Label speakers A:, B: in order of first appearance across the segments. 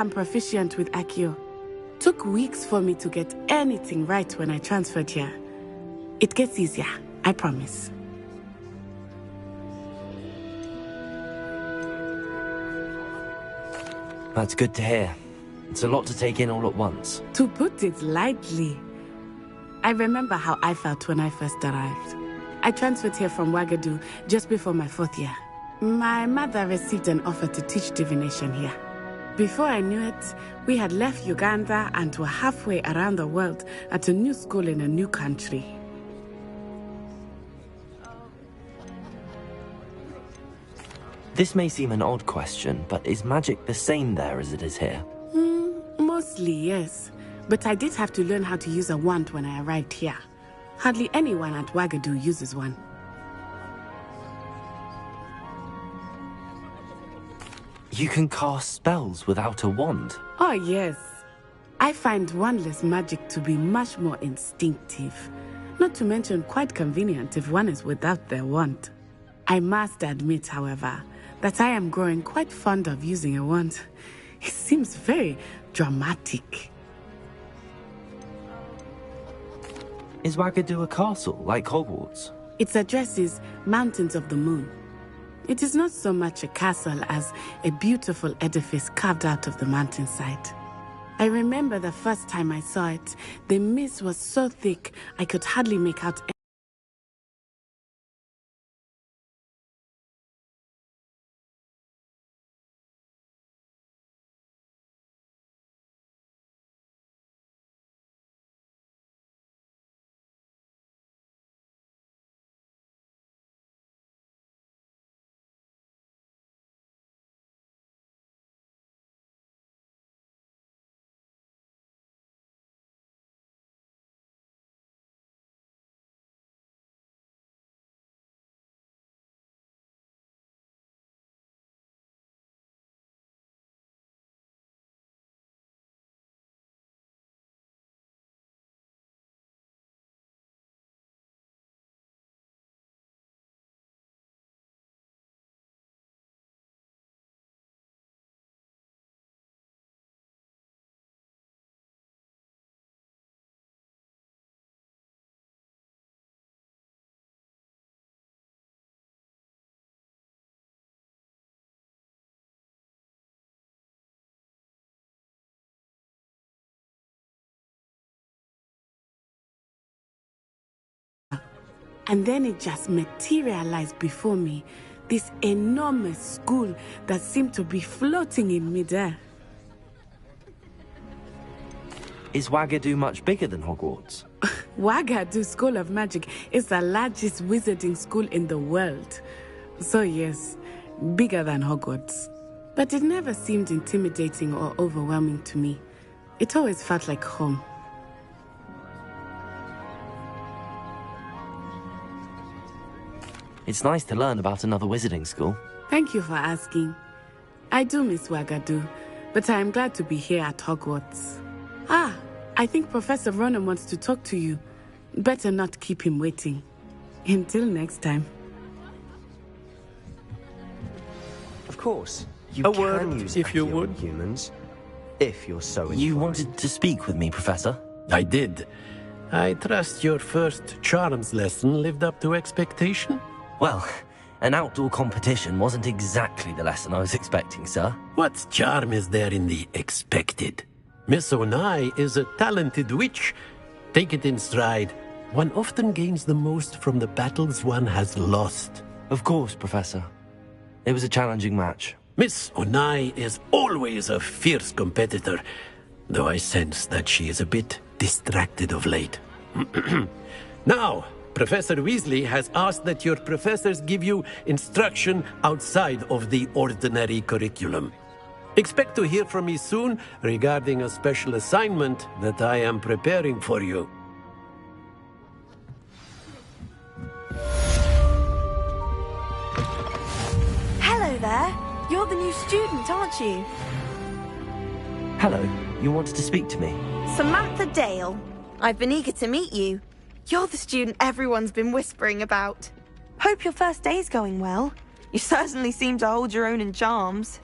A: I'm proficient with Accio. Took weeks for me to get anything right when I transferred here. It gets easier, I promise.
B: That's good to hear. It's a lot to take in all at once.
A: To put it lightly, I remember how I felt when I first arrived. I transferred here from Ouagadougou just before my 4th year. My mother received an offer to teach divination here. Before I knew it, we had left Uganda and were halfway around the world at a new school in a new country.
B: This may seem an odd question, but is magic the same there as it is here?
A: Mostly, yes. But I did have to learn how to use a wand when I arrived here. Hardly anyone at Ouagadougou uses one.
B: You can cast spells without a wand?
A: Oh, yes. I find wandless magic to be much more instinctive. Not to mention quite convenient if one is without their wand. I must admit, however, that I am growing quite fond of using a wand. It seems very dramatic.
B: Is Ouagadougou a castle, like Hogwarts?
A: Its address is Mountains of the Moon. It is not so much a castle as a beautiful edifice carved out of the mountainside. I remember the first time I saw it, the mist was so thick I could hardly make out. And then it just materialized before me, this enormous school that seemed to be floating in midair.
B: Is Ouagadougou much bigger than Hogwarts?
A: Ouagadougou School of Magic is the largest wizarding school in the world. So yes, bigger than Hogwarts. But it never seemed intimidating or overwhelming to me. It always felt like home.
B: It's nice to learn about another wizarding school.
A: Thank you for asking. I do miss Ouagadougou, but I am glad to be here at Hogwarts. Ah, I think Professor Ronan wants to talk to you. Better not keep him waiting. Until next time.
C: Of course.
D: You
C: A
D: can
C: word,
D: use
C: if you
D: Accio
C: would.
D: on humans, if you're so inclined.
B: You wanted to speak with me, Professor?
E: I did. I trust your first charms lesson lived up to expectation?
B: Well, an outdoor competition wasn't exactly the lesson I was expecting, sir.
E: What charm is there in the expected? Miss Onai is a talented witch. Take it in stride. One often gains the most from the battles one has lost.
B: Of course, Professor. It was a challenging match.
E: Miss Onai is always a fierce competitor, though I sense that she is a bit distracted of late. Now, Professor Weasley has asked that your professors give you instruction outside of the ordinary curriculum. Expect to hear from me soon regarding a special assignment that I am preparing for you.
F: Hello there. You're the new student, aren't you?
B: Hello, you wanted to speak to me?
F: Samantha Dale. I've been eager to meet you. You're the student everyone's been whispering about. Hope your first day's going well. You certainly seem to hold your own in charms.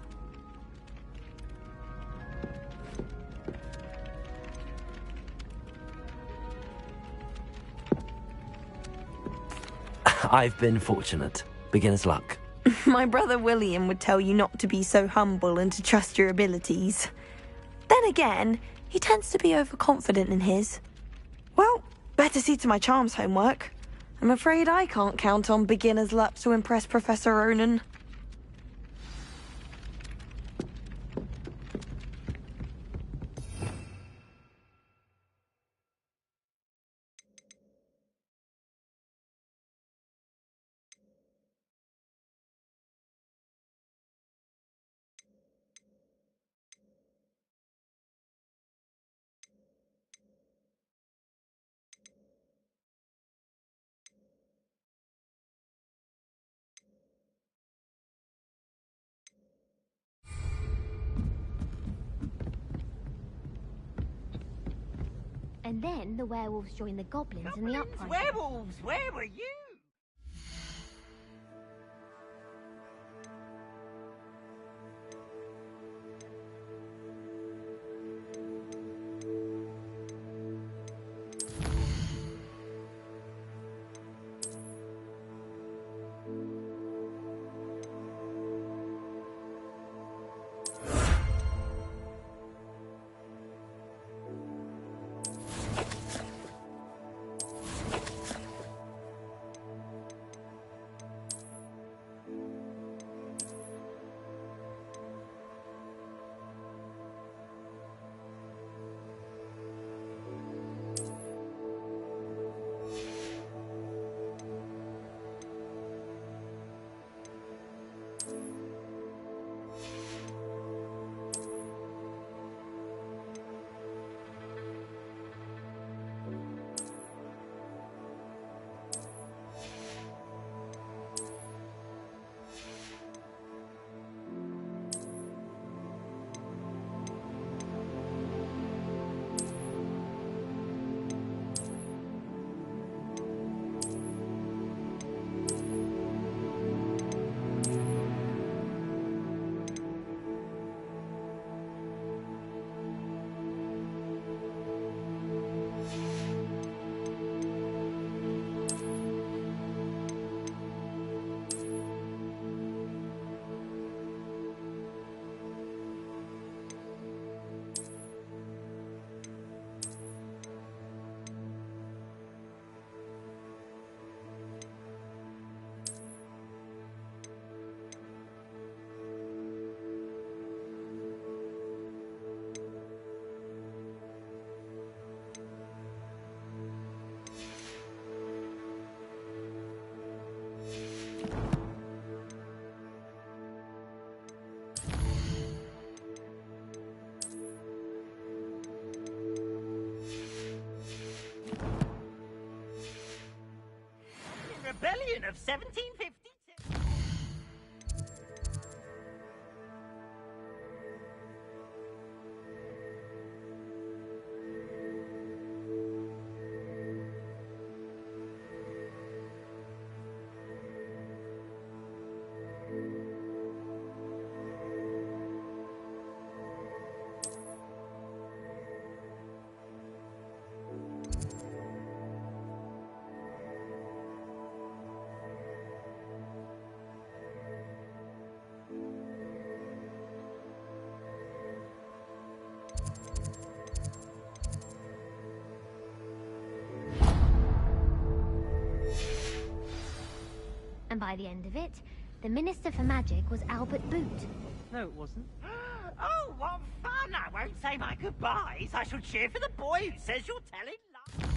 B: I've been fortunate. Beginner's luck.
F: My brother William would tell you not to be so humble and to trust your abilities. Then again, he tends to be overconfident in his. Well, better see to my charms homework. I'm afraid I can't count on beginner's luck to impress Professor Ronan.
G: And then the werewolves joined the goblins in the uprising.
H: Werewolves, where were you? Rebellion of 1752.
G: And by the end of it, the Minister for Magic was Albert Boot.
H: No, it wasn't. Oh, what fun! I won't say my goodbyes. I shall cheer for the boy who says you're telling lies.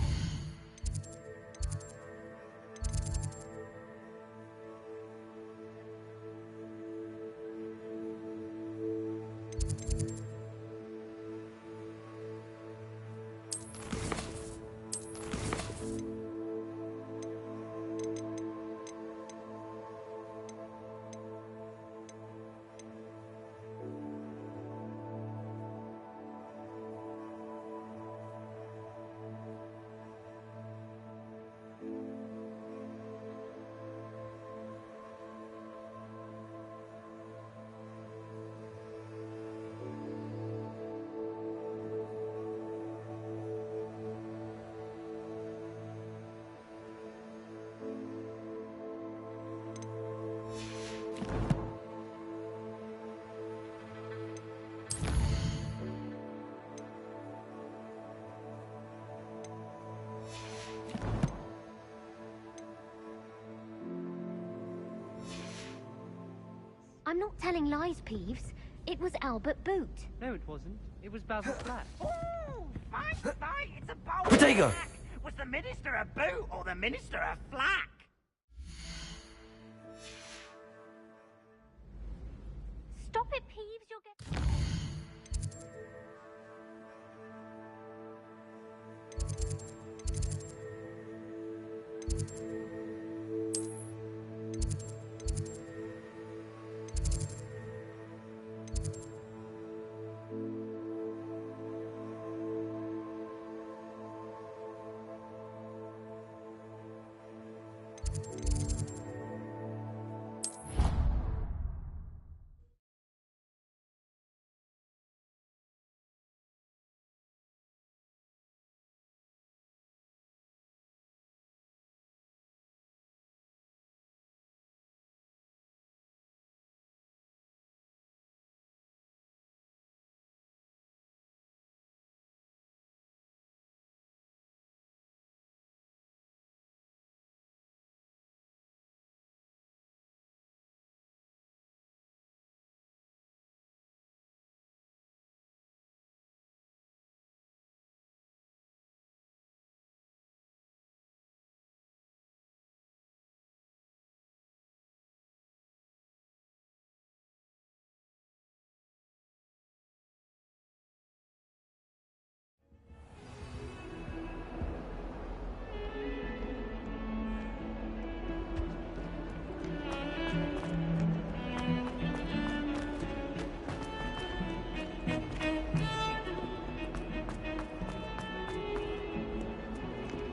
G: I'm not telling lies, Peeves. It was Albert Boot.
I: No, it wasn't. It was Basil Flat.
H: Oh, fight! It's a bold
B: Potato!
H: attack. Was the Minister a boot or the Minister a flack?
G: Stop it, Peeves. You'll get...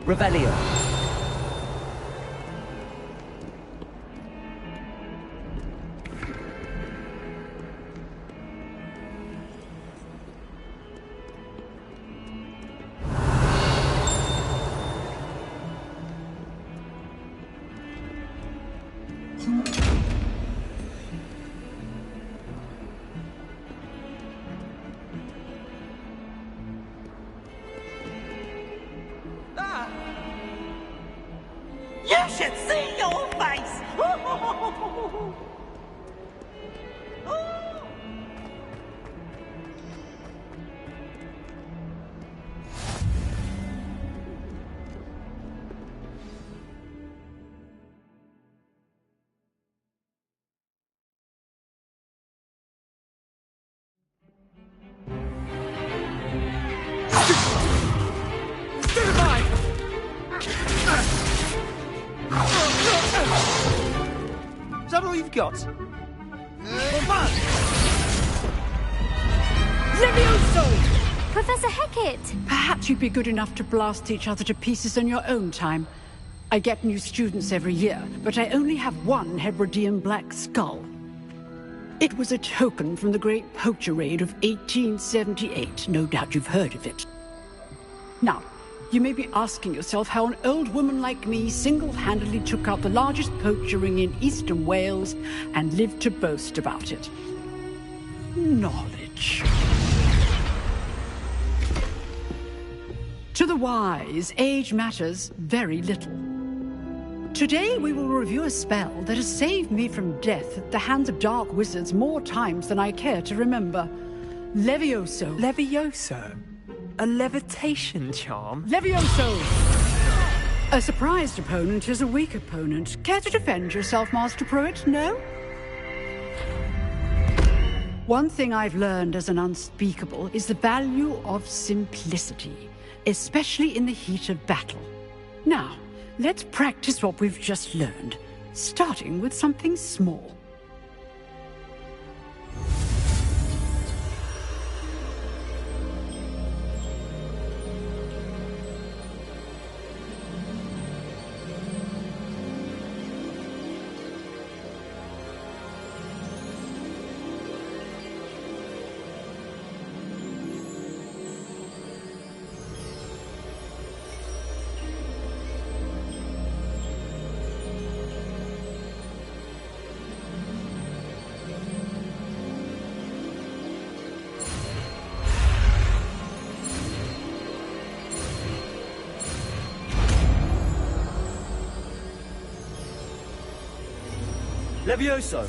C: Revelio.
H: You should see your face!
C: Is that all you've got?
J: Levioso!
G: Professor Hecat!
J: Perhaps you'd be good enough to blast each other to pieces in your own time. I get new students every year, but I only have one Hebridean black skull. It was a token from the Great Poacher Raid of 1878. No doubt you've heard of it. Now, you may be asking yourself how an old woman like me single-handedly took out the largest poacher ring in eastern Wales and lived to boast about it. Knowledge. To the wise, age matters very little. Today we will review a spell that has saved me from death at the hands of dark wizards more times than I care to remember. Levioso.
I: Levioso? A levitation charm?
J: Levioso! A surprised opponent is a weak opponent. Care to defend yourself, Master Pruitt? No? One thing I've learned as an unspeakable is the value of simplicity, especially in the heat of battle. Now, let's practice what we've just learned, starting with something small.
C: Levioso!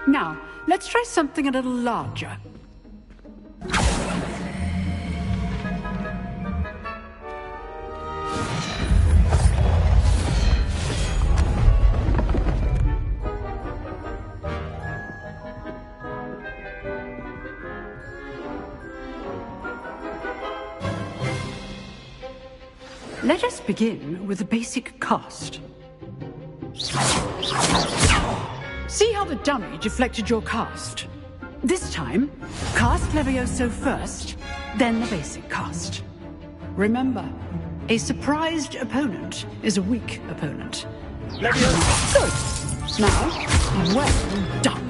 J: Now, let's try something a little larger. Let us begin with the basic cast. See how the dummy deflected your cast? This time, cast Levioso first, then the basic cast. Remember, a surprised opponent is a weak opponent. Levioso! Good. Now, well done.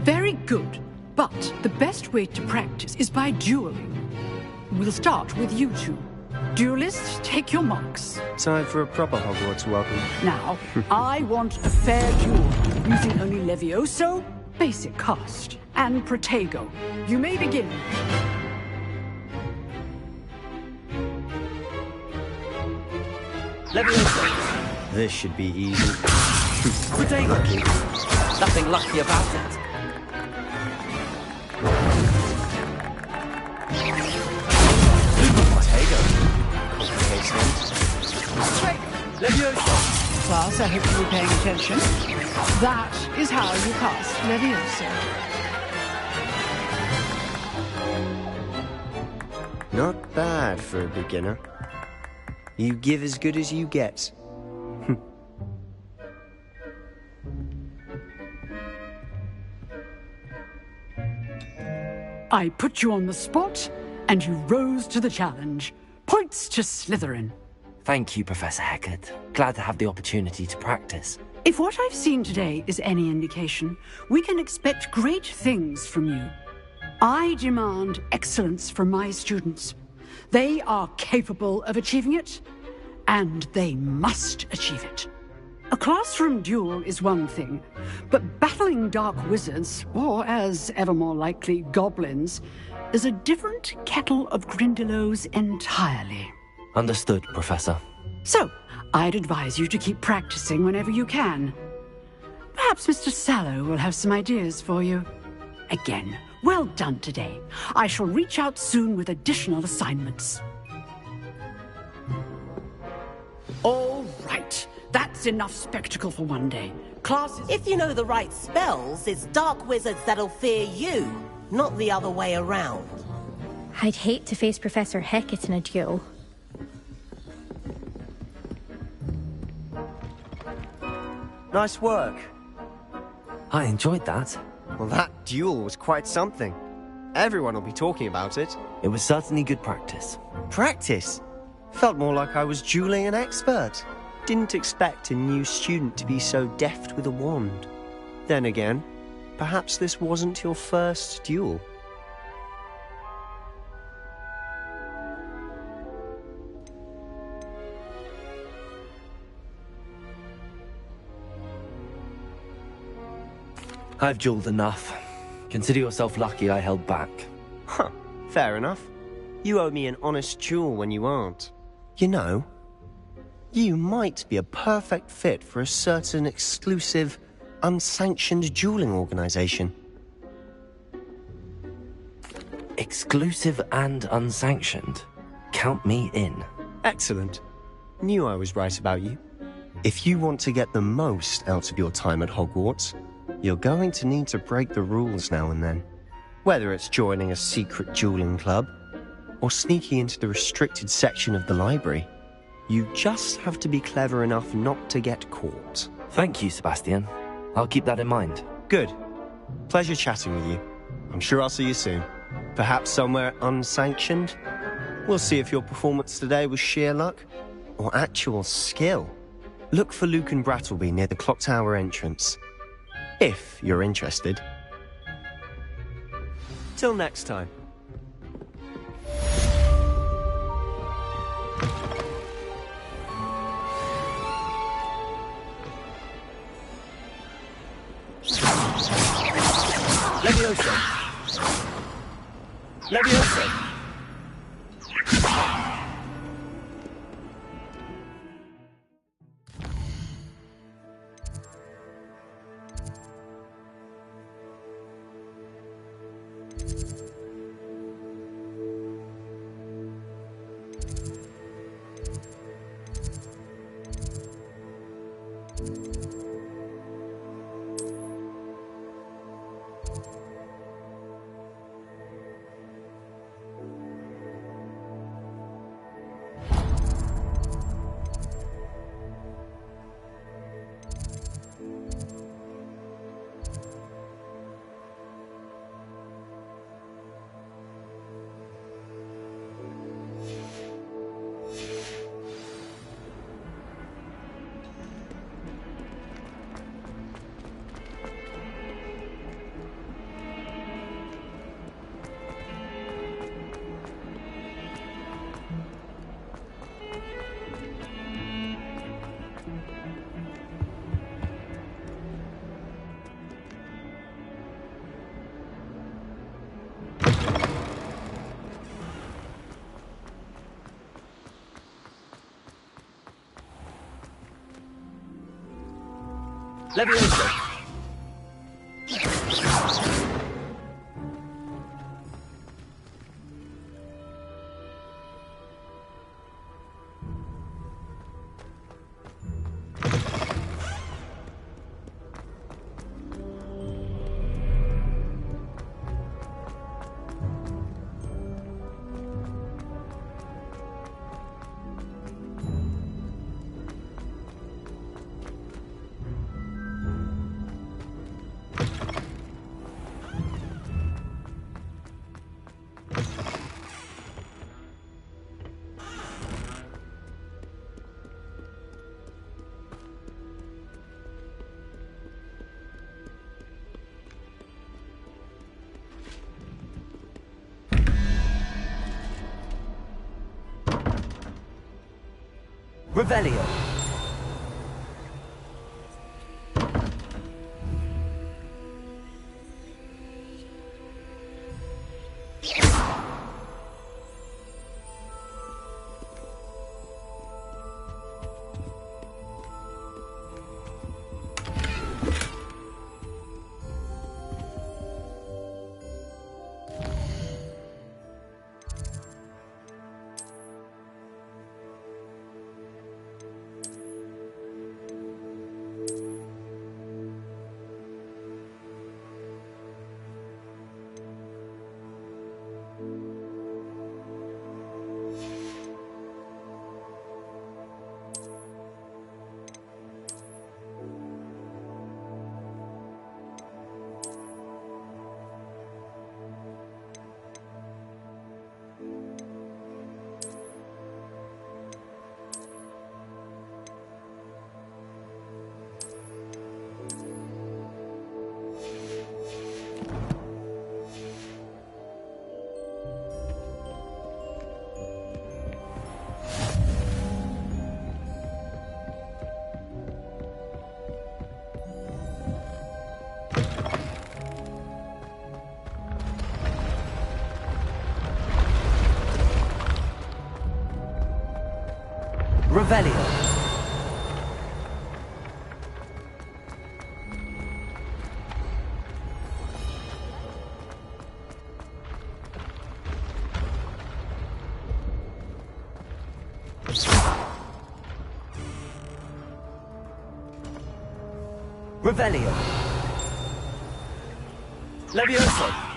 J: Very good. But the best way to practice is by dueling. We'll start with you two. Duelists, take your marks.
K: Time for a proper Hogwarts welcome.
J: Now, I want a fair duel, using only Levioso, basic cast, and Protego. You may begin.
C: Levioso.
K: This should be easy.
C: Protego. Nothing lucky about it.
J: Levioso. Class, I hope you were paying attention. That is how you cast Levioso.
K: Not bad for a beginner. You give as good as you get.
J: I put you on the spot, and you rose to the challenge. Points to Slytherin.
B: Thank you, Professor Hecat. Glad to have the opportunity to practice.
J: If what I've seen today is any indication, we can expect great things from you. I demand excellence from my students. They are capable of achieving it, and they must achieve it. A classroom duel is one thing, but battling dark wizards, or as ever more likely, goblins, is a different kettle of Grindylows entirely.
B: Understood, Professor.
J: So, I'd advise you to keep practicing whenever you can. Perhaps Mr. Sallow will have some ideas for you. Again, well done today. I shall reach out soon with additional assignments. All right. That's enough spectacle for one day. Classes...
L: If you know the right spells, it's dark wizards that'll fear you, not the other way around.
G: I'd hate to face Professor Hecat in a duel.
K: Nice work.
B: I enjoyed that.
K: Well, that duel was quite something. Everyone will be talking about it.
B: It was certainly good practice.
K: Practice? Felt more like I was dueling an expert. Didn't expect a new student to be so deft with a wand. Then again, perhaps this wasn't your first duel.
B: I've dueled enough. Consider yourself lucky I held back.
K: Huh, fair enough. You owe me an honest duel when you aren't. You know, you might be a perfect fit for a certain exclusive, unsanctioned dueling organization.
B: Exclusive and unsanctioned? Count me in.
K: Excellent. Knew I was right about you. If you want to get the most out of your time at Hogwarts, you're going to need to break the rules now and then. Whether it's joining a secret dueling club, or sneaking into the restricted section of the library, you just have to be clever enough not to get caught.
B: Thank you, Sebastian. I'll keep that in mind.
K: Good. Pleasure chatting with you. I'm sure I'll see you soon. Perhaps somewhere unsanctioned? We'll see if your performance today was sheer luck, or actual skill. Look for Luke and Brattleby near the clock tower entrance. If you're interested. Till next time.
C: Levioso. Levioso. Levioso!
B: Revelio. Revelio. Revelio.
C: Levioso!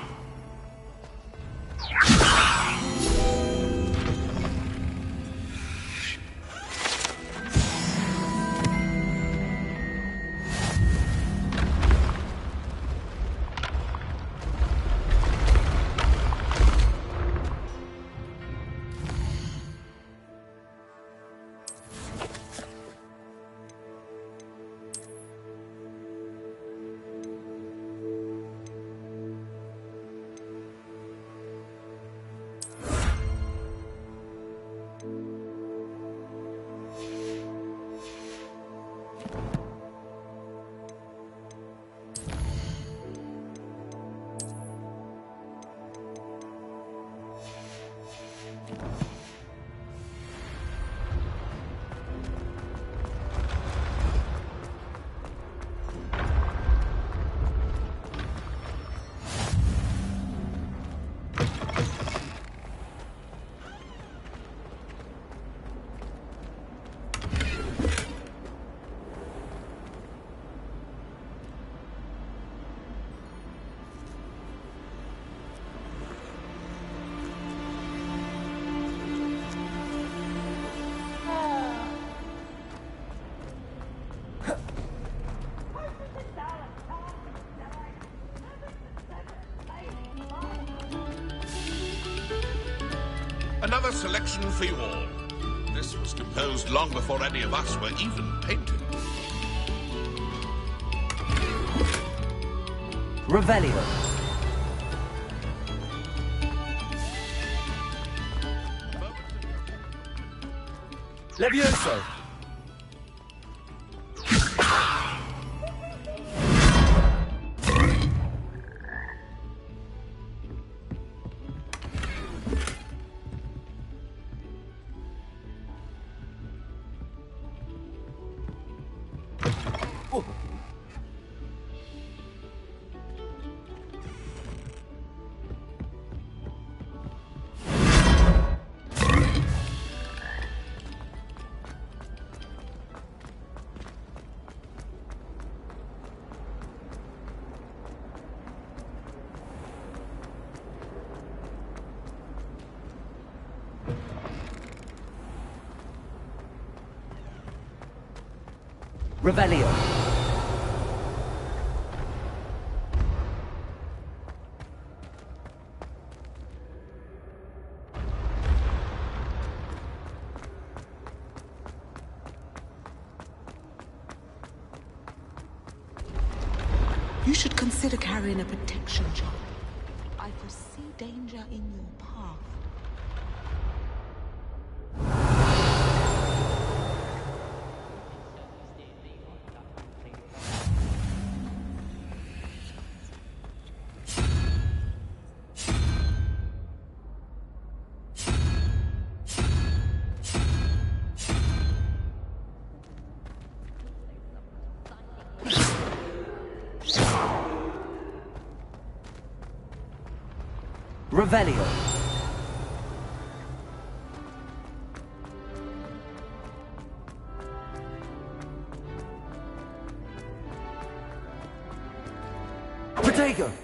M: Another selection for you all. This was composed long before any of us were even painted.
B: Revelio.
C: Levioso! Revelio.
N: You should consider carrying a protection charm. I foresee danger in your path.
C: Revelio. Protego.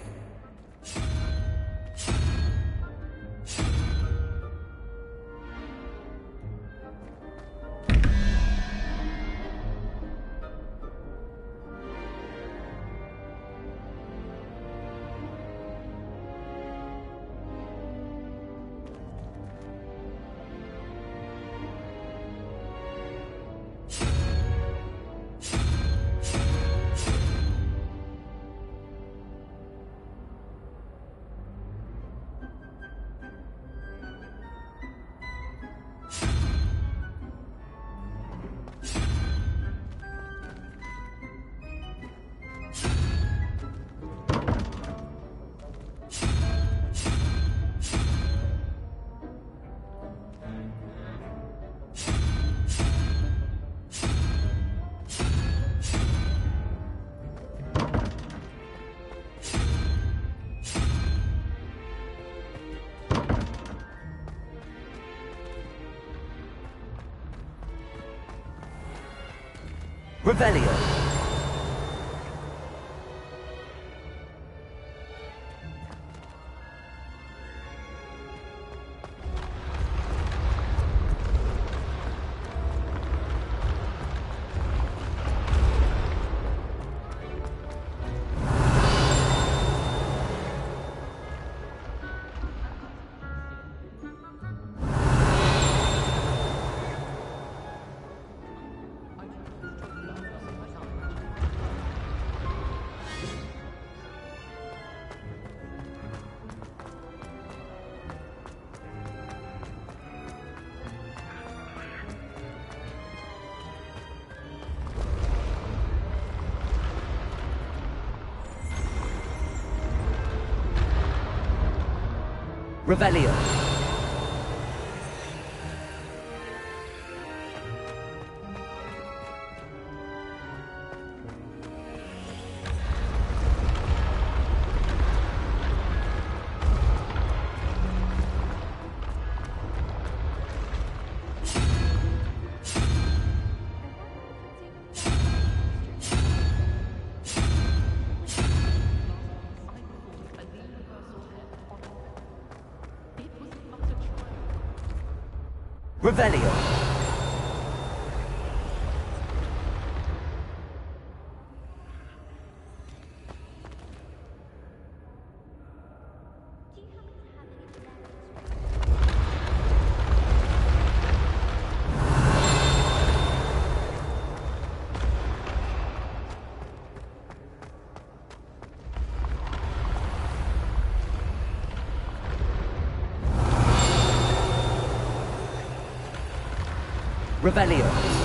C: Revelio. Revelio. Revelio. Revelio.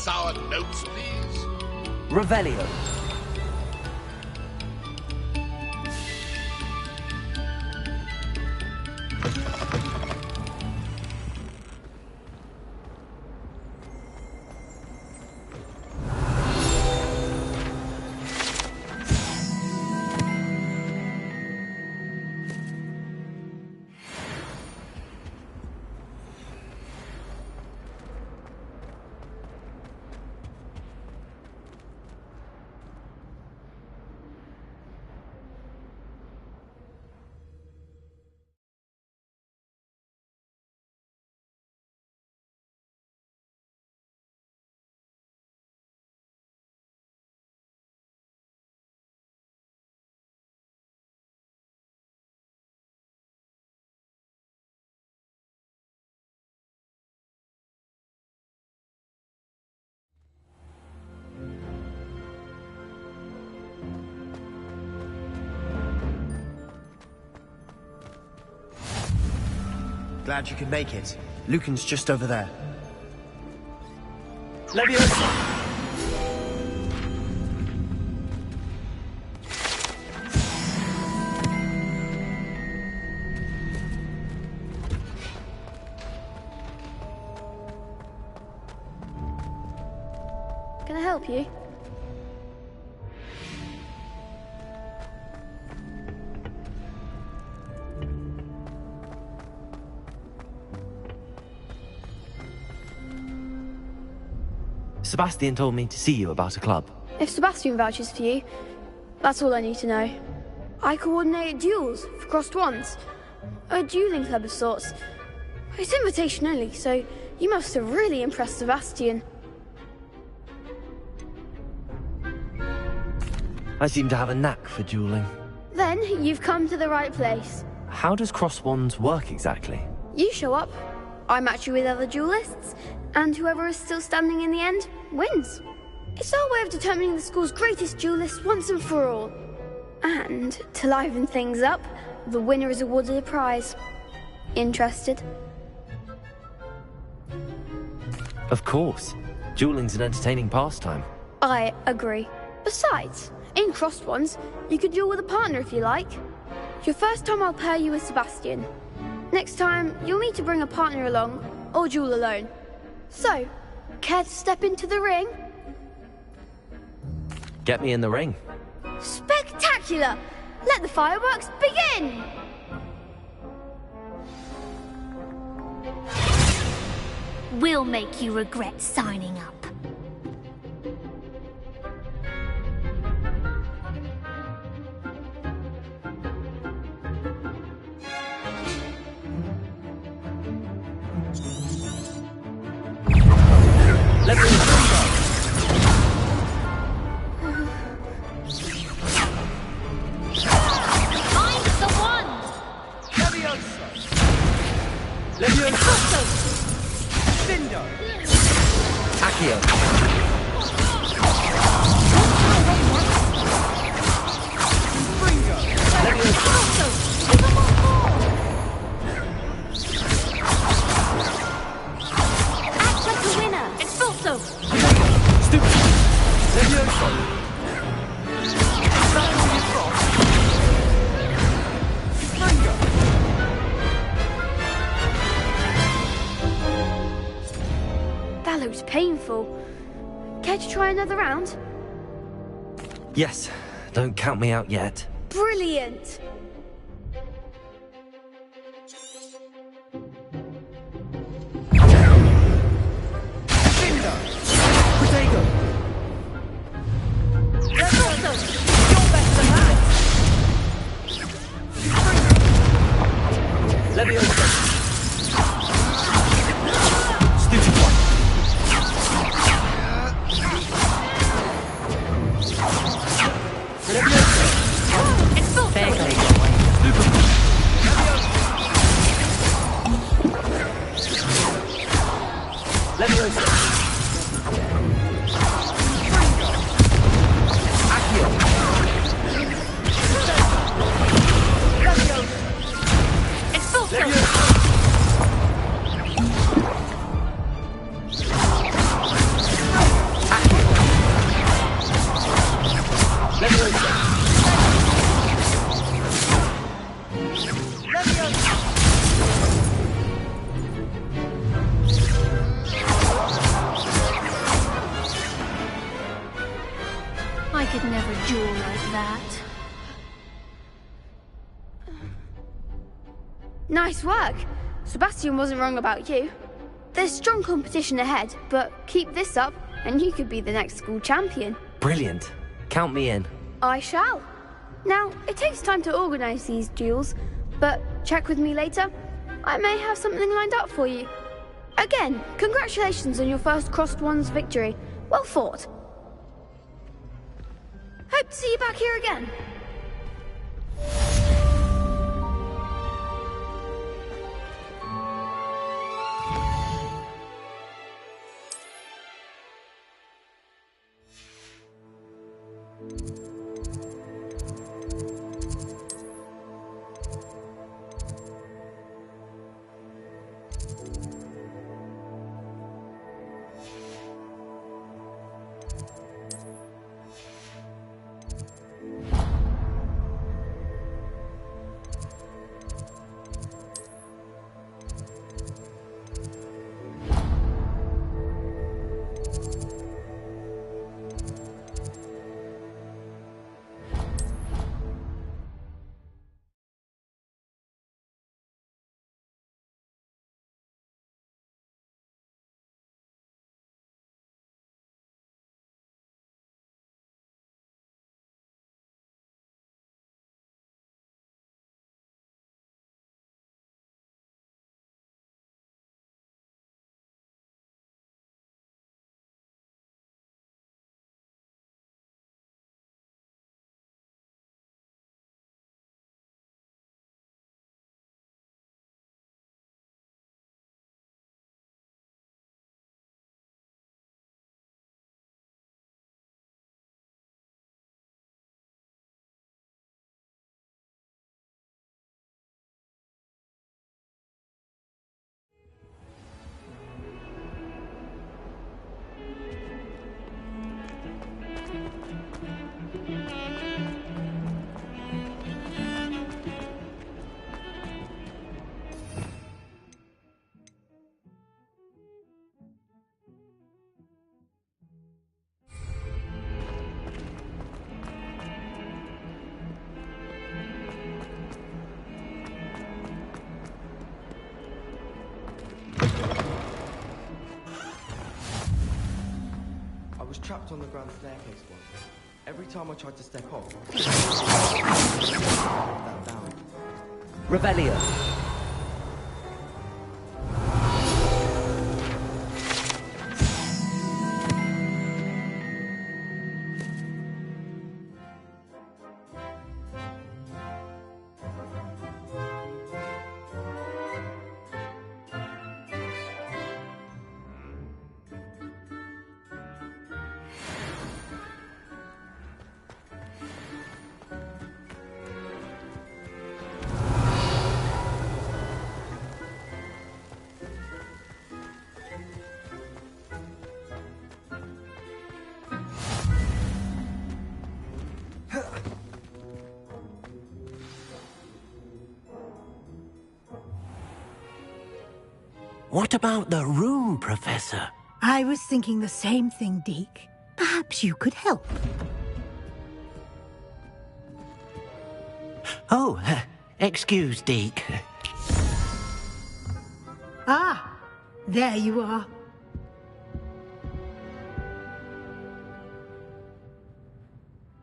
M: sour notes, please?
C: Revelio.
K: Glad you could make it. Lucan's just over there.
C: Leviosa.
O: Can I help you?
B: Sebastian told me to see you about a club.
O: If Sebastian vouches for you, that's all I need to know. I coordinate duels for crossed wands. A dueling club of sorts. It's invitation only, so you must have really impressed Sebastian.
B: I seem to have a knack for dueling.
O: Then you've come to the right place.
B: How does cross wands work exactly?
O: You show up, I match you with other duelists, and whoever is still standing in the end wins. It's our way of determining the school's greatest duelist once and for all. And to liven things up, the winner is awarded a prize. Interested?
B: Of course. Dueling's an entertaining pastime.
O: I agree. Besides, in crossed ones, you could duel with a partner if you like. Your first time I'll pair you with Sebastian. Next time, you'll need to bring a partner along, or duel alone. So, care to step into the ring?
B: Get me in the ring.
O: Spectacular! Let the fireworks begin!
G: We'll make you regret signing up.
O: That looks painful. Care to try another round?
B: Yes. Don't count me out yet.
O: Brilliant! I could never duel like that. Nice work. Sebastian wasn't wrong about you. There's strong competition ahead, but keep this up and you could be the next school champion.
B: Brilliant. Count me in.
O: I shall. Now, it takes time to organise these duels, but check with me later. I may have something lined up for you. Again, congratulations on your first Crossed Ones victory. Well fought. Hope to see you back here again.
P: I was trapped on the grand staircase once. Every time I tried to step off, that down.
C: Revelio.
E: What about the room, Professor?
Q: I was thinking the same thing, Deke. Perhaps you could help.
E: Oh, excuse, Deke.
Q: Ah, there you are.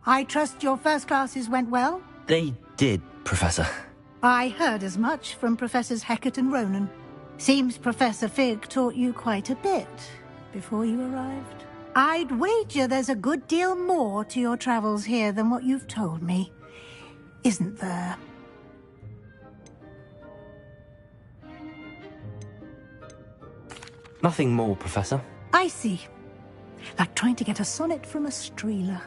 Q: I trust your first classes went well?
B: They did, Professor.
Q: I heard as much from Professors Hecat and Ronan. Seems Professor Fig taught you quite a bit before you arrived. I'd wager there's a good deal more to your travels here than what you've told me. Isn't there?
B: Nothing more, Professor.
Q: I see. Like trying to get a sonnet from a streeler.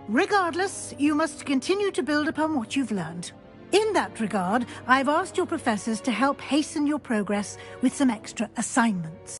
Q: Regardless, you must continue to build upon what you've learned. In that regard, I've asked your professors to help hasten your progress with some extra assignments.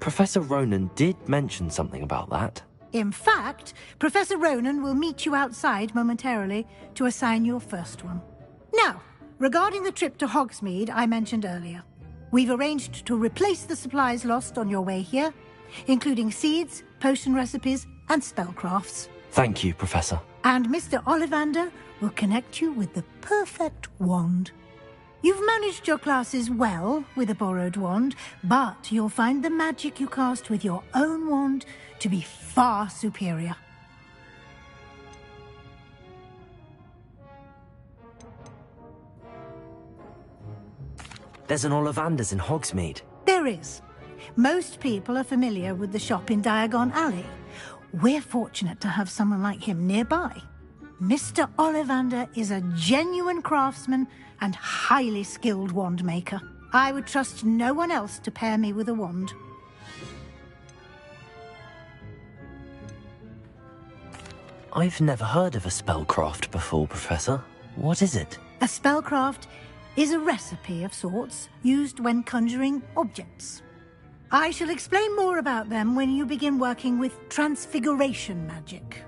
B: Professor Ronan did mention something about that.
Q: In fact, Professor Ronan will meet you outside momentarily to assign your first one. Now, regarding the trip to Hogsmeade I mentioned earlier, we've arranged to replace the supplies lost on your way here, including seeds, potion recipes, and spellcrafts.
B: Thank you, Professor.
Q: And Mr. Ollivander will connect you with the perfect wand. You've managed your classes well with a borrowed wand, but you'll find the magic you cast with your own wand to be far superior.
B: There's an Ollivander's in Hogsmeade.
Q: There is. Most people are familiar with the shop in Diagon Alley. We're fortunate to have someone like him nearby. Mr. Ollivander is a genuine craftsman and highly skilled wand maker. I would trust no one else to pair me with a wand.
B: I've never heard of a spellcraft before, Professor. What is it?
Q: A spellcraft is a recipe of sorts used when conjuring objects. I shall explain more about them when you begin working with transfiguration magic.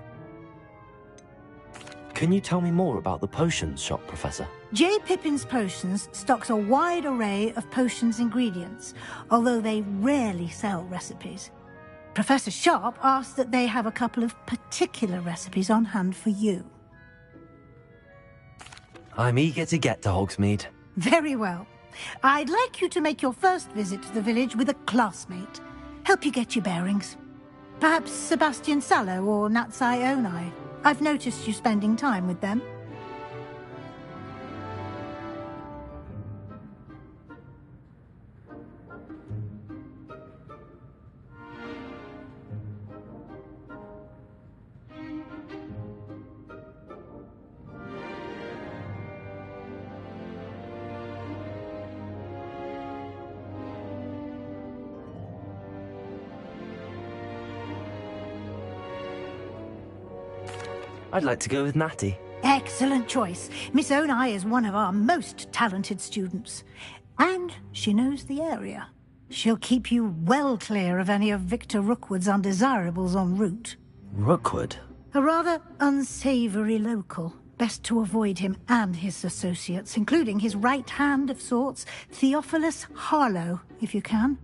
B: Can you tell me more about the potions shop, Professor?
Q: J. Pippin's Potions stocks a wide array of potions ingredients, although they rarely sell recipes. Professor Sharp asked that they have a couple of particular recipes on hand for you.
B: I'm eager to get to Hogsmeade.
Q: Very well. I'd like you to make your first visit to the village with a classmate. Help you get your bearings. Perhaps Sebastian Sallow or Natsai Onai. I've noticed you spending time with them.
B: I'd like to go with Natty.
Q: Excellent choice. Miss Onai is one of our most talented students. And she knows the area. She'll keep you well clear of any of Victor Rookwood's undesirables en route.
B: Rookwood?
Q: A rather unsavory local. Best to avoid him and his associates, including his right hand of sorts, Theophilus Harlow, if you can.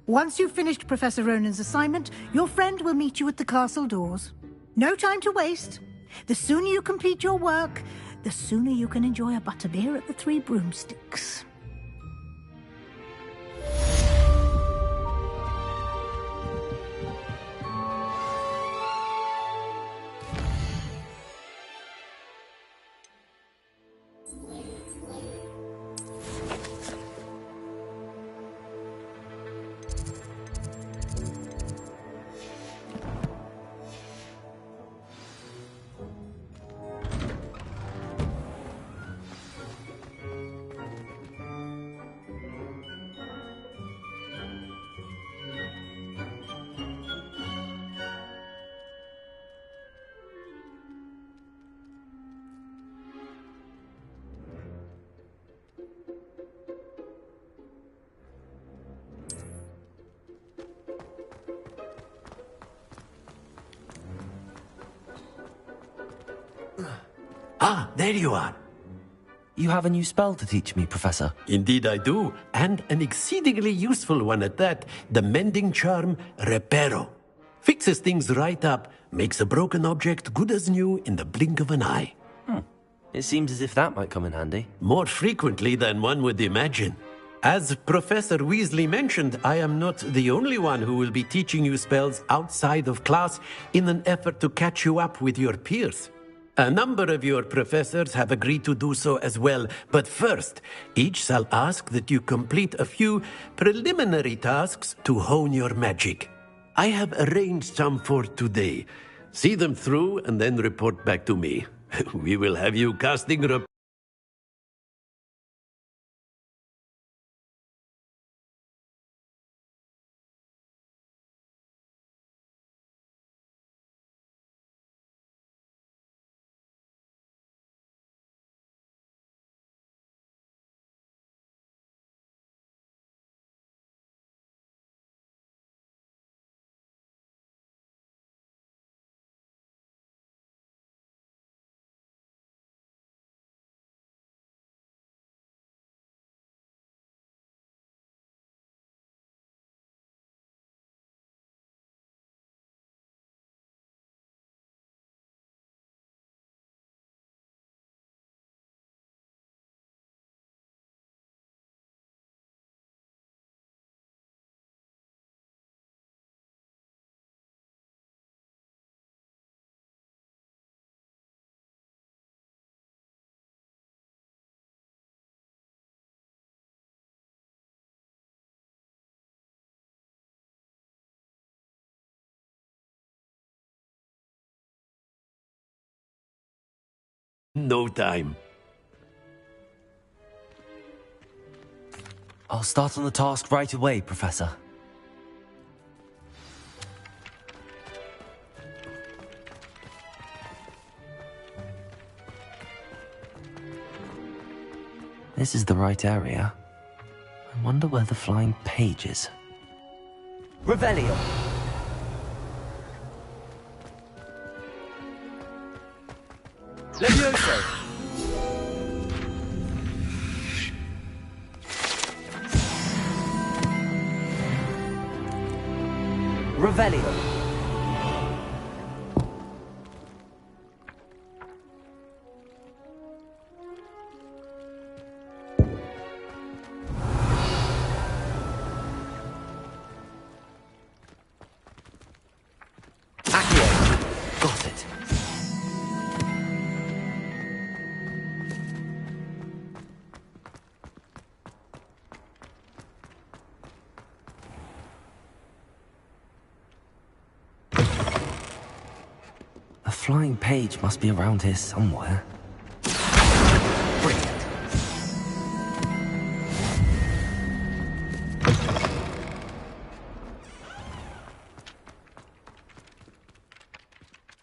Q: Once you've finished Professor Ronan's assignment, your friend will meet you at the castle doors. No time to waste. The sooner you complete your work, the sooner you can enjoy a butterbeer at the Three Broomsticks.
E: Ah, there you are.
B: You have a new spell to teach me, Professor.
E: Indeed I do, and an exceedingly useful one at that. The mending charm, Reparo. Fixes things right up, makes a broken object good as new in the blink of an eye.
B: It seems as if that might come in handy.
E: More frequently than one would imagine. As Professor Weasley mentioned, I am not the only one who will be teaching you spells outside of class in an effort to catch you up with your peers. A number of your professors have agreed to do so as well, but first, each shall ask that you complete a few preliminary tasks to hone your magic. I have arranged some for today. See them through and then report back to me. We will have you casting No time.
B: I'll start on the task right away, Professor. This is the right area. I wonder where the flying page is.
C: Revelio.
E: Levioso!
C: Revelio.
B: Got it. A flying page must be around here somewhere. Brilliant.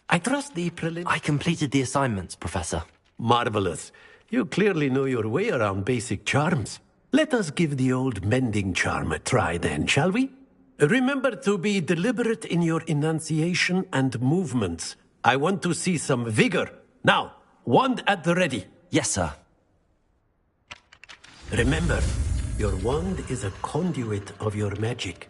E: I trust the prelim...
B: I completed the assignments, Professor.
E: Marvelous. You clearly know your way around basic charms. Let us give the old mending charm a try then, shall we? Remember to be deliberate in your enunciation and movements. I want to see some vigor. Now, wand at the ready.
B: Yes, sir.
E: Remember, your wand is a conduit of your magic.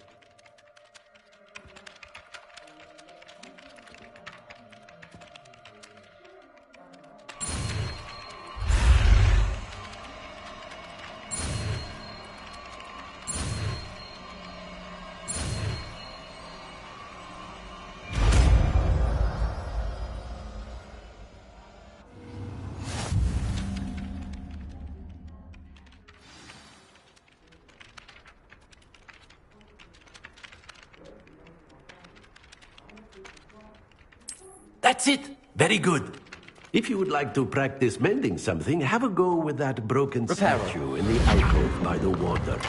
E: That's it! Very good. If you would like to practice mending something, have a go with that broken statue in the alcove by the water.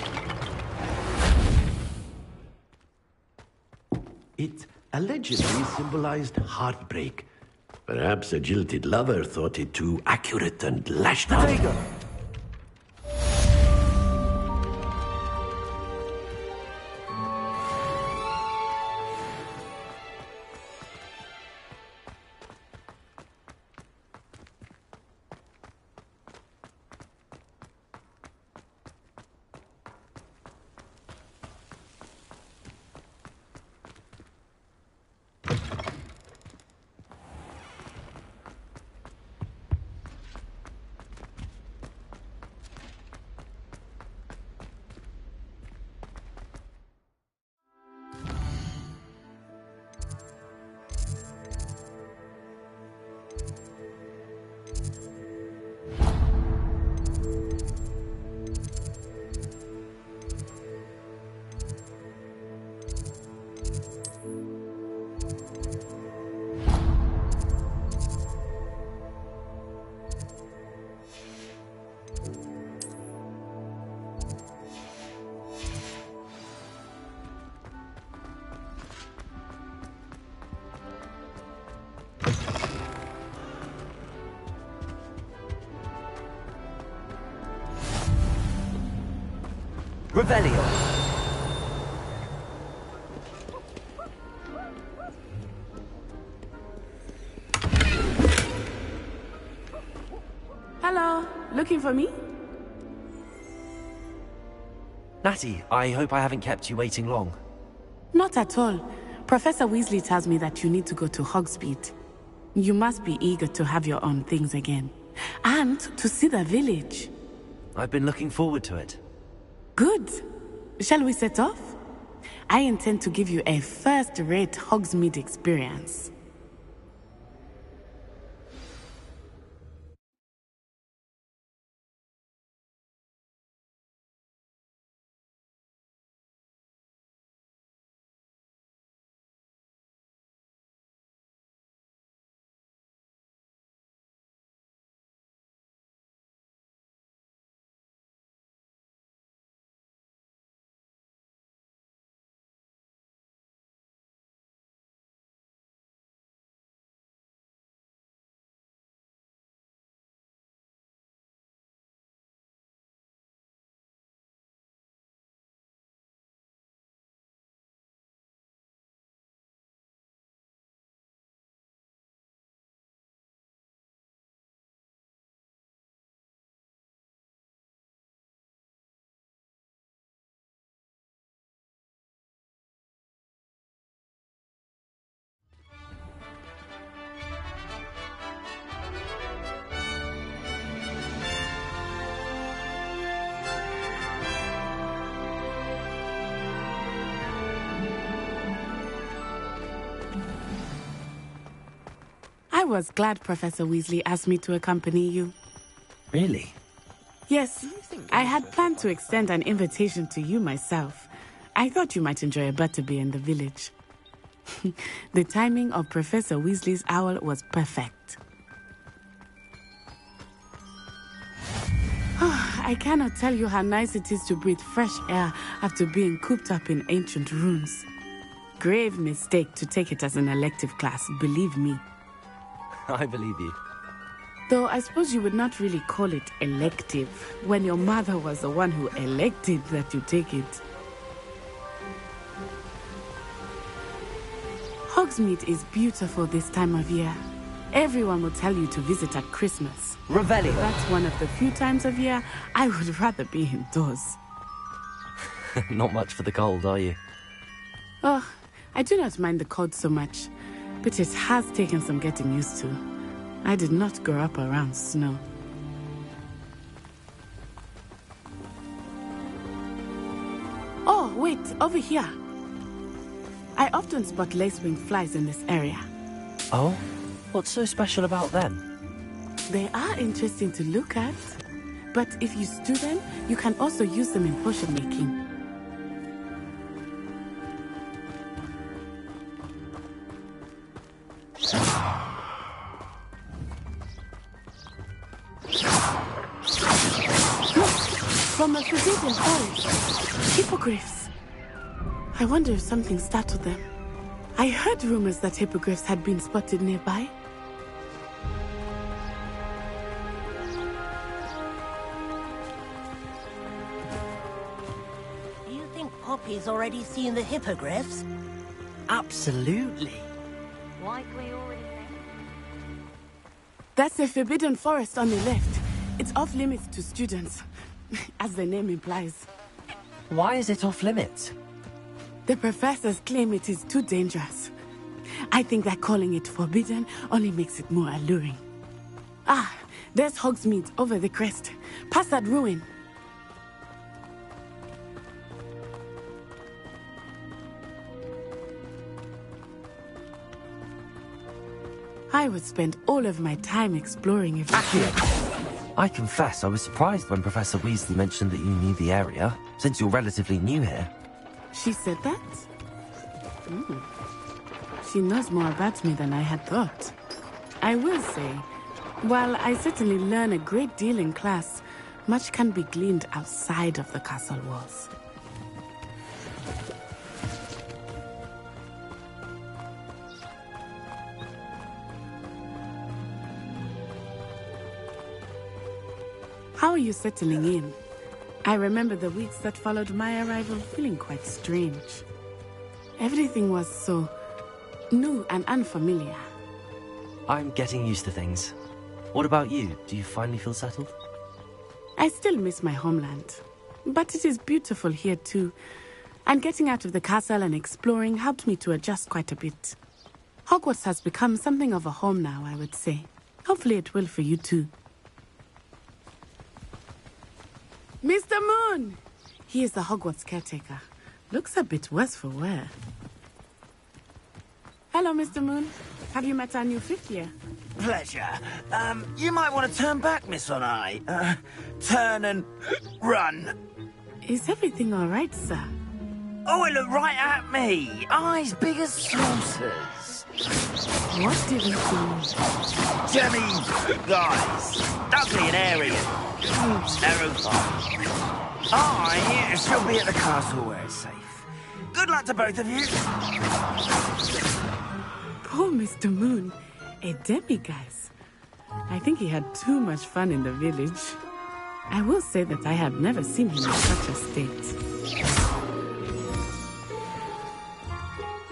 E: It allegedly symbolized heartbreak. Perhaps a jilted lover thought it too accurate and lashed out.
C: Revelio.
A: Hello, looking for me?
B: Natty, I hope I haven't kept you waiting long.
A: Not at all. Professor Weasley tells me that you need to go to Hogsmeade. You must be eager to have your own things again. And to see the village.
B: I've been looking forward to it.
A: Good. Shall we set off? I intend to give you a first-rate Hogsmeade experience. was glad Professor Weasley asked me to accompany you.
B: Really?
A: Yes, I had planned to extend an invitation to you myself. I thought you might enjoy a butterbeer in the village. The timing of Professor Weasley's owl was perfect. I cannot tell you how nice it is to breathe fresh air after being cooped up in ancient rooms. Grave mistake to take it as an elective class, believe me.
B: I believe you.
A: Though I suppose you would not really call it elective when your mother was the one who elected that you take it. Hogsmeade is beautiful this time of year. Everyone will tell you to visit at Christmas.
C: Revelio.
A: That's one of the few times of year I would rather be indoors.
B: Not much for the cold, are you?
A: Oh, I do not mind the cold so much, but it has taken some getting used to. I did not grow up around snow. Oh, wait, over here. I often spot lacewing flies in this area.
B: Oh? What's so special about them?
A: They are interesting to look at, but if you stew them, you can also use them in potion making. From a forbidden forest. Hippogriffs. I wonder if something startled them. I heard rumors that hippogriffs had been spotted nearby.
L: Do you think Poppy's already seen the hippogriffs?
C: Absolutely.
G: Like we already think.
A: That's the forbidden forest on the left. It's off limits to students, as the name implies.
B: Why is it off limits?
A: The professors claim it is too dangerous. I think that calling it forbidden only makes it more alluring. Ah, there's Hogsmeade over the crest. Past that ruin. I would spend all of my time exploring everything.
B: I confess I was surprised when Professor Weasley mentioned that you knew the area, since you're relatively new here.
A: She said that? She knows more about me than I had thought. I will say, while I certainly learn a great deal in class, much can be gleaned outside of the castle walls. How are you settling in? I remember the weeks that followed my arrival feeling quite strange. Everything was so new and unfamiliar.
B: I'm getting used to things. What about you? Do you finally feel settled?
A: I still miss my homeland, but it is beautiful here too. And getting out of the castle and exploring helped me to adjust quite a bit. Hogwarts has become something of a home now, I would say. Hopefully it will for you too. Mr. Moon! He is the Hogwarts caretaker. Looks a bit worse for wear. Hello, Mr. Moon. Have you met our new fifth year?
C: Pleasure. You might want to turn back, Miss On-Eye. Turn and run.
A: Is everything all right, sir?
C: Oh, it looked right at me. Eyes big as saucers.
A: What did you see?
C: Jemmy guys. Ugly and airy. Terrifying. I shall be at the castle where it's safe. Good luck to both of you.
A: Poor Mr. Moon. A demiguise. I think he had too much fun in the village. I will say that I have never seen him in such a state.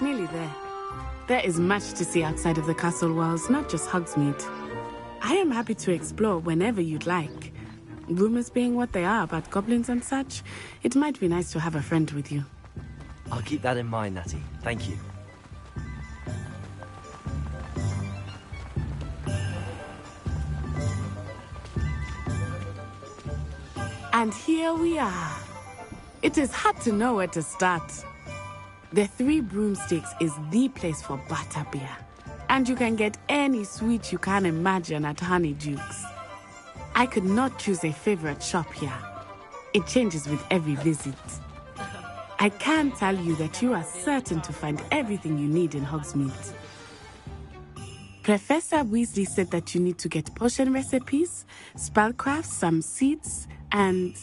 A: Nearly there. There is much to see outside of the castle walls, not just Hogsmeade. I am happy to explore whenever you'd like. Rumors being what they are about goblins and such, it might be nice to have a friend with you.
B: I'll keep that in mind, Natty. Thank you.
A: And here we are. It is hard to know where to start. The Three Broomsticks is the place for butterbeer. And you can get any sweet you can imagine at Honeydukes. I could not choose a favorite shop here. It changes with every visit. I can tell you that you are certain to find everything you need in Hogsmeade. Professor Weasley said that you need to get potion recipes, spellcrafts, some seeds, and...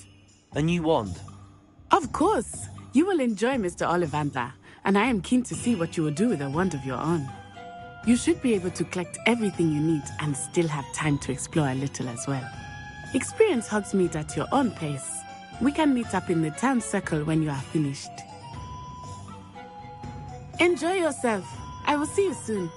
B: A new wand?
A: Of course! You will enjoy Mr. Ollivander, and I am keen to see what you will do with a wand of your own. You should be able to collect everything you need and still have time to explore a little as well. Experience Hogsmeade at your own pace. We can meet up in the town circle when you are finished. Enjoy yourself. I will see you soon.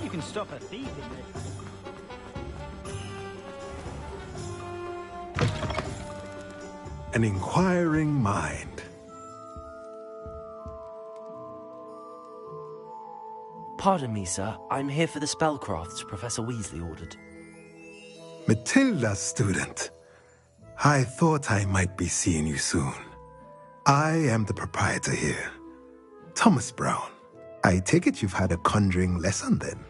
H: You can stop a thief in it.
R: An inquiring mind.
B: Pardon me, sir. I'm here for the spellcrafts Professor Weasley ordered.
R: Matilda, student. I thought I might be seeing you soon. I am the proprietor here, Thomas Brown. I take it you've had a conjuring lesson then?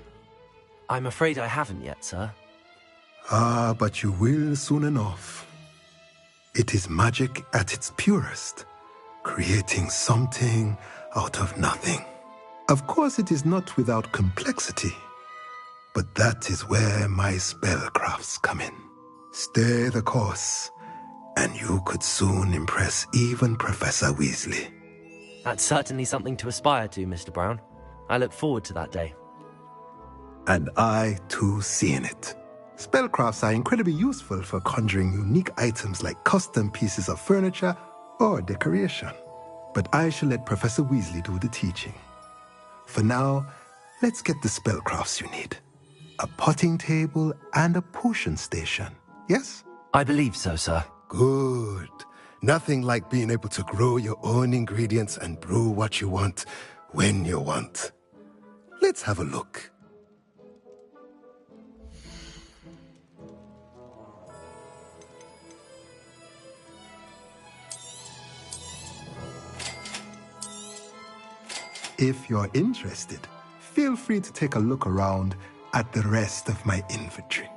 B: I'm afraid I haven't yet, sir.
R: Ah, but you will soon enough. It is magic at its purest, creating something out of nothing. Of course, it is not without complexity, but that is where my spellcrafts come in. Stay the course, and you could soon impress even Professor Weasley.
B: That's certainly something to aspire to, Mr. Brown. I look forward to that day.
R: And I, too, see in it. Spellcrafts are incredibly useful for conjuring unique items like custom pieces of furniture or decoration. But I shall let Professor Weasley do the teaching. For now, let's get the spellcrafts you need. A potting table and a potion station, yes?
B: I believe so, sir.
R: Good. Nothing like being able to grow your own ingredients and brew what you want when you want. Let's have a look. If you're interested, feel free to take a look around at the rest of my inventory.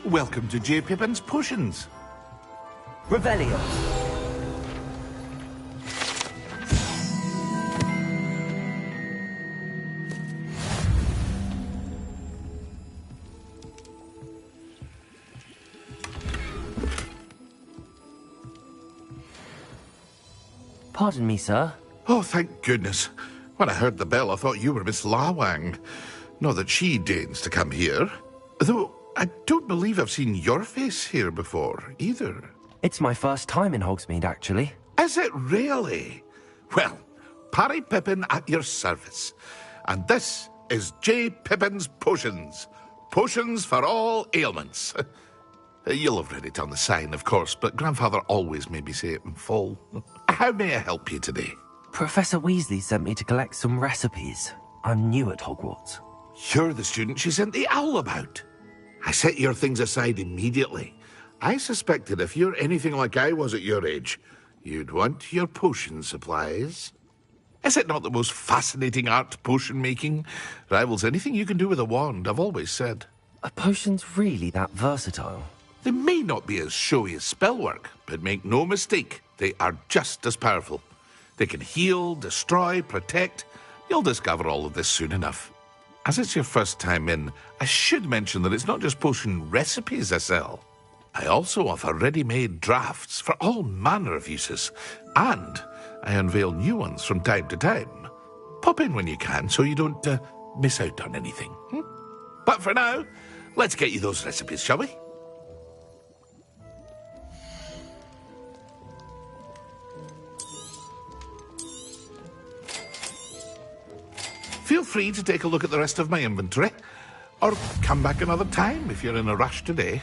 M: Welcome to J. Pippin's Potions.
B: Revelio. Pardon me, sir.
M: Oh, thank goodness. When I heard the bell, I thought you were Miss Lawang. Not that she deigns to come here. Though, I don't believe I've seen your face here before, either.
B: It's my first time in Hogsmeade, actually.
M: Is it really? Well, Parry Pippin at your service. And this is J. Pippin's Potions. Potions for all ailments. You'll have read it on the sign, of course, but Grandfather always made me say it in full. How may I help you today?
B: Professor Weasley sent me to collect some recipes. I'm new at Hogwarts.
M: You're the student she sent the owl about. I set your things aside immediately. I suspected if you're anything like I was at your age, you'd want your potion supplies. Is it not the most fascinating art, potion making? Rivals anything you can do with a wand, I've always said.
B: Are potions really that versatile?
M: They may not be as showy as spellwork, but make no mistake, they are just as powerful. They can heal, destroy, protect. You'll discover all of this soon enough. As it's your first time in, I should mention that it's not just potion recipes I sell. I also offer ready-made drafts for all manner of uses, and I unveil new ones from time to time. Pop in when you can so you don't miss out on anything. But for now, let's get you those recipes, shall we? Feel free to take a look at the rest of my inventory, or come back another time if you're in a rush today.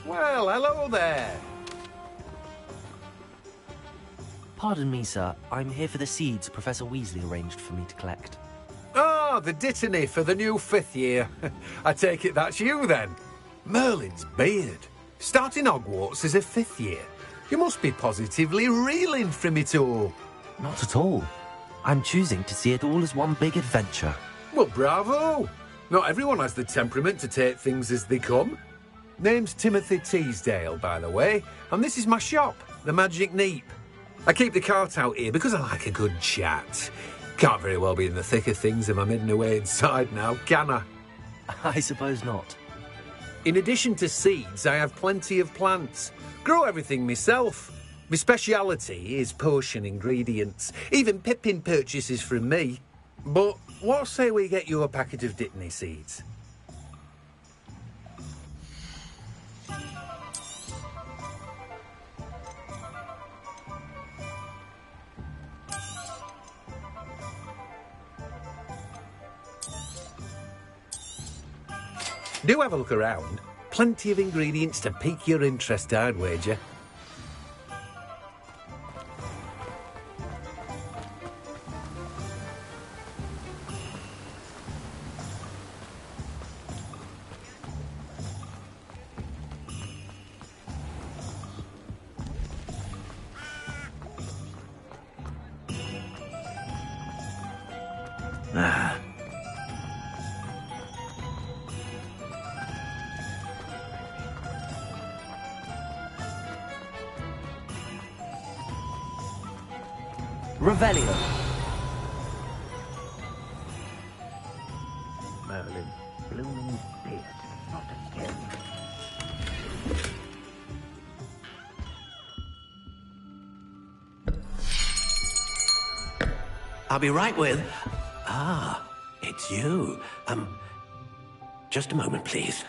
E: Well, hello there.
B: Pardon me, sir. I'm here for the seeds Professor Weasley arranged for me to collect.
E: Ah, the dittany for the new 5th year. I take it that's you, then. Merlin's beard. Starting Hogwarts as a 5th year. You must be positively reeling from it all.
B: Not at all. I'm choosing to see it all as one big adventure.
E: Well, bravo. Not everyone has the temperament to take things as they come. Name's Timothy Teasdale, by the way, and this is my shop, the Magic Neep. I keep the cart out here because I like a good chat. Can't very well be in the thick of things if I'm hidden away inside now, can I?
B: I suppose not.
E: In addition to seeds, I have plenty of plants. Grow everything myself. My speciality is potion ingredients. Even Pippin purchases from me. But what say we get you a packet of dittany seeds? Do have a look around. Plenty of ingredients to pique your interest, I'd wager.
B: Revelio.
H: Merlin, blooming beard, not again.
E: I'll be right with... Ah, it's you. Just a moment, please.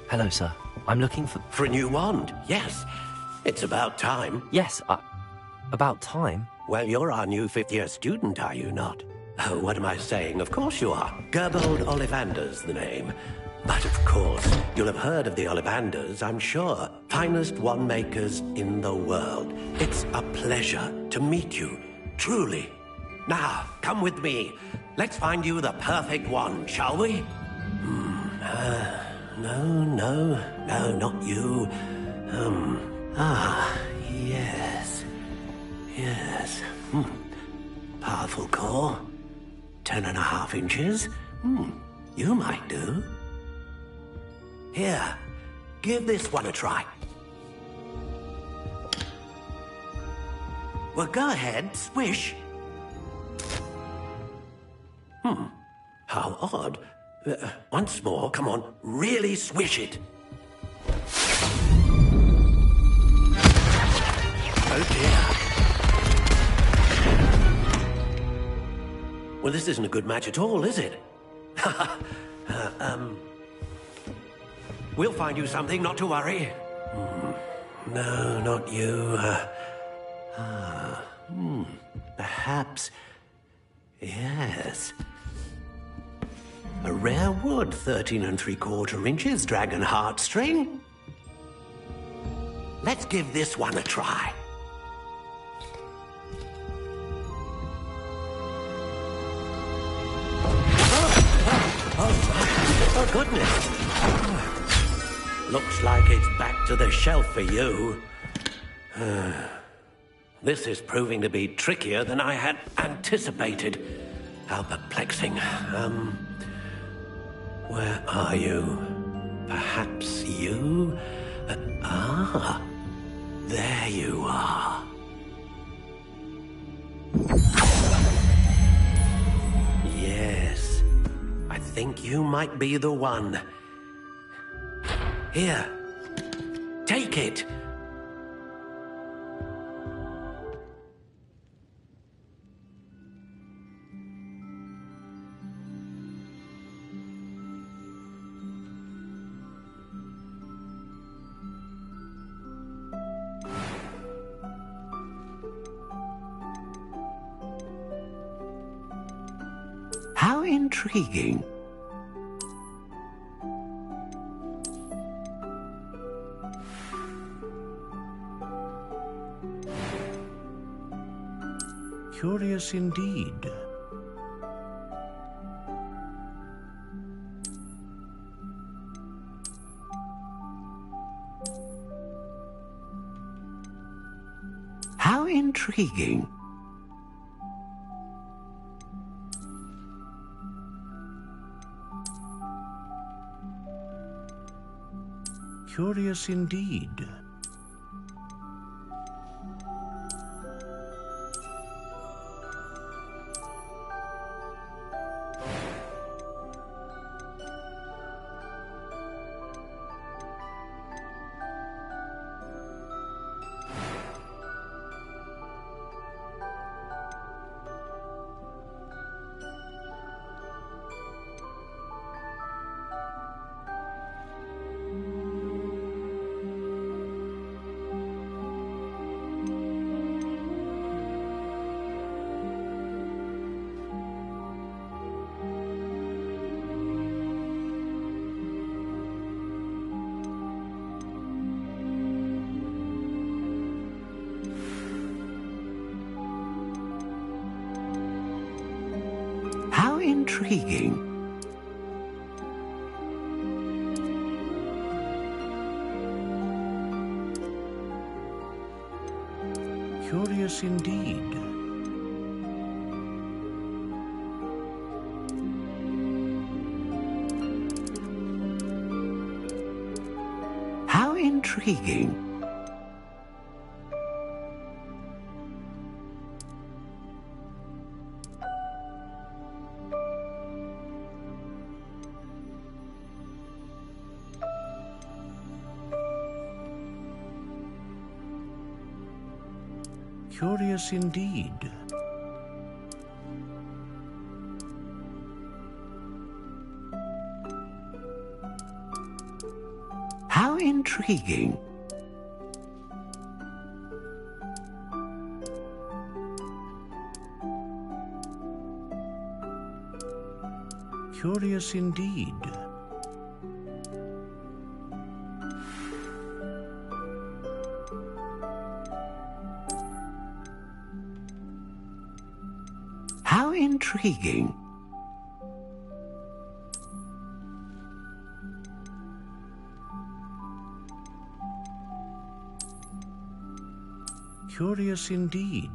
B: Hello, sir. I'm looking for...
E: For a new wand, yes. It's about time.
B: Yes, about time?
E: Well, you're our new 5th year student, are you not? Oh, what am I saying? Of course you are. Gerbold Ollivander's the name. But of course, you'll have heard of the Ollivanders, I'm sure. Finest wand makers in the world. It's a pleasure to meet you, truly. Now, come with me. Let's find you the perfect wand, shall we? No, not you. Yes. Yes. Powerful core. 10.5 inches. You might do. Here, give this one a try. Well, go ahead, swish. How odd. Once more, come on, really swish it. Oh dear. Well, this isn't a good match at all, is it? We'll find you something, not to worry. No, not you. Perhaps. Yes. A rare wood, 13 3/4 inches, dragon heartstring. Let's give this one a try. Oh, goodness. Looks like it's back to the shelf for you. This is proving to be trickier than I had anticipated. How perplexing. Where are you? Perhaps you? There you are. Yes, I think you might be the one. Here, take it. How intriguing. Curious indeed. How intriguing. Curious indeed. How intriguing. Curious indeed. How intriguing. Curious indeed. How intriguing. Curious indeed. How intriguing.
M: Curious indeed.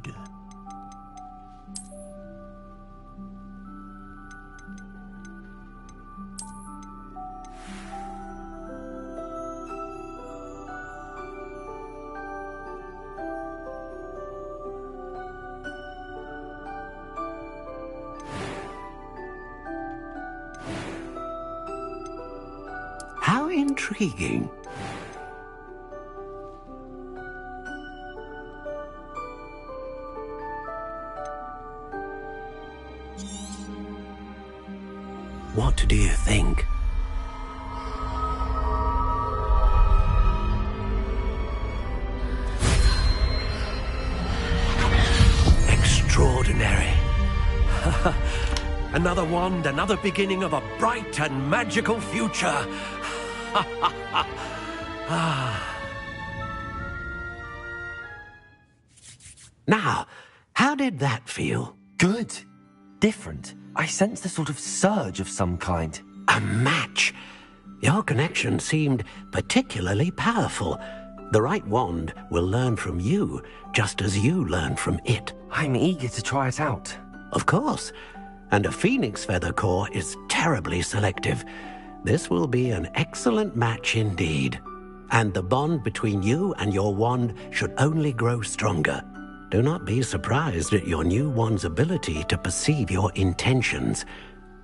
E: How intriguing. What do you think? Extraordinary. Another wand, another beginning of a bright and magical future. Now, how did that feel?
B: Good. Different. I sensed a sort of surge of some kind.
E: A match. Your connection seemed particularly powerful. The right wand will learn from you, just as you learn from it.
B: I'm eager to try it out.
E: Of course. And a phoenix feather core is terribly selective. This will be an excellent match indeed. And the bond between you and your wand should only grow stronger. Do not be surprised at your new wand's ability to perceive your intentions,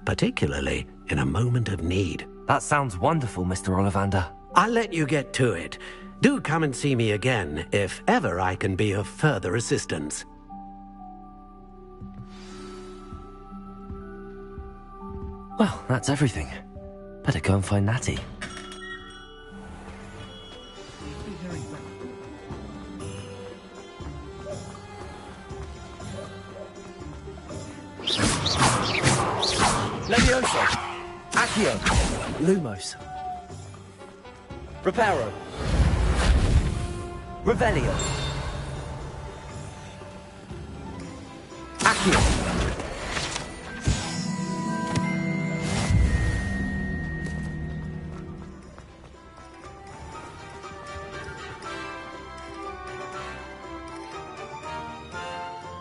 E: particularly in a moment of need.
B: That sounds wonderful, Mr. Ollivander.
E: I'll let you get to it. Do come and see me again if ever I can be of further assistance.
B: Well, that's everything. Better go and find Natty.
C: Levioso! Accio! Lumos! Reparo! Revelio! Accio!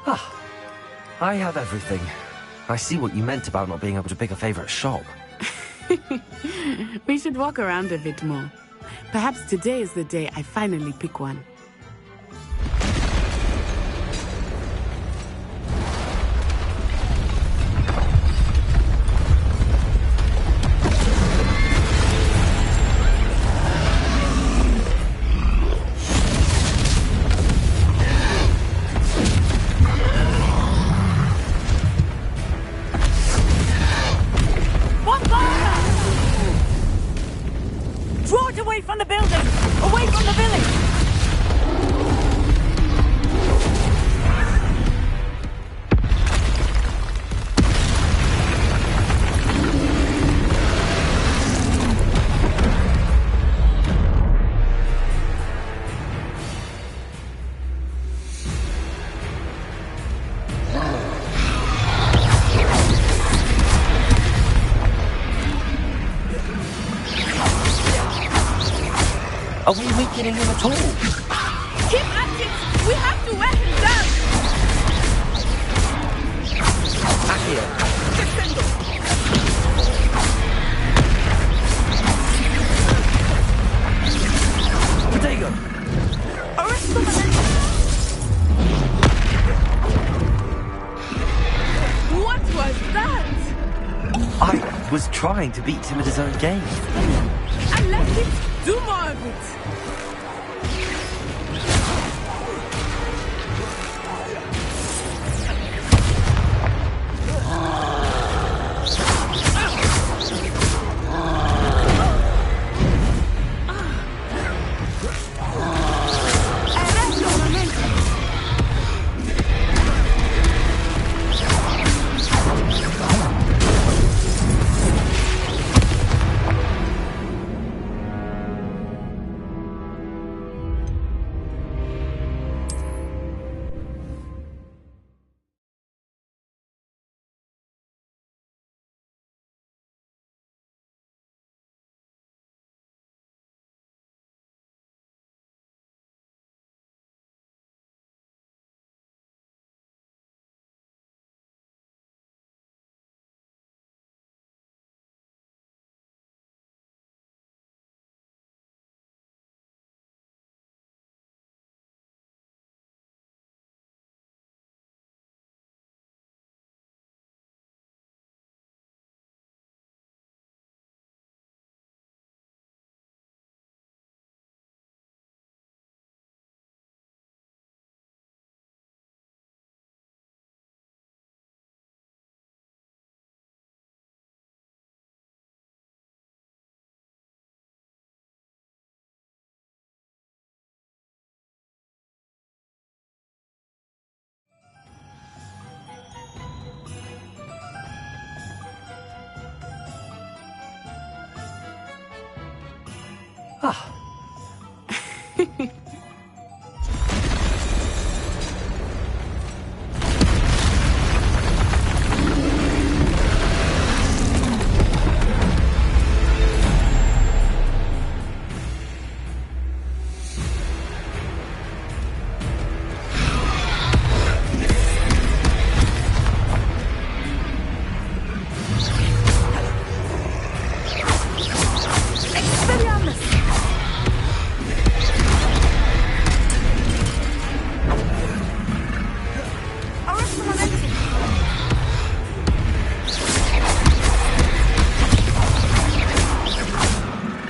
B: Ah, I have everything. I see what you meant about not being able to pick a favorite shop.
A: We should walk around a bit more. Perhaps today is the day I finally pick one.
H: Draw it away from the building! Away from the village!
B: Are we weakening him at all?
H: Keep at it! We have to wear him down!
B: Accio!
H: Descendo!
B: Protego!
H: Arresto Valente! What was that?
B: I was trying to beat him at his own game.
H: And let him do more of it!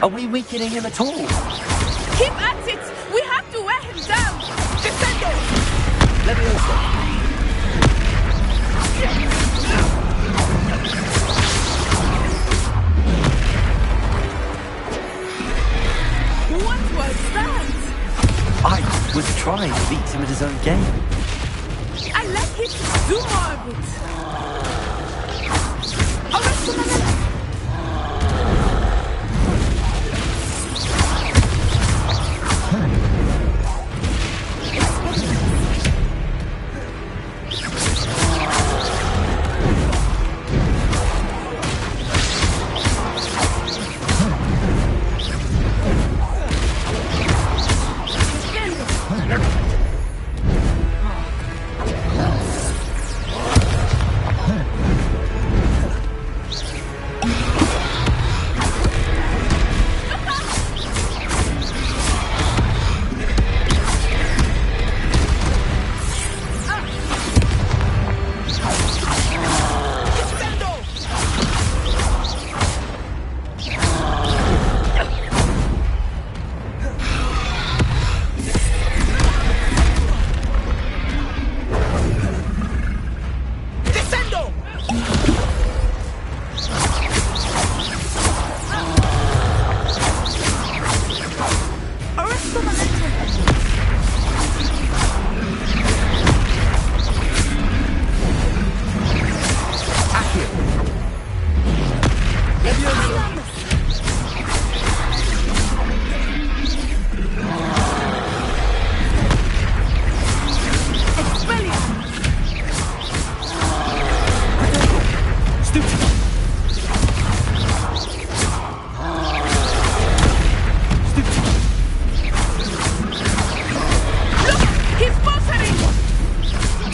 B: Are we weakening him at all?
A: Keep at it! We have to wear him down! Defendo!
B: Leviosa!
A: What was that?
B: I was trying to beat him at his own game.
A: I like him to do more of it. Arrest him.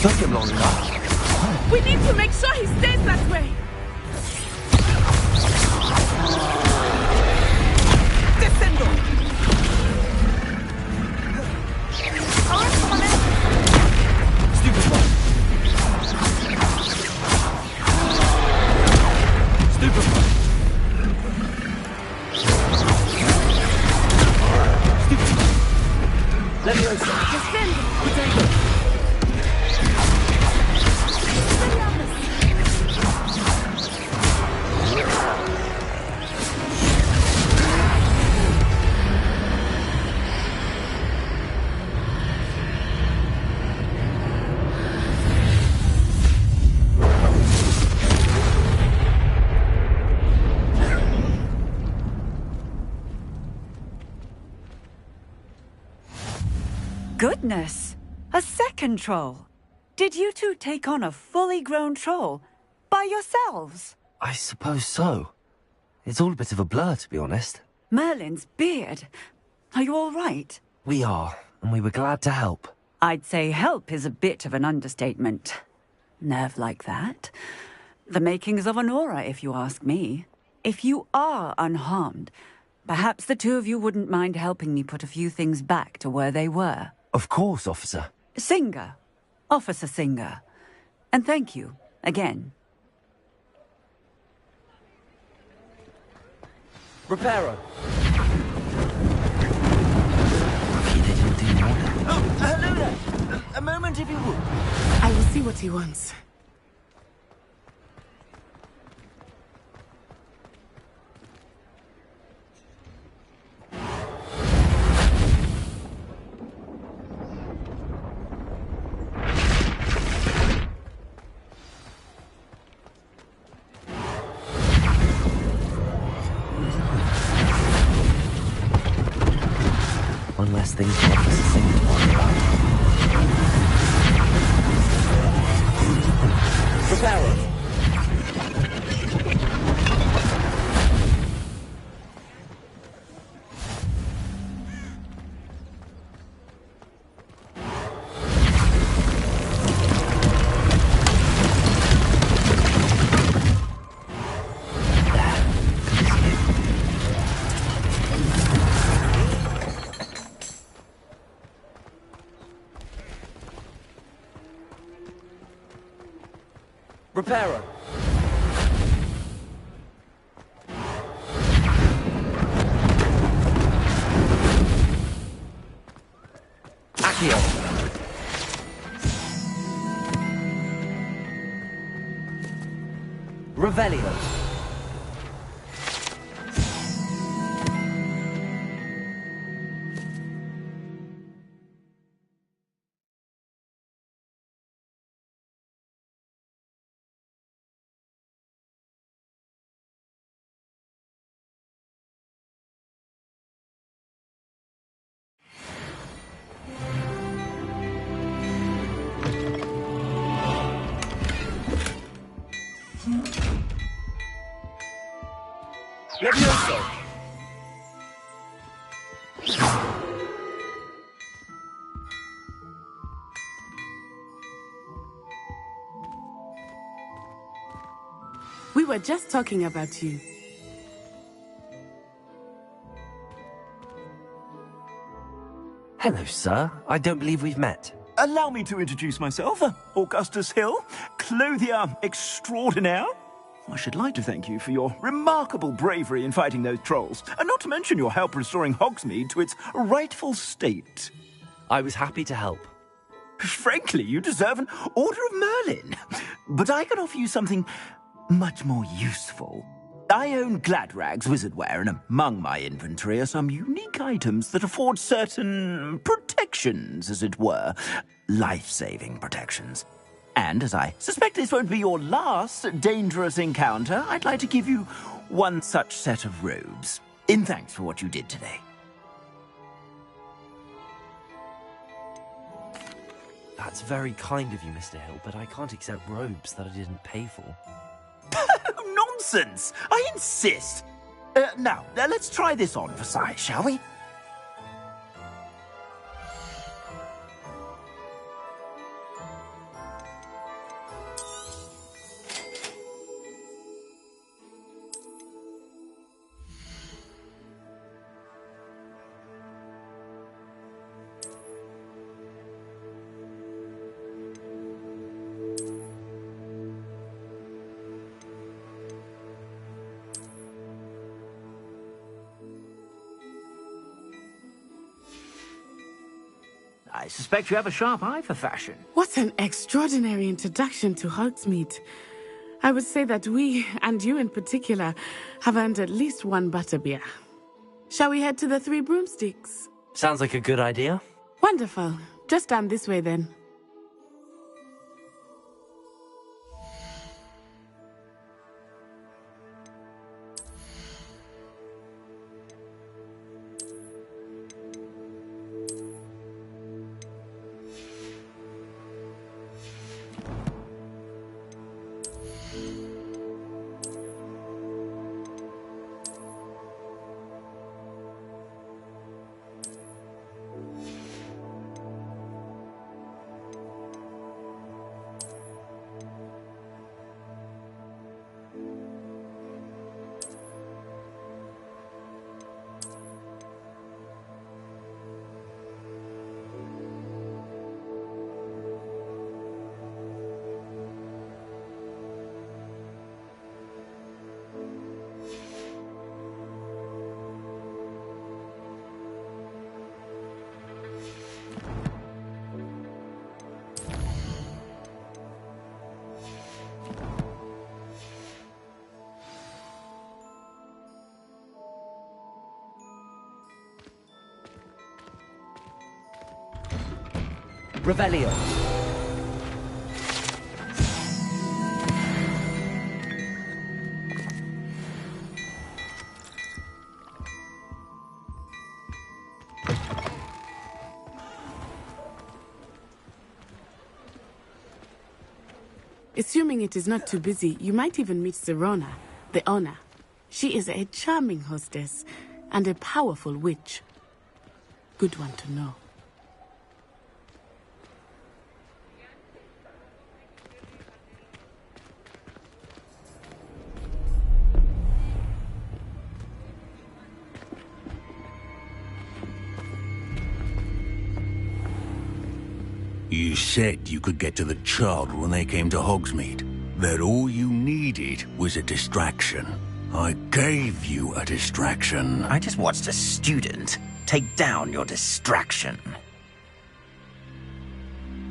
B: Took him long enough.
A: We need to make sure he stays that way. Descendo.
B: Stupid one. Stupid one. Stupid one. Leviosa.
A: Descendo.
S: Goodness! A second troll! Did you two take on a fully grown troll? By yourselves?
B: I suppose so. It's all a bit of a blur, to be honest.
S: Merlin's beard. Are you all right?
B: We are, and we were glad to help.
S: I'd say help is a bit of an understatement. Nerve like that. The makings of an aura, if you ask me. If you are unharmed, perhaps the two of you wouldn't mind helping me put a few things back to where they were.
B: Of course, officer.
S: Singer. Officer Singer. And thank you, again.
B: Reparo.
C: Oh, hello there. A moment, if you would.
A: I will see what he wants.
B: less things for Officer Singh to worry about.
C: Prepare it. Reparo. Accio. Revelio. Levioso!
A: We were just talking about you.
B: Hello, sir. I don't believe we've met.
C: Allow me to introduce myself, Augustus Hill, clothier extraordinaire. I should like to thank you for your remarkable bravery in fighting those trolls, and not to mention your help restoring Hogsmeade to its rightful state.
B: I was happy to help.
C: Frankly, you deserve an Order of Merlin. But I can offer you something much more useful. I own Gladrag's wizardware, and among my inventory are some unique items that afford certain protections, as it were. Life-saving protections. And as I suspect this won't be your last dangerous encounter, I'd like to give you one such set of robes, in thanks for what you did today.
B: That's very kind of you, Mr. Hill, but I can't accept robes that I didn't pay for.
C: Nonsense! I insist! Now, let's try this on for size, shall we? I suspect you have a sharp eye for fashion.
A: What an extraordinary introduction to Hogsmeade. I would say that we, and you in particular, have earned at least one butterbeer. Shall we head to the Three Broomsticks?
B: Sounds like a good idea.
A: Wonderful. Just down this way then.
C: Revelio.
A: Assuming it is not too busy, you might even meet Sirona, the owner. She is a charming hostess and a powerful witch. Good one to know.
T: You said you could get to the child when they came to Hogsmeade. That all you needed was a distraction. I gave you a distraction.
C: I just watched a student take down your distraction.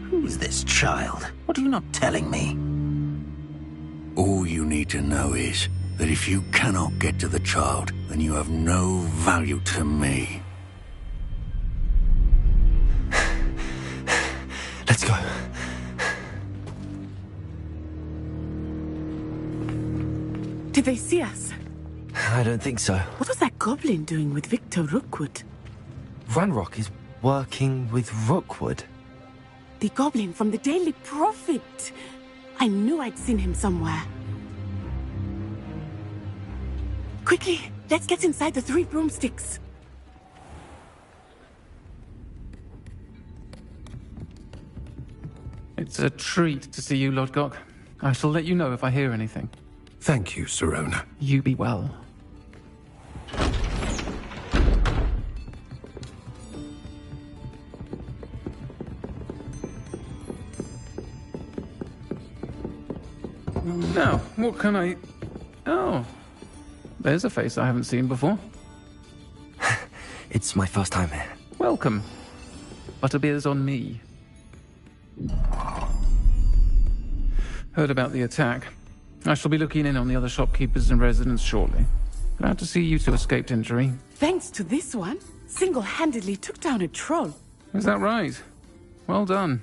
C: Who's this child? What are you not telling me?
T: All you need to know is that if you cannot get to the child, then you have no value to me.
B: Let's go.
A: Did they see us?
B: I don't think so.
A: What was that goblin doing with Victor Rookwood?
B: Ranrock is working with Rookwood.
A: The goblin from the Daily Prophet. I knew I'd seen him somewhere. Quickly, let's get inside the 3 broomsticks.
U: It's a treat to see you, Lodgok. I shall let you know if I hear anything.
R: Thank you, Sirona.
U: You be well. Now, what can I... Oh, there's a face I haven't seen before.
B: It's my first time here.
U: Welcome. Butterbeer's on me. Heard about the attack. I shall be looking in on the other shopkeepers and residents shortly. Glad to see you two escaped injury.
A: Thanks to this one, single-handedly took down a troll.
U: Is that right? Well done.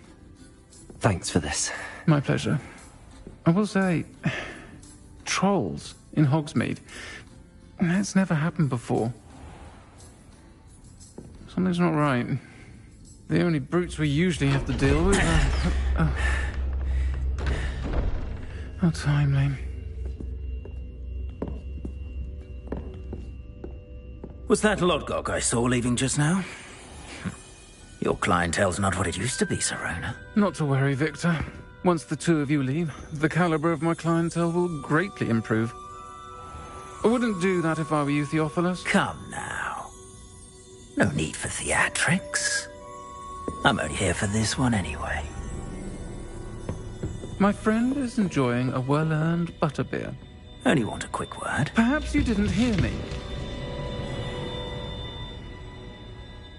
B: Thanks for this.
U: My pleasure. I will say, trolls in Hogsmeade. That's never happened before. Something's not right. The only brutes we usually have to deal with are... How timely.
C: Was that Lodgok I saw leaving just now? Your clientele's not what it used to be, Sirona.
U: Not to worry, Victor. Once the two of you leave, the caliber of my clientele will greatly improve. I wouldn't do that if I were you, Theophilus.
C: Come now. No need for theatrics. I'm only here for this one anyway.
U: My friend is enjoying a well-earned butterbeer.
C: Only want a quick word.
U: Perhaps you didn't hear me.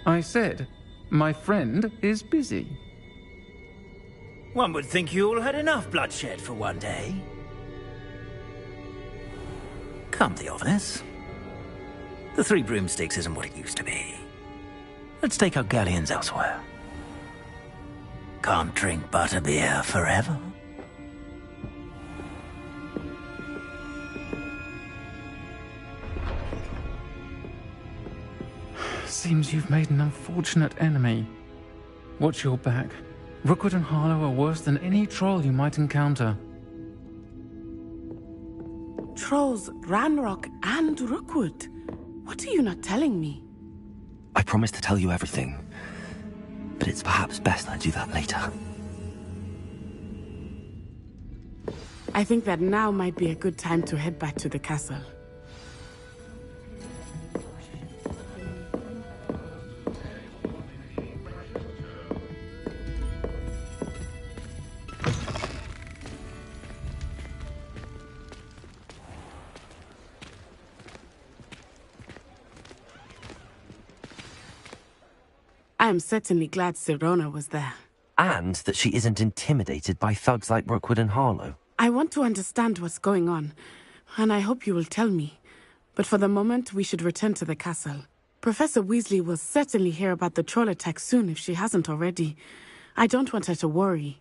U: I said, my friend is busy.
C: One would think you all had enough bloodshed for one day. Come, Theophilus. The 3 broomsticks isn't what it used to be. Let's take our galleons elsewhere. Can't drink butterbeer forever.
U: Seems you've made an unfortunate enemy. Watch your back. Rookwood and Harlow are worse than any troll you might encounter.
A: Trolls, Ranrock, and Rookwood. What are you not telling me?
B: I promised to tell you everything, but it's perhaps best I do that later.
A: I think that now might be a good time to head back to the castle. I am certainly glad Sirona was there.
B: And that she isn't intimidated by thugs like Rookwood and Harlow.
A: I want to understand what's going on, and I hope you will tell me. But for the moment, we should return to the castle. Professor Weasley will certainly hear about the troll attack soon if she hasn't already. I don't want her to worry.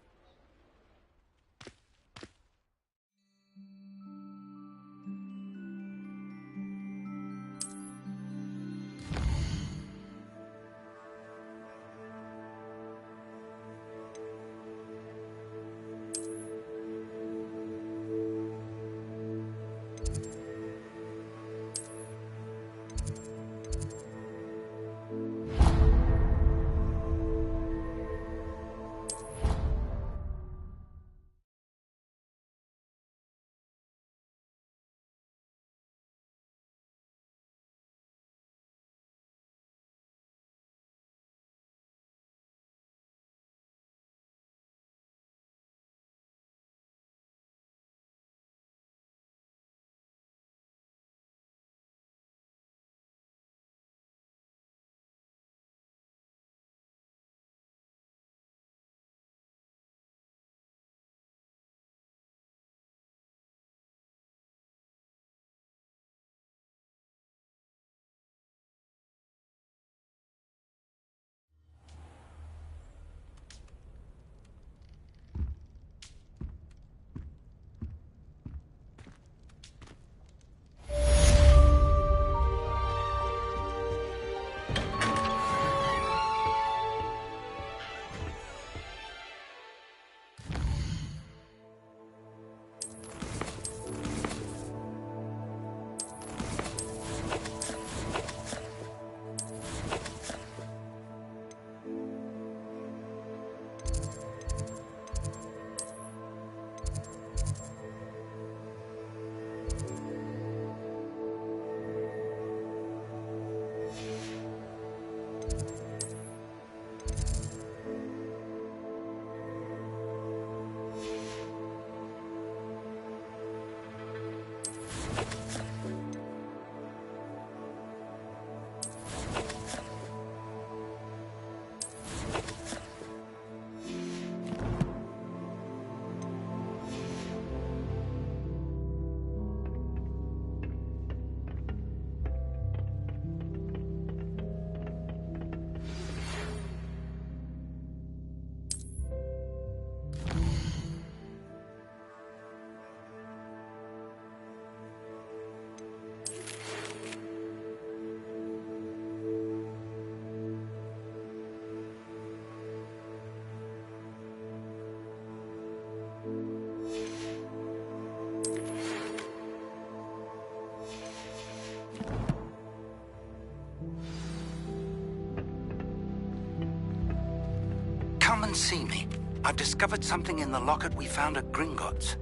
D: and see me. I've discovered something in the locket we found at Gringotts.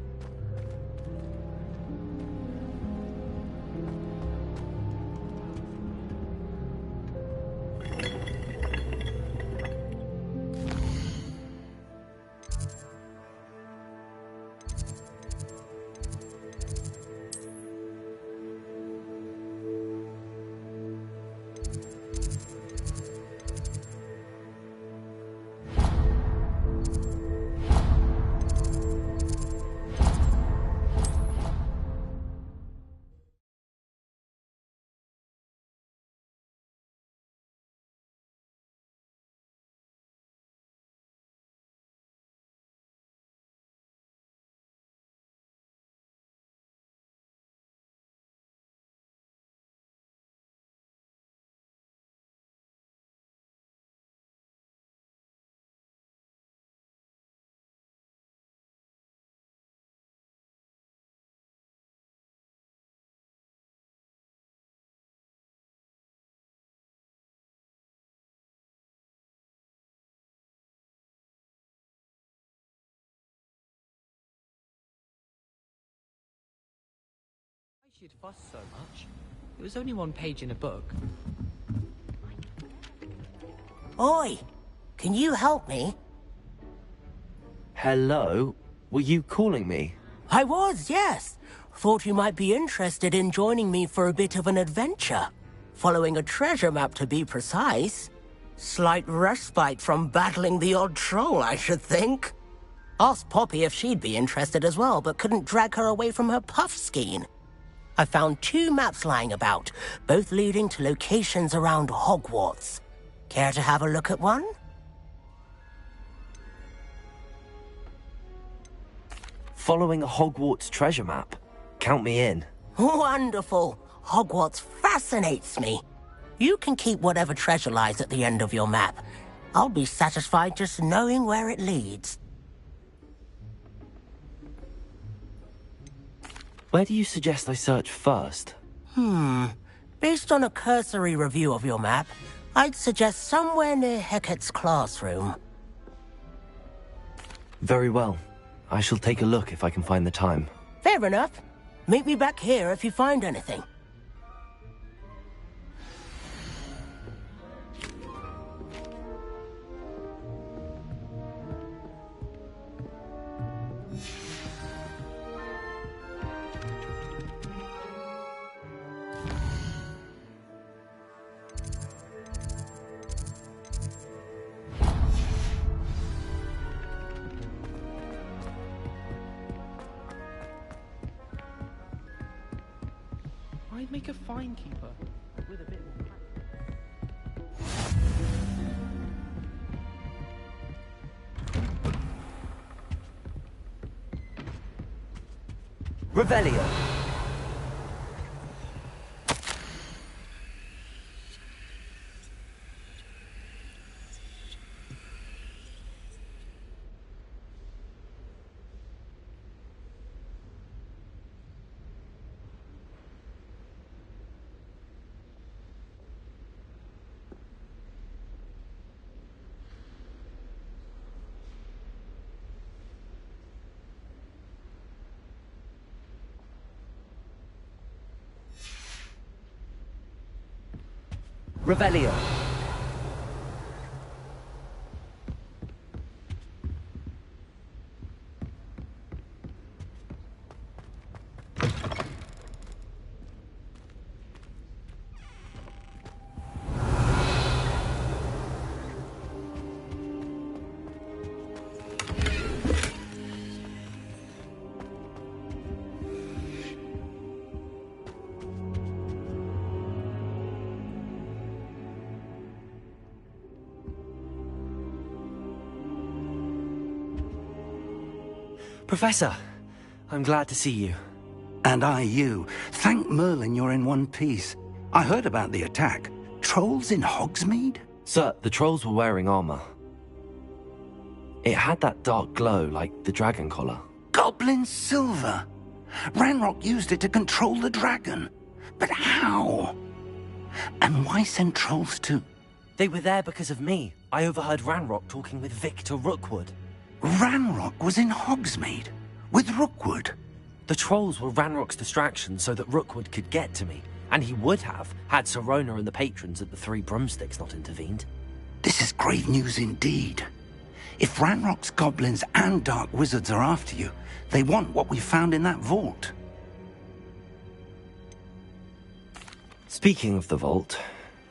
I: She'd fuss so much. It was only one page in a book.
L: Oi! Can you help me?
B: Hello? Were you calling me?
L: I was, yes. Thought you might be interested in joining me for a bit of an adventure. Following a treasure map, to be precise. Slight respite from battling the odd troll, I should think. Asked Poppy if she'd be interested as well, but couldn't drag her away from her puff skein. I found 2 maps lying about, both leading to locations around Hogwarts. Care to have a look at one?
B: Following a Hogwarts treasure map? Count me in.
L: Wonderful. Hogwarts fascinates me. You can keep whatever treasure lies at the end of your map. I'll be satisfied just knowing where it leads.
B: Where do you suggest I search first?
L: Based on a cursory review of your map, I'd suggest somewhere near Hecat's classroom.
B: Very well. I shall take a look if I can find the time.
L: Fair enough. Meet me back here if you find anything.
I: I'd make a fine keeper with a bit more
B: Revelio! Revelio. Professor, I'm glad to see you.
D: And I you. Thank Merlin you're in one piece. I heard about the attack. Trolls in Hogsmeade?
B: Sir, the trolls were wearing armor. It had that dark glow like the dragon collar.
D: Goblin silver. Ranrock used it to control the dragon. But how? And why send trolls to...
B: They were there because of me. I overheard Ranrock talking with Victor Rookwood.
D: Ranrock was in Hogsmeade? With Rookwood?
B: The trolls were Ranrock's distraction so that Rookwood could get to me. And he would have, had Sirona and the patrons at the Three Broomsticks not intervened.
D: This is grave news indeed. If Ranrock's goblins and dark wizards are after you, they want what we found in that vault.
B: Speaking of the vault,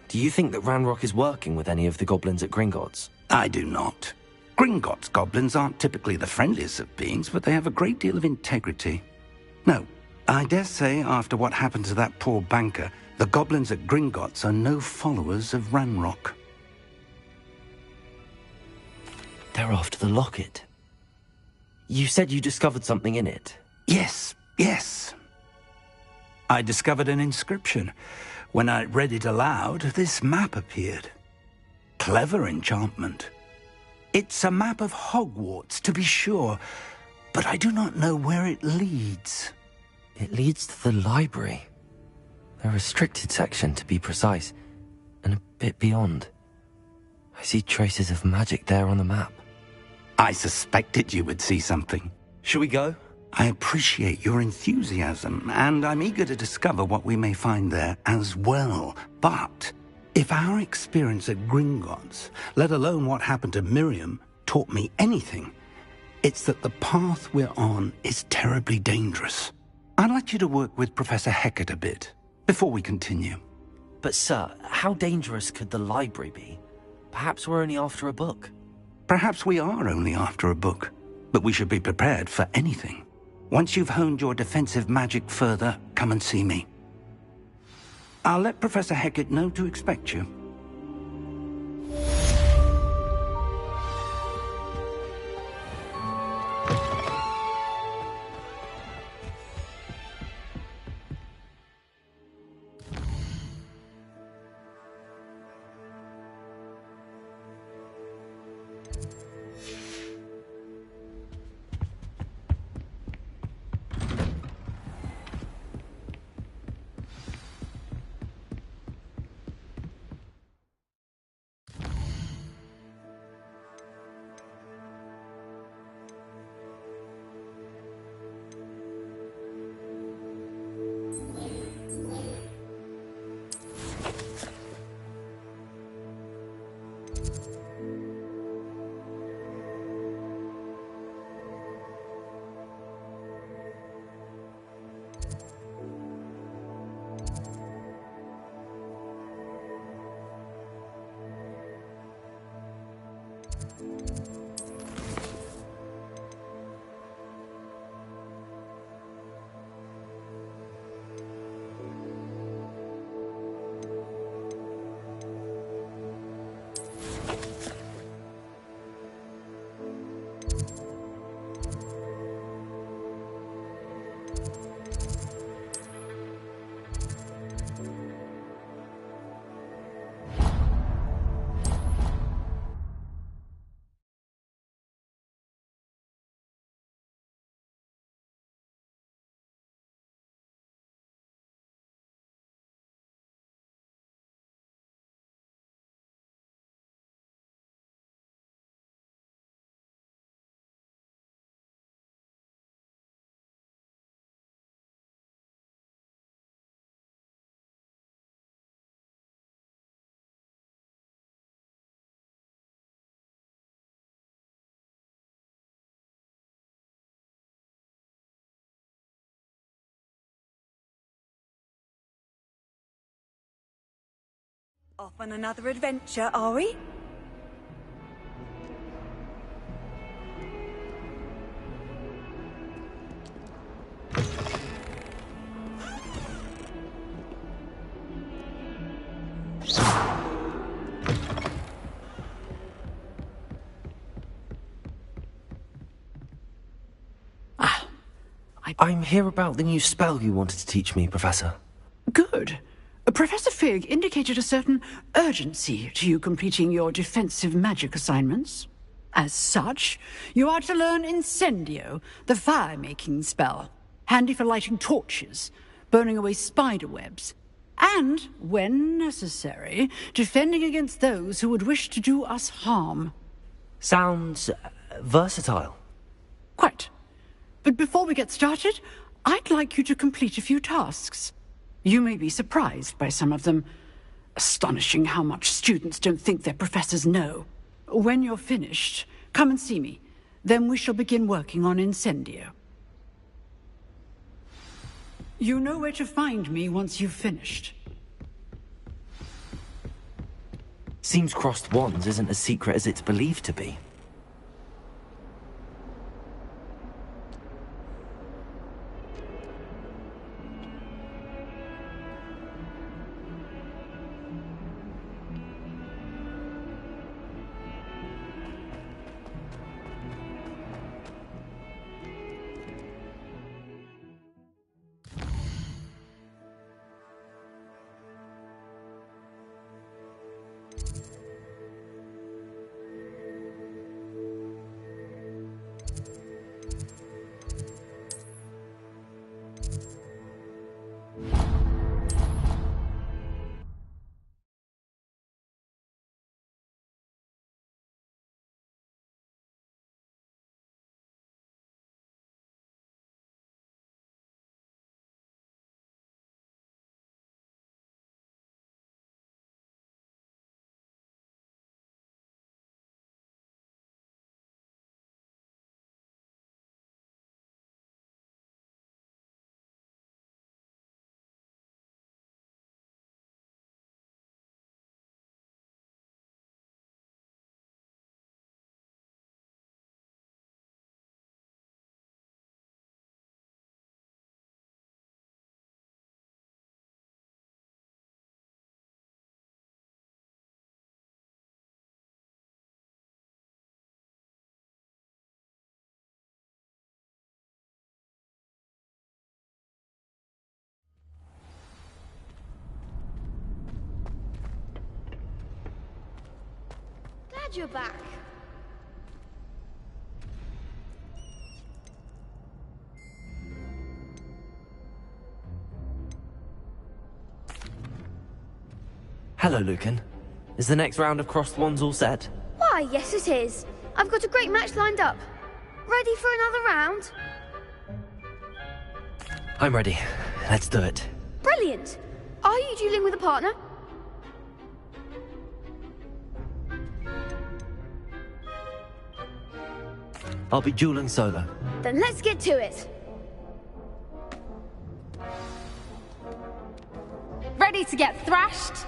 B: do you think that Ranrock is working with any of the goblins at Gringotts?
D: I do not. Gringotts goblins aren't typically the friendliest of beings, but they have a great deal of integrity. No, I dare say after what happened to that poor banker, the goblins at Gringotts are no followers of Ranrock.
B: They're after the locket. You said you discovered something in it.
D: Yes. I discovered an inscription. When I read it aloud, this map appeared. Clever enchantment. It's a map of Hogwarts, to be sure, but I do not know where it leads.
B: It leads to the library. The restricted section, to be precise, and a bit beyond. I see traces of magic there on the map.
D: I suspected you would see something.
B: Shall we go?
D: I appreciate your enthusiasm, and I'm eager to discover what we may find there as well. But if our experience at Gringotts, let alone what happened to Miriam, taught me anything, it's that the path we're on is terribly dangerous. I'd like you to work with Professor Hecat a bit, before we continue.
B: But sir, how dangerous could the library be? Perhaps we're only after a book.
D: Perhaps we are only after a book, but we should be prepared for anything. Once you've honed your defensive magic further, come and see me. I'll let Professor Hecat know to expect you.
S: Off on another adventure, are we?
B: I'm here about the new spell you wanted to teach me, Professor.
J: Good. Professor Fig indicated a certain urgency to you completing your defensive magic assignments. As such, you are to learn Incendio, the fire-making spell, handy for lighting torches, burning away spider webs, And, when necessary, defending against those who would wish to do us harm.
B: Sounds versatile.
J: Quite. But before we get started, I'd like you to complete a few tasks. You may be surprised by some of them. Astonishing how much students don't think their professors know. When you're finished, come and see me. Then we shall begin working on Incendio. You know where to find me once you've finished.
B: Seems crossed wands isn't as secret as it's believed to be.
O: Glad you're back.
B: Hello, Lucan. Is the next round of crossed wands all set?
O: Why, yes it is. I've got a great match lined up. Ready for another round?
B: I'm ready. Let's do it.
O: Brilliant. Are you dueling with a partner?
B: I'll be dueling solo.
O: Then let's get to it.
F: Ready to get thrashed?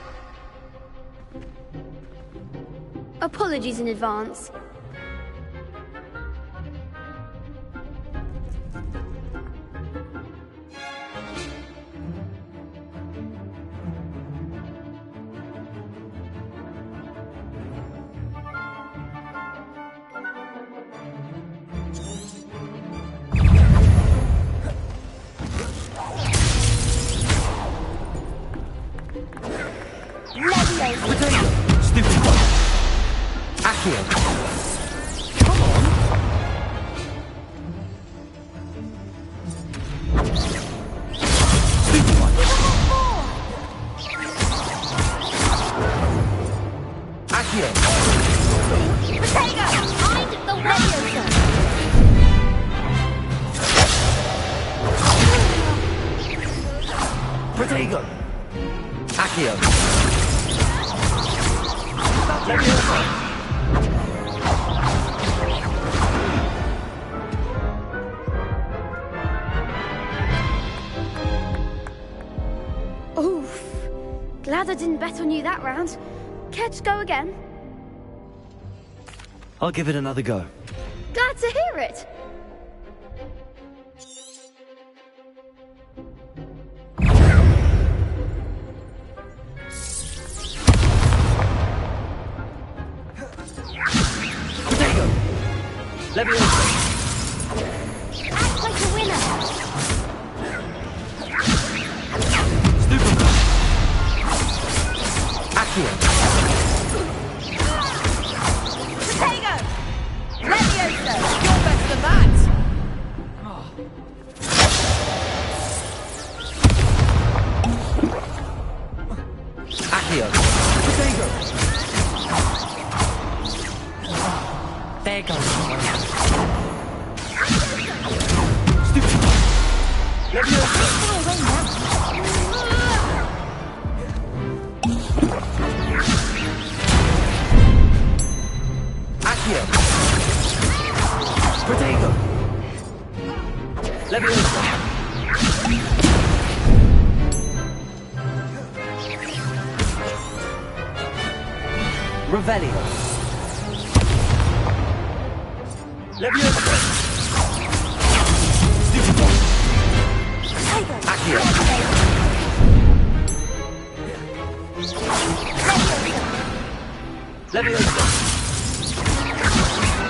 O: Apologies in advance.
B: Stupid one. Accio. Come on. Stupid one. Accio.
F: Potato! Find the Leviosa!
B: Protego. Accio. Leviosa.
O: Oof. Glad I didn't bet on you that round. Care to go again?
B: I'll give it another go.
O: Glad to hear it.
B: Protego. Leviosa.
F: Act like a winner!
B: Stupid. Accio.
F: Potato! Leviosa! You're better than that!
B: Accio. Protego. Leviosa. Revelio. Leviosa. Stupido. Accio. Leviosa.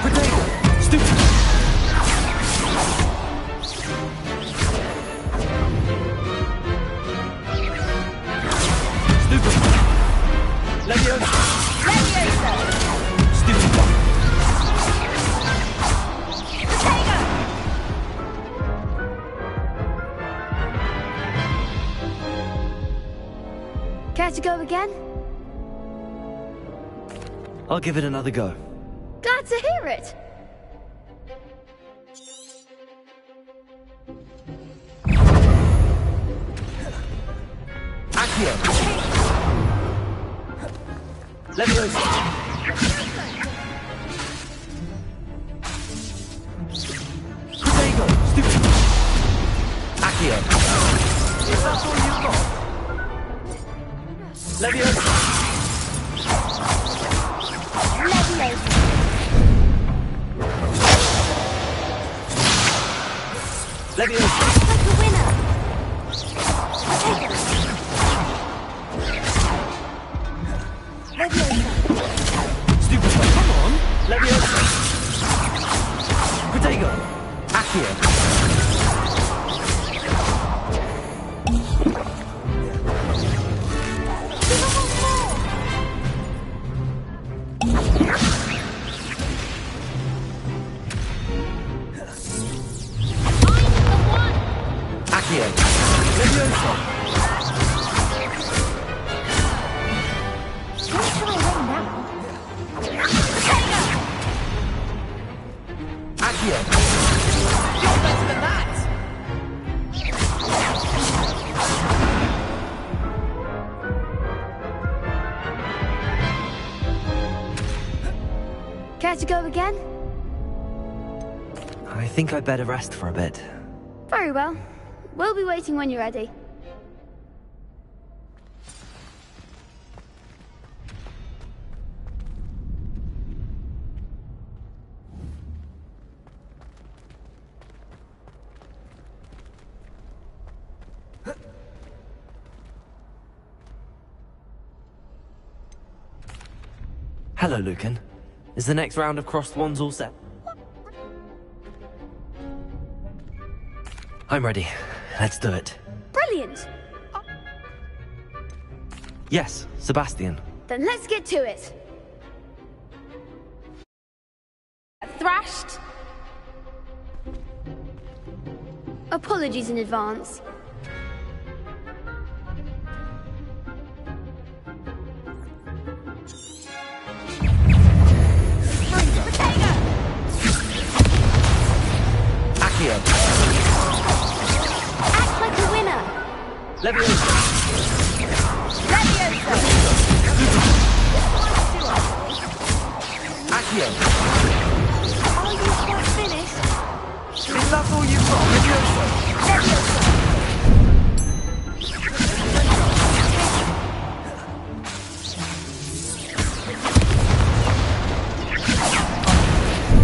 B: Protego. Stupido. Stupido. Leviosa. Stupido.
O: Care to go again?
B: I'll give it another go.
O: Glad to hear it.
B: Accio. Leviosa. Protego. Stupido. Accio. Is that all you've got? Leviosa. Leviosa.
F: Like a winner. Leviosa.
B: Stupid. Come on. Leviosa. Protego. Accio. Accio. Leviosa.
F: Where shall I win now?
B: Accio.
F: You're better than that.
O: Care to go again?
B: I think I'd better rest for a bit.
O: Very well. We'll be waiting when you're ready.
B: Hello, Lucan. Is the next round of crossed wands all set? I'm ready. Let's do it.
O: Brilliant.
B: Yes, Sebastian.
O: Then let's get to it. Thrashed. Apologies in advance.
B: Accio.
F: Act like a winner.
B: Leviosa. Accio.
F: Are you quite finished?
B: Is that all you've got? Leviosa.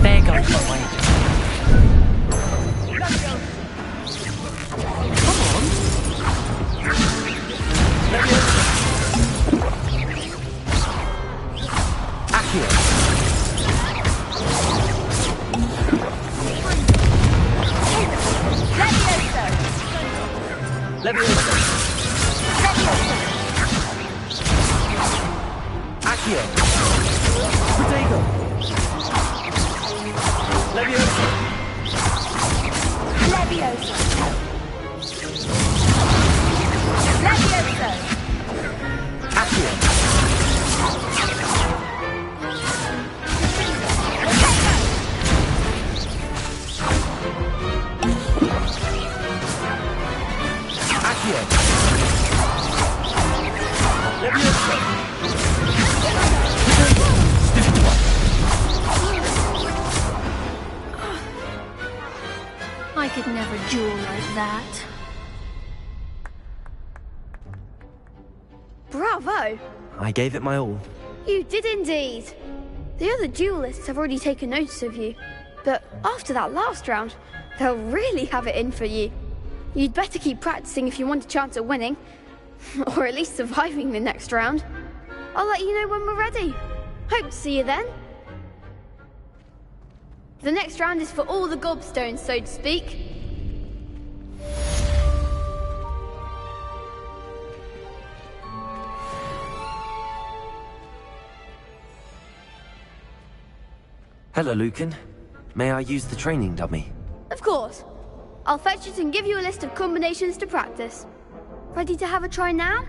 S: There goes my way.
B: Accio. Leviosa. Accio. Protego. Leviosa.
F: Leviosa. Leviosa.
B: Accio.
G: I could never duel like that.
O: Bravo!
B: I gave it my all.
O: You did indeed. The other duelists have already taken notice of you, but after that last round, they'll really have it in for you. You'd better keep practicing if you want a chance at winning, or at least surviving the next round. I'll let you know when we're ready. Hope to see you then. The next round is for all the gobstones, so to speak.
B: Hello, Lucan. May I use the training dummy?
O: Of course. I'll fetch it and give you a list of combinations to practice. Ready to have a try now?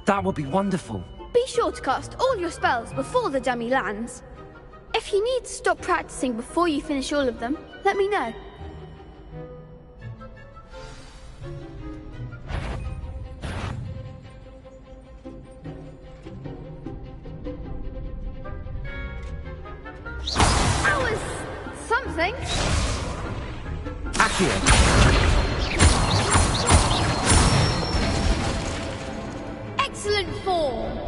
B: That would be wonderful.
O: Be sure to cast all your spells before the dummy lands. If you need to stop practicing before you finish all of them, let me know. That was something.
B: Accio.
O: Excellent form.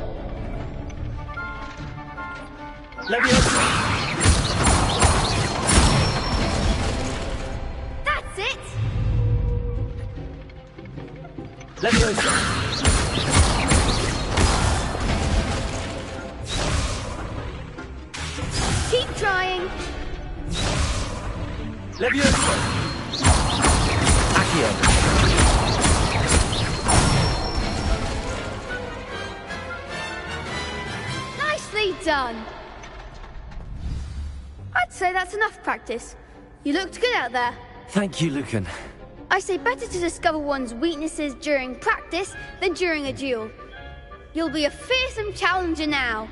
O: That's it. Keep trying. Nicely done. I'd say that's enough practice. You looked good out there.
B: Thank you, Lucan.
O: I say better to discover one's weaknesses during practice than during a duel. You'll be a fearsome challenger now.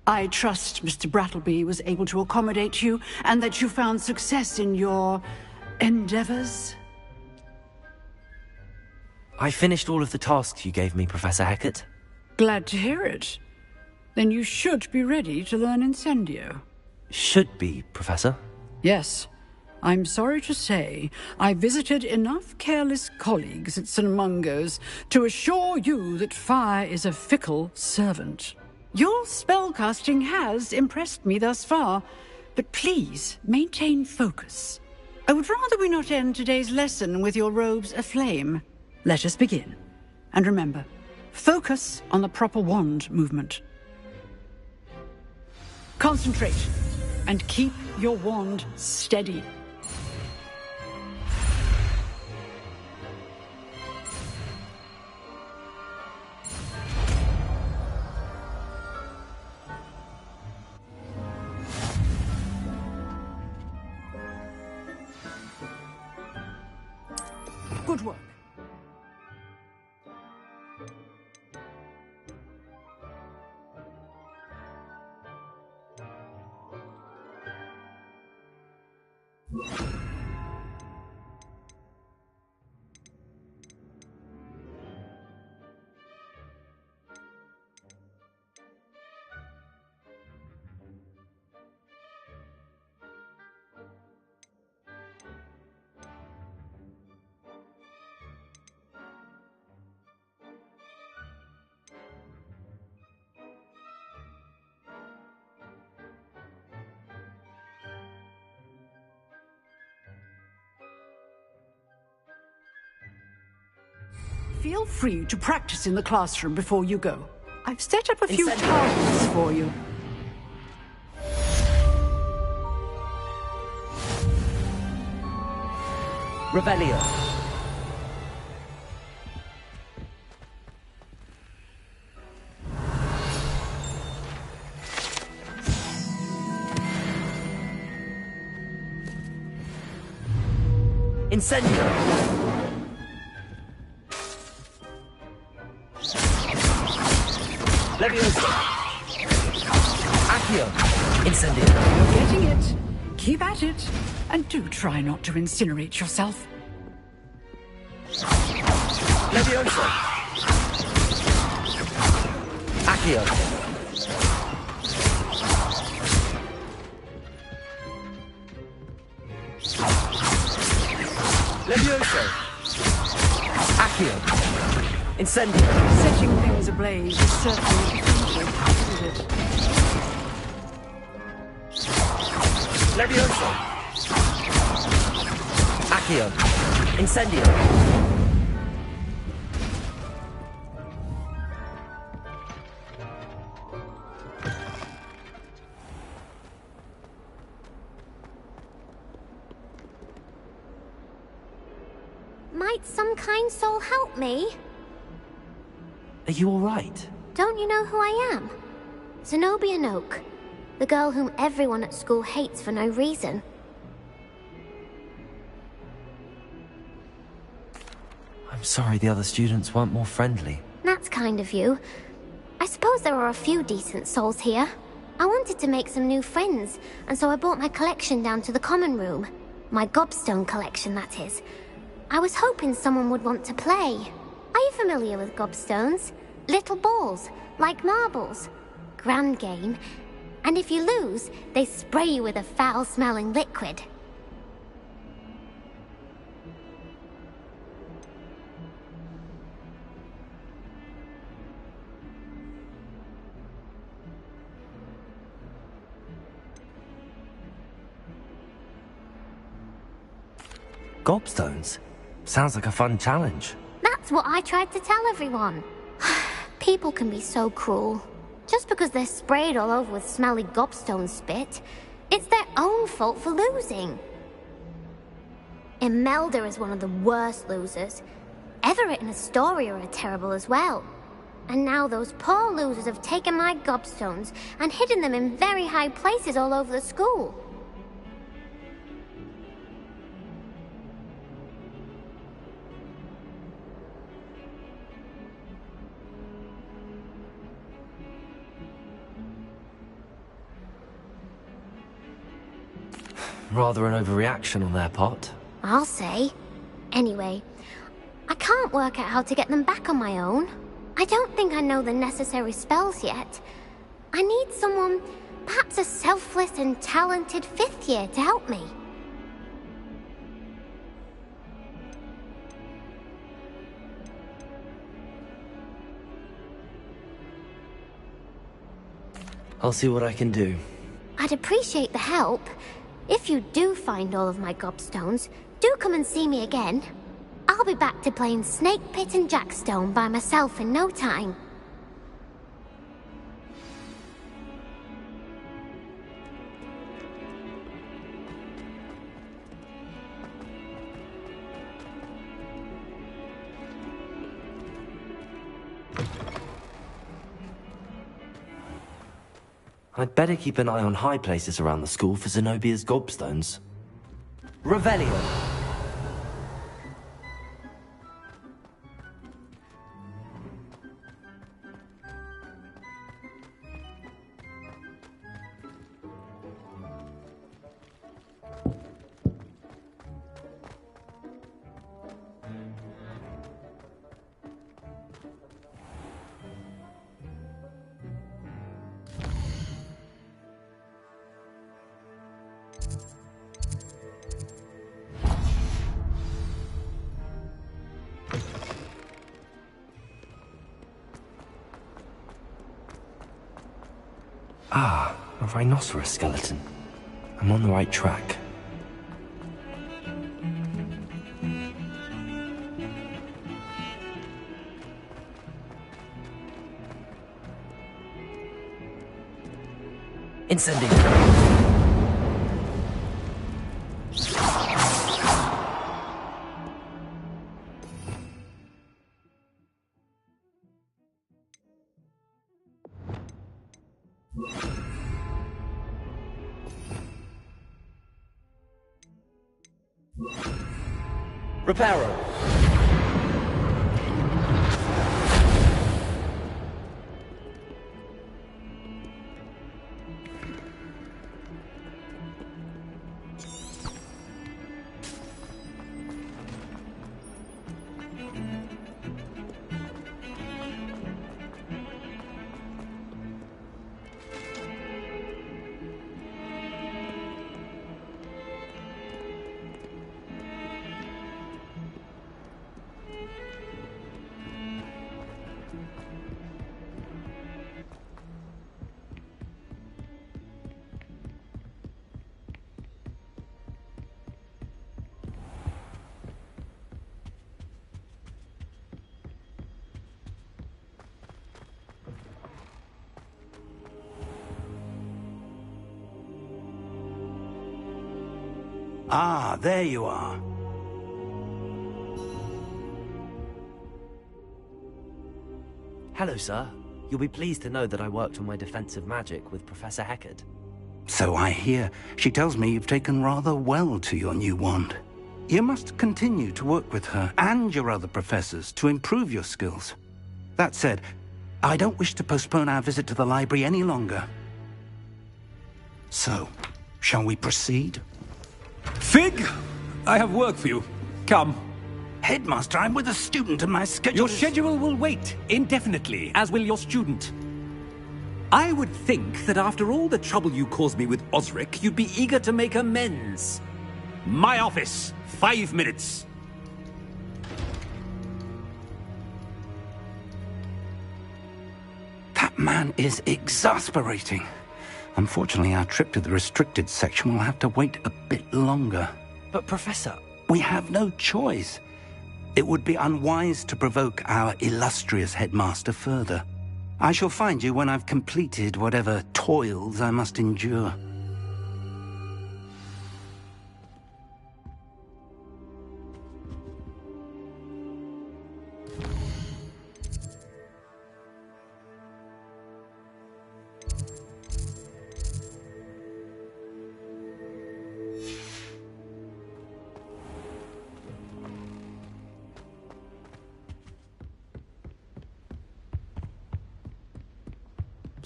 J: I trust Mr. Brattleby was able to accommodate you and that you found success in your endeavors.
B: I finished all of the tasks you gave me, Professor Hecat.
J: Glad to hear it. Then you should be ready to learn Incendio.
B: Should be, Professor.
J: Yes. I'm sorry to say, I visited enough careless colleagues at St. Mungo's to assure you that fire is a fickle servant. Your spellcasting has impressed me thus far, but please maintain focus. I would rather we not end today's lesson with your robes aflame. Let us begin. And remember, focus on the proper wand movement. Concentrate, and keep your wand steady. Good work. Feel free to practice in the classroom before you go. I've set up a few targets for you.
B: Revelio. Incendio. Leviosa. Accio. Incendio.
J: You're getting it. Keep at it. And do try not to incinerate yourself.
B: Leviosa. Accio. Leviosa. Accio. Incendio.
J: Setting things ablaze is certainly difficult, isn't it?
B: Leviosa. Accio. Incendio.
G: Might some kind soul help me?
B: Are you all right?
G: Don't you know who I am? Zenobia Noak, the girl whom everyone at school hates for no reason.
B: I'm sorry the other students weren't more friendly.
G: That's kind of you. I suppose there are a few decent souls here. I wanted to make some new friends, and so I brought my collection down to the common room. My gobstone collection, that is. I was hoping someone would want to play. Are you familiar with gobstones? Little balls, like marbles. Grand game. And if you lose, they spray you with a foul-smelling liquid.
B: Gobstones? Sounds like a fun challenge.
G: That's what I tried to tell everyone. People can be so cruel. Just because they're sprayed all over with smelly gobstone spit, it's their own fault for losing. Imelda is one of the worst losers. Everett and Astoria are terrible as well. And now those poor losers have taken my gobstones and hidden them in very high places all over the school.
B: Rather an overreaction on their part.
G: I'll say. Anyway, I can't work out how to get them back on my own. I don't think I know the necessary spells yet. I need someone, perhaps a selfless and talented fifth year to help me.
B: I'll see what I can do.
G: I'd appreciate the help. If you do find all of my gobstones, do come and see me again. I'll be back to playing Snake Pit and Jackstone by myself in no time.
B: I'd better keep an eye on high places around the school for Zenobia's gobstones. Revelio! Ah, a rhinoceros skeleton. I'm on the right track. Incendiary.
E: Reparo.
D: Ah, there you are.
B: Hello, sir. You'll be pleased to know that I worked on my defensive magic with Professor Heckard.
D: So I hear. She tells me you've taken rather well to your new wand. You must continue to work with her and your other professors to improve your skills. That said, I don't wish to postpone our visit to the library any longer. So, shall we proceed?
N: Fig, I have work for you. Come.
D: Headmaster, I'm with a student and my schedule
N: Your schedule will wait indefinitely, as will your student. I would think that after all the trouble you caused me with Osric, you'd be eager to make amends. My office, 5 minutes.
D: That man is exasperating. Unfortunately, our trip to the restricted section will have to wait a bit longer.
B: But, Professor...
D: We have no choice. It would be unwise to provoke our illustrious headmaster further. I shall find you when I've completed whatever toils I must endure.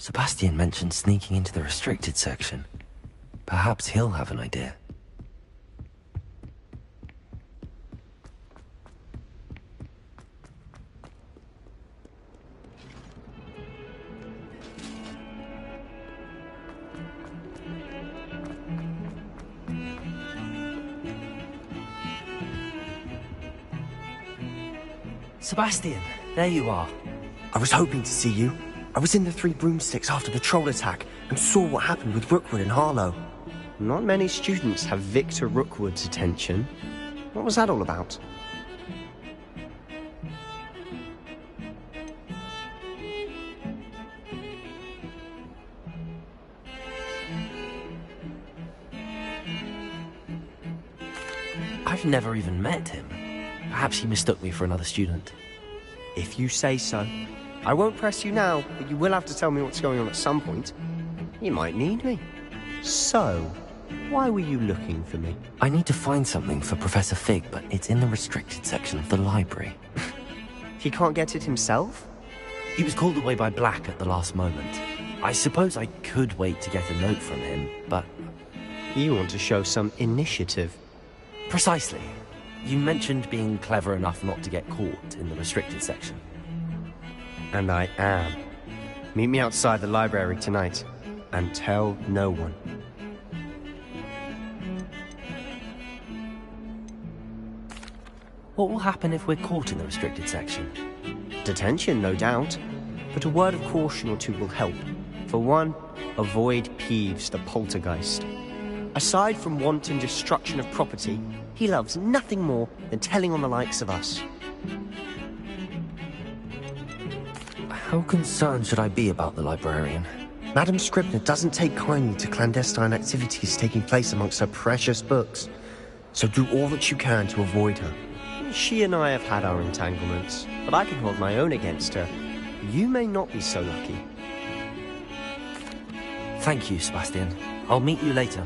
B: Sebastian mentioned sneaking into the restricted section. Perhaps he'll have an idea. Sebastian, there you are.
K: I was hoping to see you. I was in the Three Broomsticks after the troll attack and saw what happened with Rookwood and Harlow. Not many students have Victor Rookwood's attention. What was that all about?
B: I've never even met him. Perhaps he mistook me for another student.
K: If you say so. I won't press you now, but you will have to tell me what's going on at some point. You might need me. So, why were you looking for me?
B: I need to find something for Professor Fig, but it's in the restricted section of the library.
K: He can't get it himself?
B: He was called away by Black at the last moment. I suppose I could wait to get a note from him, but...
K: You want to show some initiative.
B: Precisely. You mentioned being clever enough not to get caught in the restricted section.
K: And I am. Meet me outside the library tonight, and tell no one.
B: What will happen if we're caught in the restricted section?
K: Detention, no doubt. But a word of caution or two will help. For one, avoid Peeves, the poltergeist. Aside from wanton destruction of property, he loves nothing more than telling on the likes of us.
B: How concerned should I be about the librarian?
K: Madam Scribner doesn't take kindly to clandestine activities taking place amongst her precious books, so do all that you can to avoid her. She and I have had our entanglements, but I can hold my own against her. You may not be so lucky.
B: Thank you, Sebastian. I'll meet you later.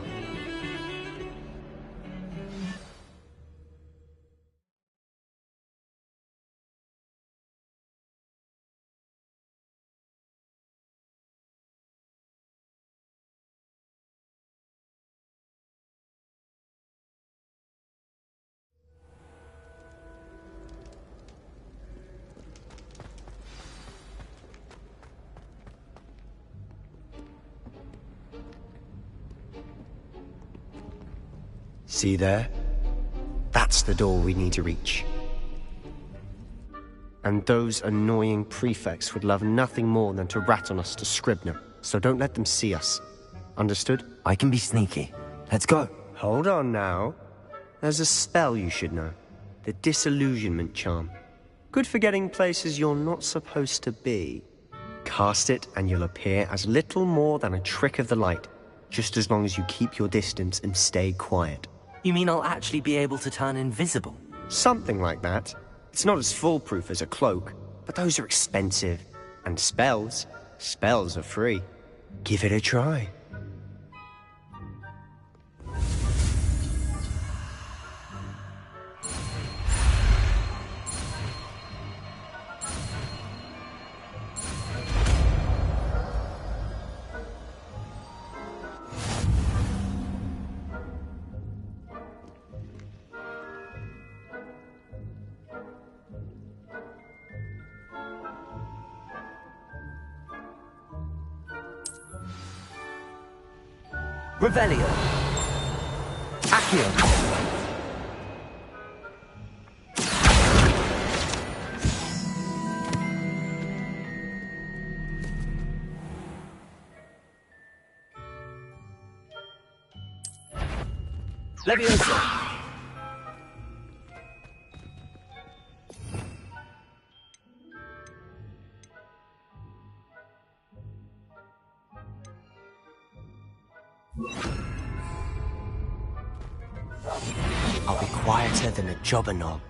K: See there? That's the door we need to reach. And those annoying prefects would love nothing more than to rat on us to Scribner, so don't let them see us. Understood?
B: I can be sneaky. Let's go.
K: Hold on now. There's a spell you should know. The Disillusionment Charm. Good for getting places you're not supposed to be. Cast it and you'll appear as little more than a trick of the light, just as long as you keep your distance and stay quiet.
B: You mean I'll actually be able to turn invisible?
K: Something like that. It's not as foolproof as a cloak, but those are expensive. And spells are free. Give it a try.
B: Revelio. Accio. Leviosa.
K: I'll be quieter than a jobber knob.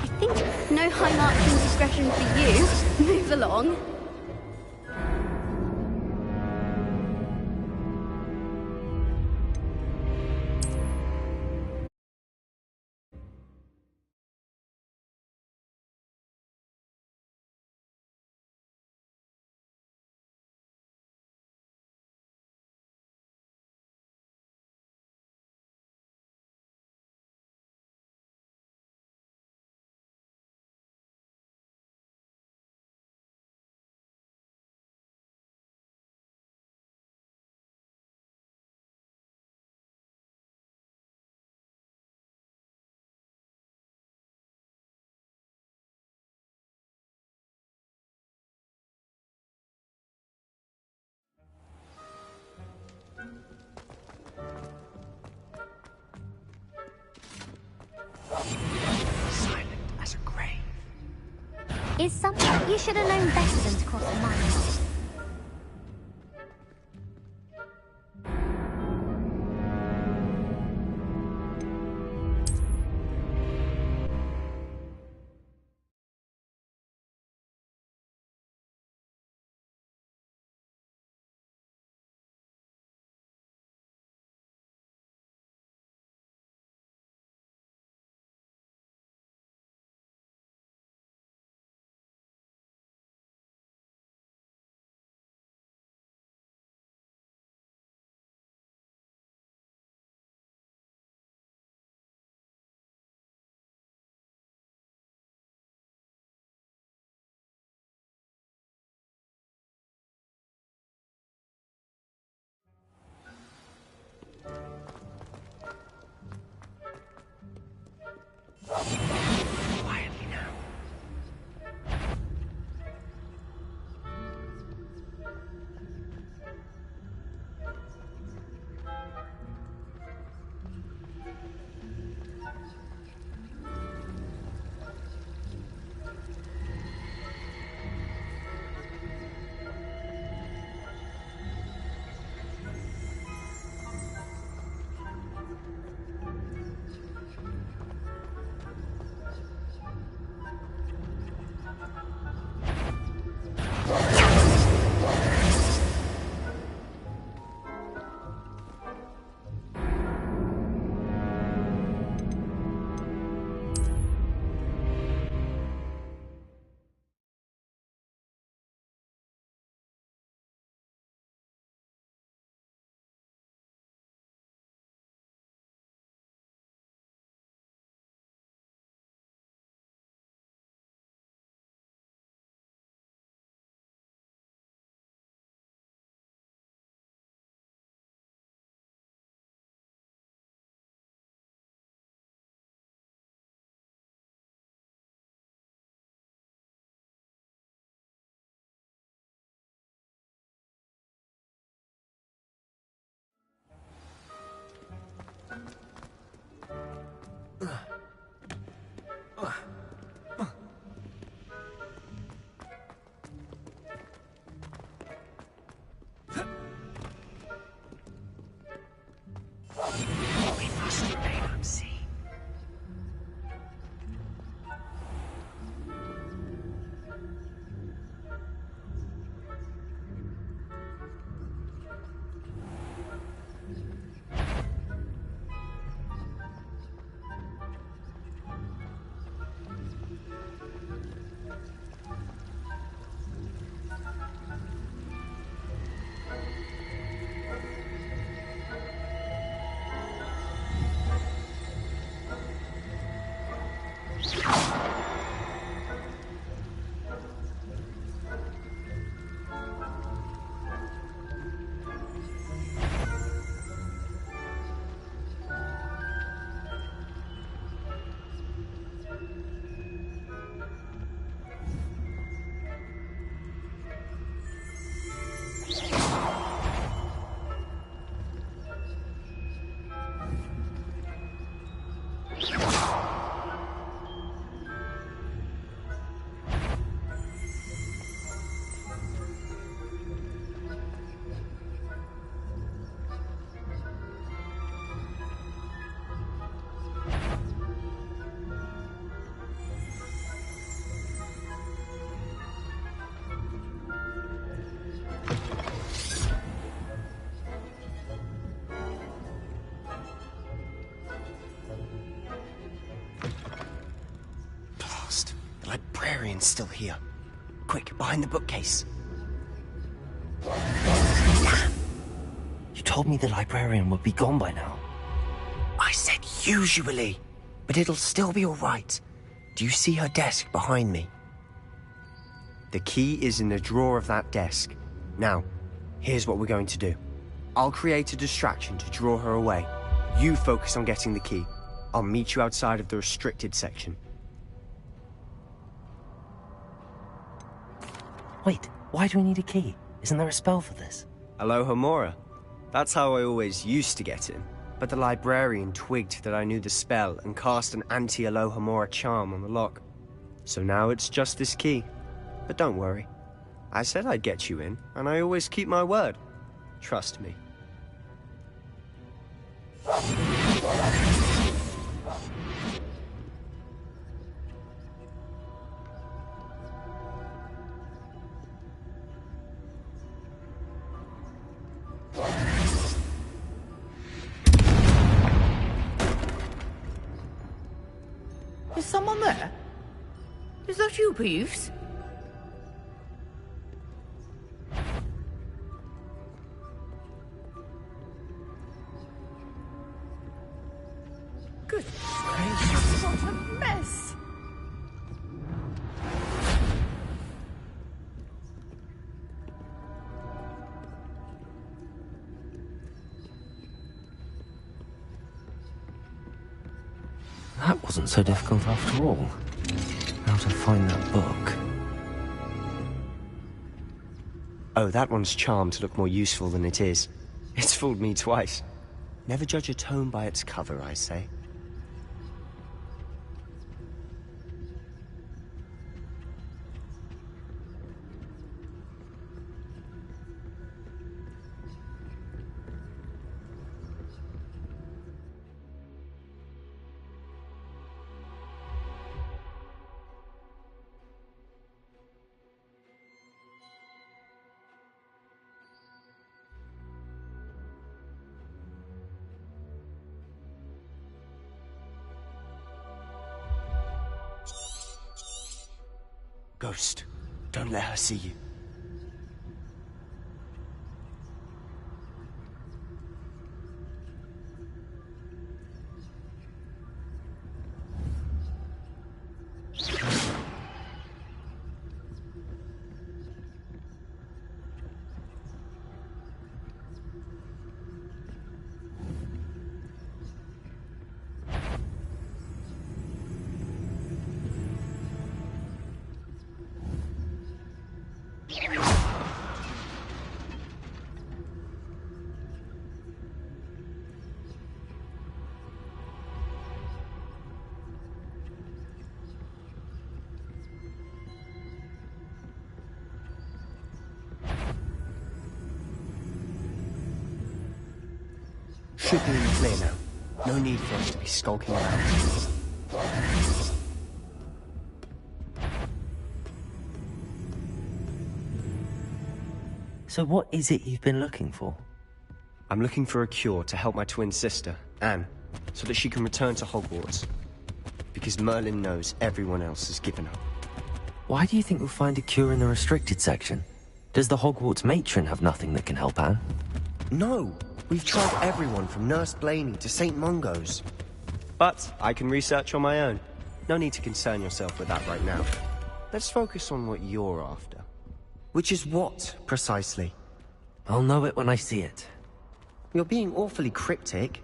O: I think no high marks and discretion for you. Move along.
K: Silent as a grave.
G: Is something you should have known better than to cross a mine.
K: librarian's still here. Quick, behind the bookcase.
B: You told me the librarian would be gone by now.
K: I said usually, but it'll still be all right. Do you see her desk behind me? The key is in the drawer of that desk. Now, here's what we're going to do. I'll create a distraction to draw her away. You focus on getting the key. I'll meet you outside of the restricted section.
B: Wait, why do we need a key? Isn't there a spell for this?
K: Alohomora. That's how I always used to get in. But the librarian twigged that I knew the spell and cast an anti-Alohomora charm on the lock. So now it's just this key. But don't worry. I said I'd get you in, and I always keep my word. Trust me.
F: Is someone there? Is that you, Peeves? Good gracious, what a mess!
B: That wasn't so difficult after all. How to find that book.
K: Oh, that one's charmed to look more useful than it is. It's fooled me twice. Never judge a tome by its cover, I say. Ghost, don't let her see you. Should be in the clear now. No need for us to be skulking around.
B: So what is it you've been looking for?
K: I'm looking for a cure to help my twin sister, Anne, so that she can return to Hogwarts. Because Merlin knows everyone else has given up.
B: Why do you think we'll find a cure in the restricted section? Does the Hogwarts matron have nothing that can help Anne?
K: No! We've tried everyone from Nurse Blaney to St. Mungo's. But I can research on my own. No need to concern yourself with that right now. Let's focus on what you're after. Which is what, precisely?
B: I'll know it when I see it.
K: You're being awfully cryptic.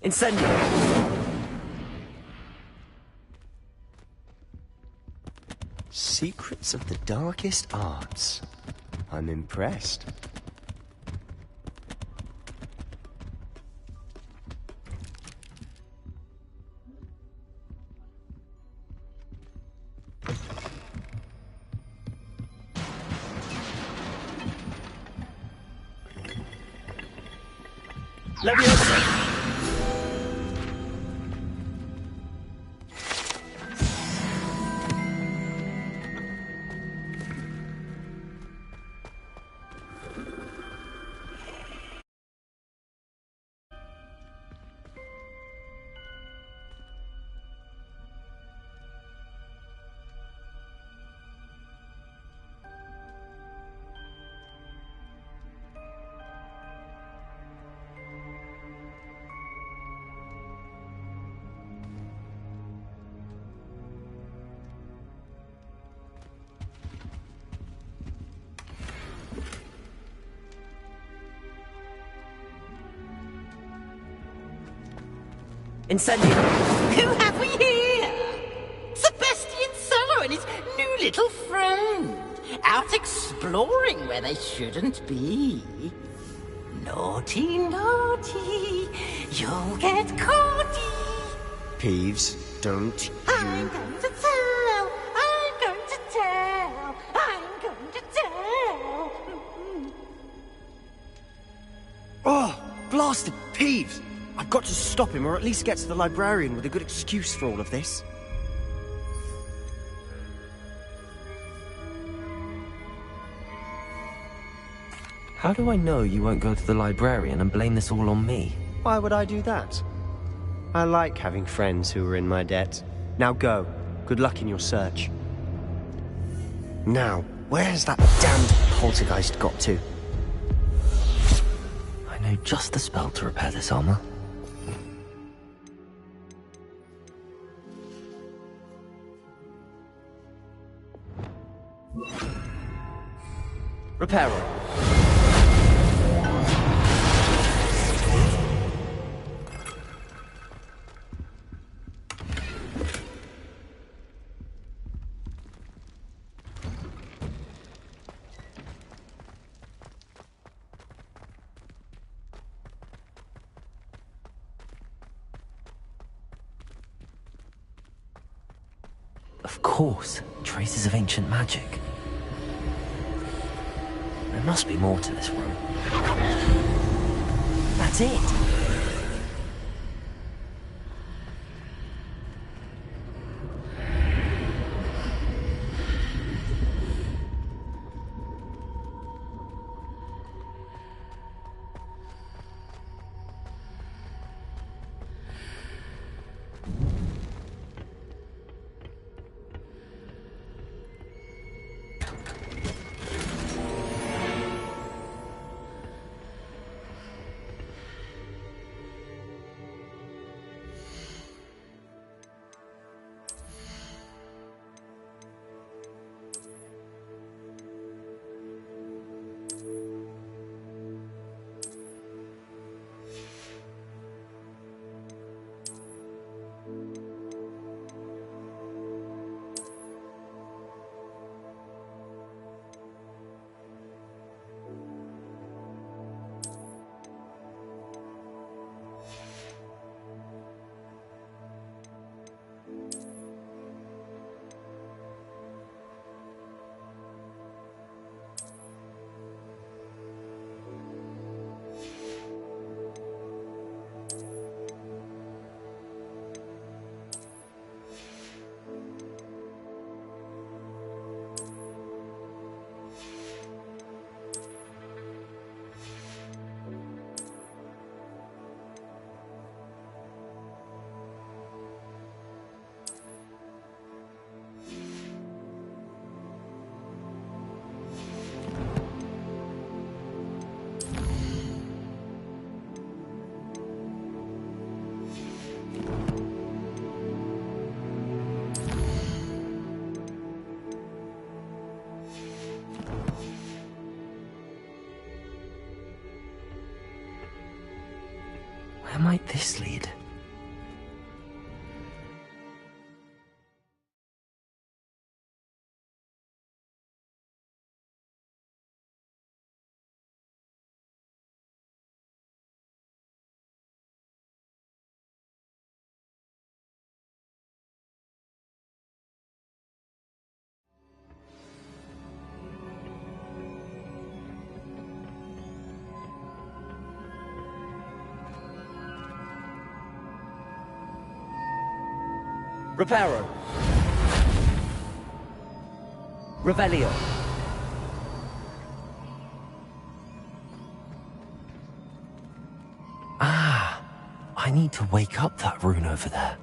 B: Incendio!
K: Secrets of the darkest arts. I'm impressed.
B: Incendio!
H: Who have we here? Sebastian Cello and his new little friend. Out exploring where they shouldn't be. Naughty, naughty. You'll get caughty.
K: Peeves, don't
H: I'm going to tell. I'm going to tell. I'm going to tell.
K: Oh, blasted Peeves! I've got to stop him, or at least get to the librarian with a good excuse for all of this.
B: How do I know you won't go to the librarian and blame this all on me?
K: Why would I do that? I like having friends who are in my debt. Now go. Good luck in your search. Now, where's that damned poltergeist got to?
B: I know just the spell to repair this armor. Reparo. Of course, traces of ancient magic. There must be more to this room. That's it! Where might this lead? Reparo. Revelio. Ah, I need to wake up that rune over there.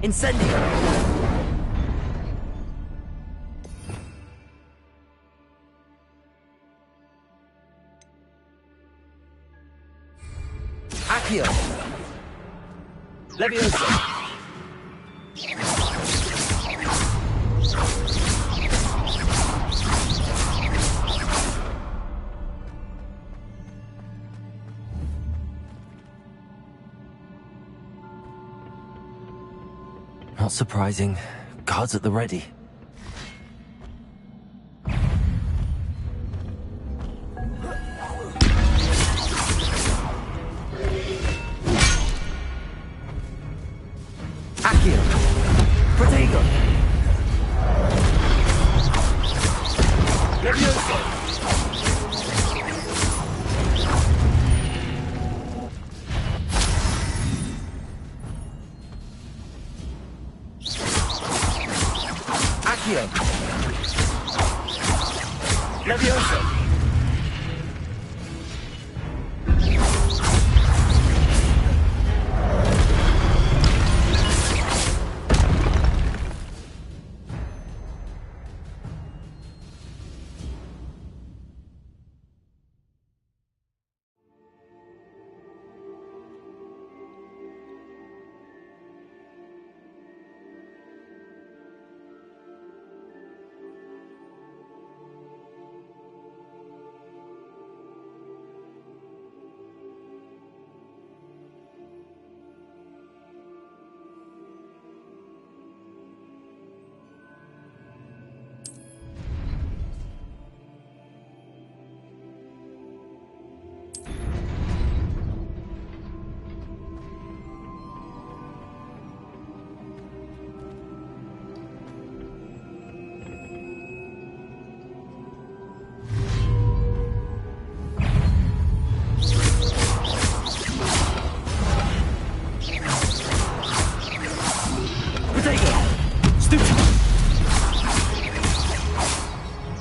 B: Incendio! Accio! Leviosa! Not surprising. Guards at the ready. Accio! Protego! Leviosa! Accio! Leviosa!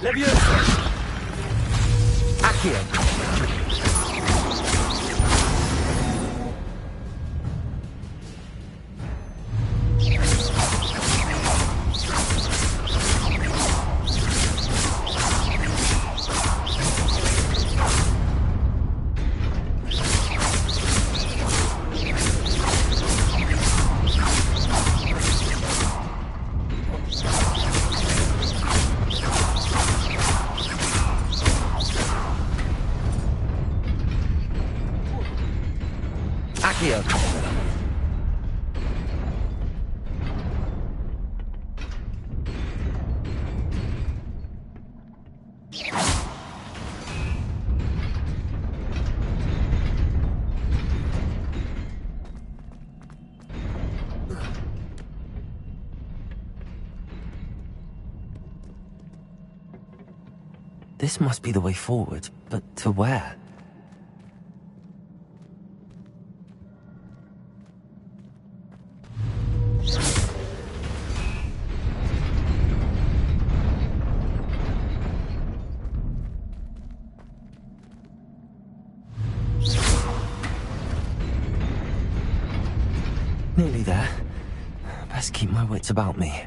B: Leviosa! Accio! Accio! This must be the way forward, but to where? Nearly there. Best keep my wits about me.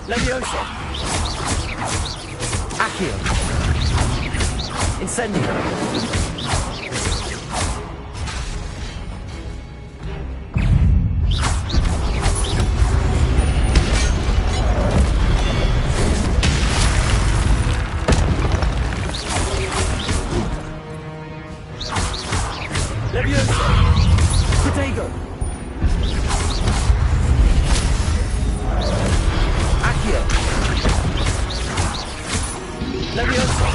B: Leviosa! Accio! Incendio! Leviosa! Protego! Accio! Leviosa!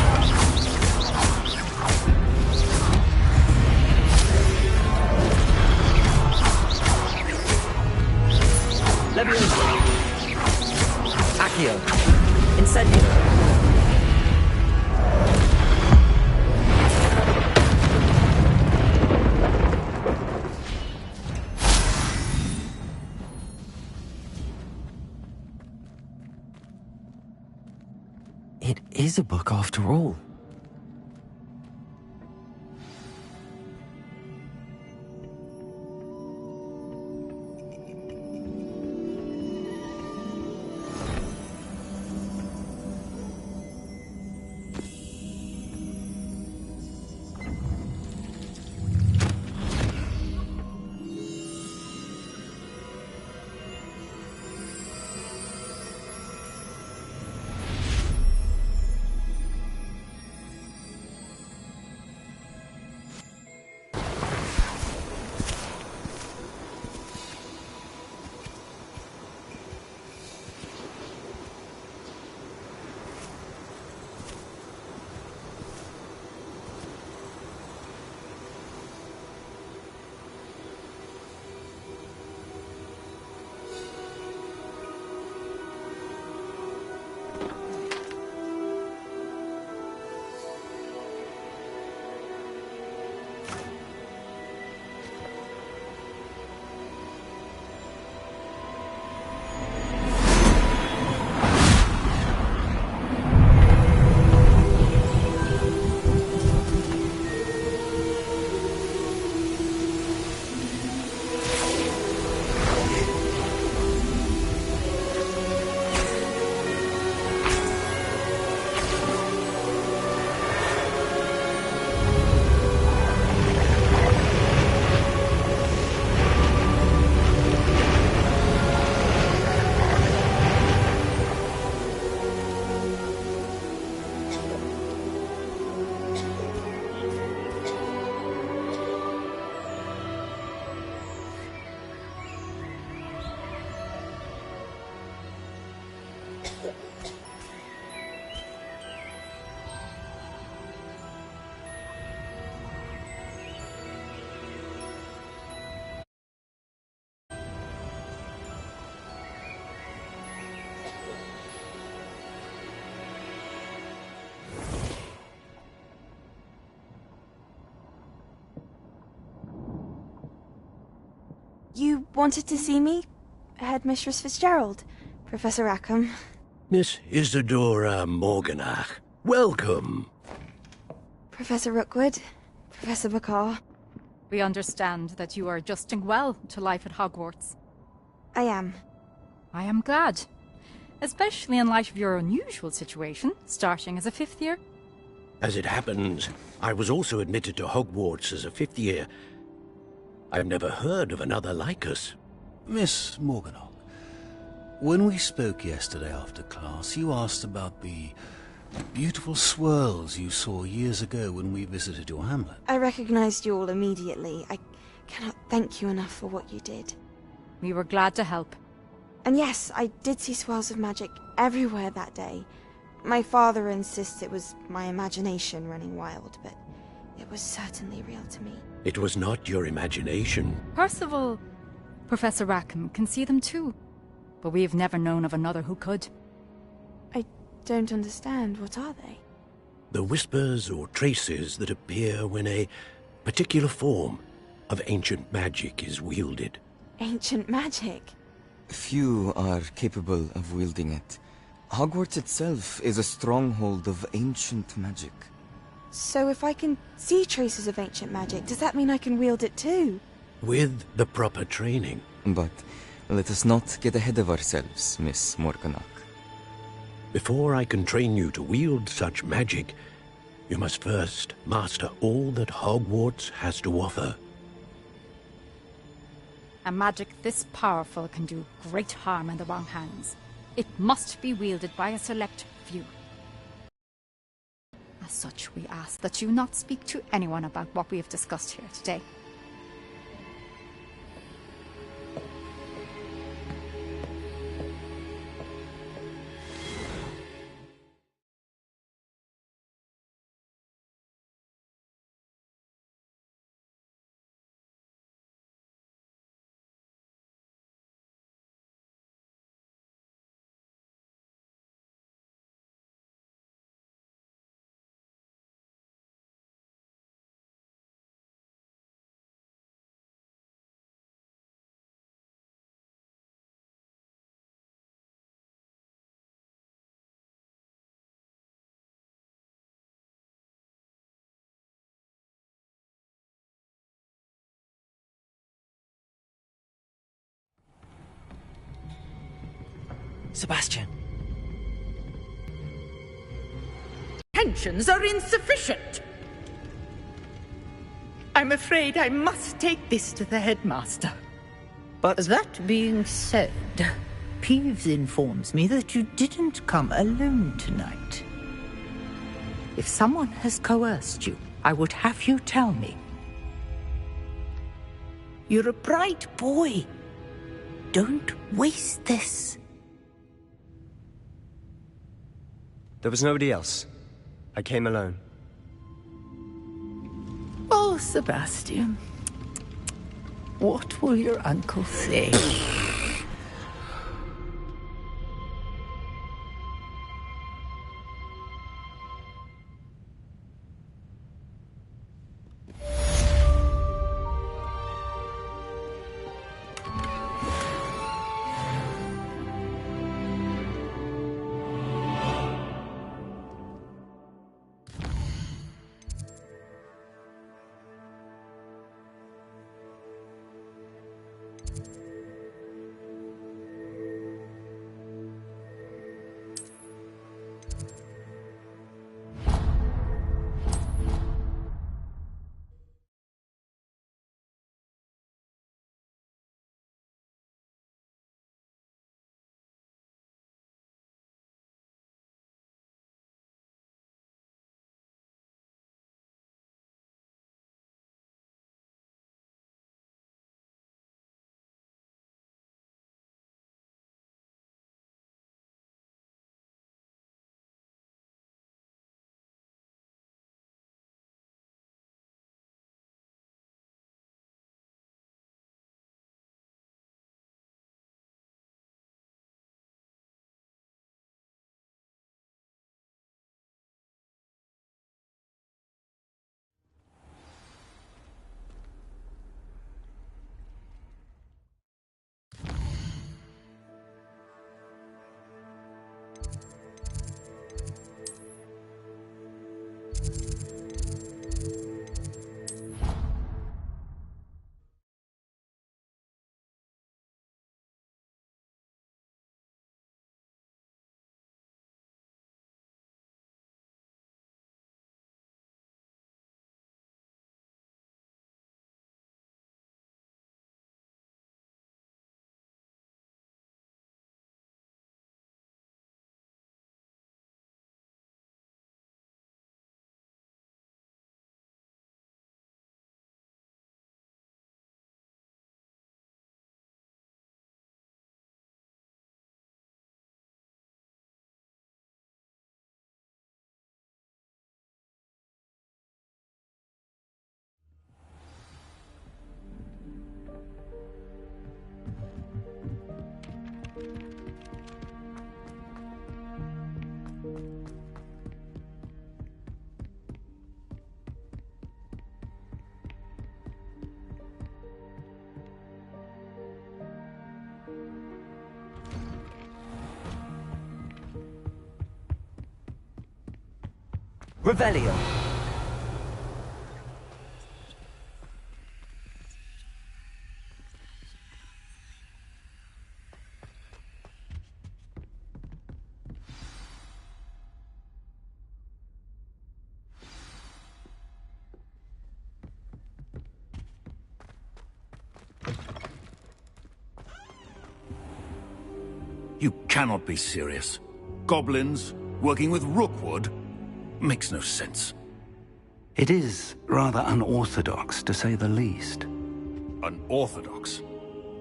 B: Leviosa! Accio! Incendio! It is a book after all.
P: You wanted to see me? Headmistress Fitzgerald, Professor Rackham.
E: Miss Isadora Morganach, welcome.
P: Professor Rookwood, Professor Bakar.
V: We understand that you are adjusting well to life at Hogwarts.
P: I am.
V: I am glad. Especially in light of your unusual situation, starting as a 5th year.
E: As it happens, I was also admitted to Hogwarts as a 5th year. I've never heard of another like us.
T: Miss Morganach, when we spoke yesterday after class, you asked about the beautiful swirls you saw years ago when we visited your hamlet.
P: I recognized you all immediately. I cannot thank you enough for what you did.
V: We were glad to help.
P: And yes, I did see swirls of magic everywhere that day. My father insists it was my imagination running wild, but it was certainly real to me.
E: It was not your imagination.
V: Percival, Professor Rackham can see them too. But we have never known of another who could.
P: I don't understand. What are they?
E: The whispers or traces that appear when a particular form of ancient magic is wielded.
P: Ancient magic?
B: Few are capable of wielding it. Hogwarts itself is a stronghold of ancient magic.
P: So if I can see traces of ancient magic, does that mean I can wield it too?
E: With the proper training.
B: But let us not get ahead of ourselves, Miss Morganach.
E: Before I can train you to wield such magic, you must first master all that Hogwarts has to offer.
V: A magic this powerful can do great harm in the wrong hands. It must be wielded by a select few. As such, we ask that you not speak to anyone about what we have discussed here today.
B: Sebastian.
F: Pensions are insufficient. I'm afraid I must take this to the headmaster. But that being said, Peeves informs me that you didn't come alone tonight. If someone has coerced you, I would have you tell me. You're a bright boy. Don't waste this.
K: There was nobody else. I came alone.
F: Oh, Sebastian. What will your uncle say?
B: Revelio.
T: You cannot be serious. Goblins working with Rookwood? Makes no sense.
D: It is rather unorthodox, to say the least.
T: Unorthodox?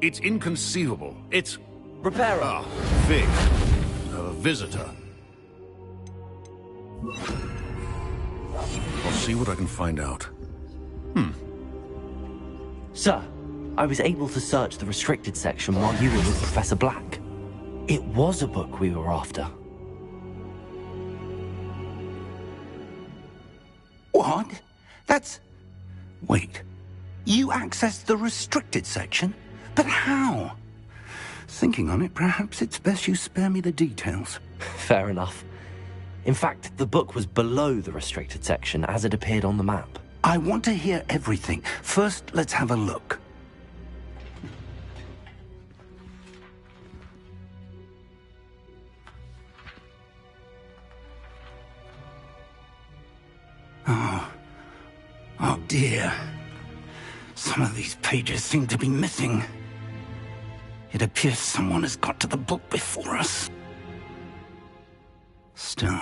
T: It's inconceivable. It's...
B: Reparo.
T: Ah, Fig. A visitor. I'll see what I can find out.
B: Sir, I was able to search the restricted section while you were with Professor Black. It was a book we were after.
D: What? That's... Wait. You accessed the restricted section? But how? Thinking on it, perhaps it's best you spare me the details.
B: Fair enough. In fact, the book was below the restricted section as it appeared on the map.
D: I want to hear everything. First, let's have a look. Oh dear. Some of these pages seem to be missing. It appears someone has got to the book before us. Still,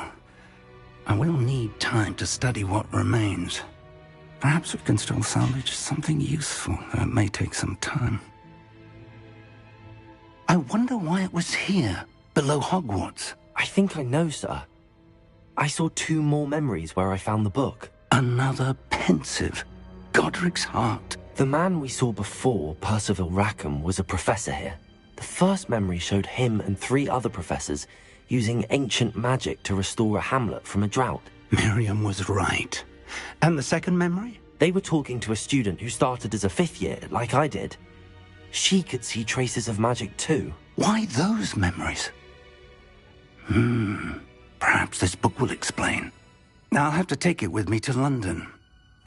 D: I will need time to study what remains. Perhaps we can still salvage something useful, though it may take some time. I wonder why it was here, below Hogwarts.
B: I think I know, sir. I saw 2 more memories where I found the book.
D: Another pensive. Godric's heart.
B: The man we saw before, Percival Rackham, was a professor here. The first memory showed him and 3 other professors using ancient magic to restore a hamlet from a drought.
D: Miriam was right. And the second memory?
B: They were talking to a student who started as a 5th year, like I did. She could see traces of magic too.
D: Why those memories? Perhaps this book will explain. I'll have to take it with me to London.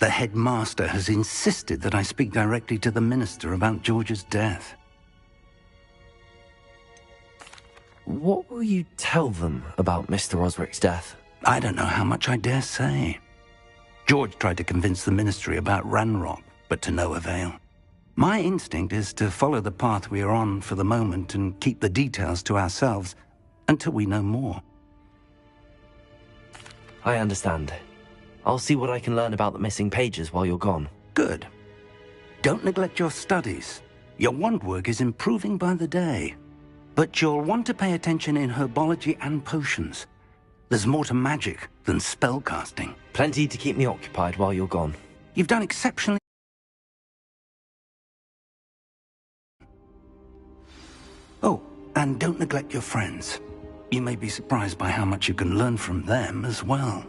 D: The headmaster has insisted that I speak directly to the minister about George's death.
B: What will you tell them about Mr. Osric's death?
D: I don't know how much I dare say. George tried to convince the ministry about Ranrock, but to no avail. My instinct is to follow the path we are on for the moment and keep the details to ourselves until we know more.
B: I understand. I'll see what I can learn about the missing pages while you're gone.
D: Good. Don't neglect your studies. Your wand work is improving by the day. But you'll want to pay attention in herbology and potions. There's more to magic than spellcasting.
B: Plenty to keep me occupied while you're gone.
D: You've done exceptionally... Oh, and don't neglect your friends. You may be surprised by how much you can learn from them as well.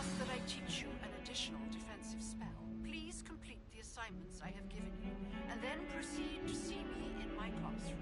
J: ask that I teach you an additional defensive spell. Please complete the assignments I have given you, and then proceed to see me in my classroom.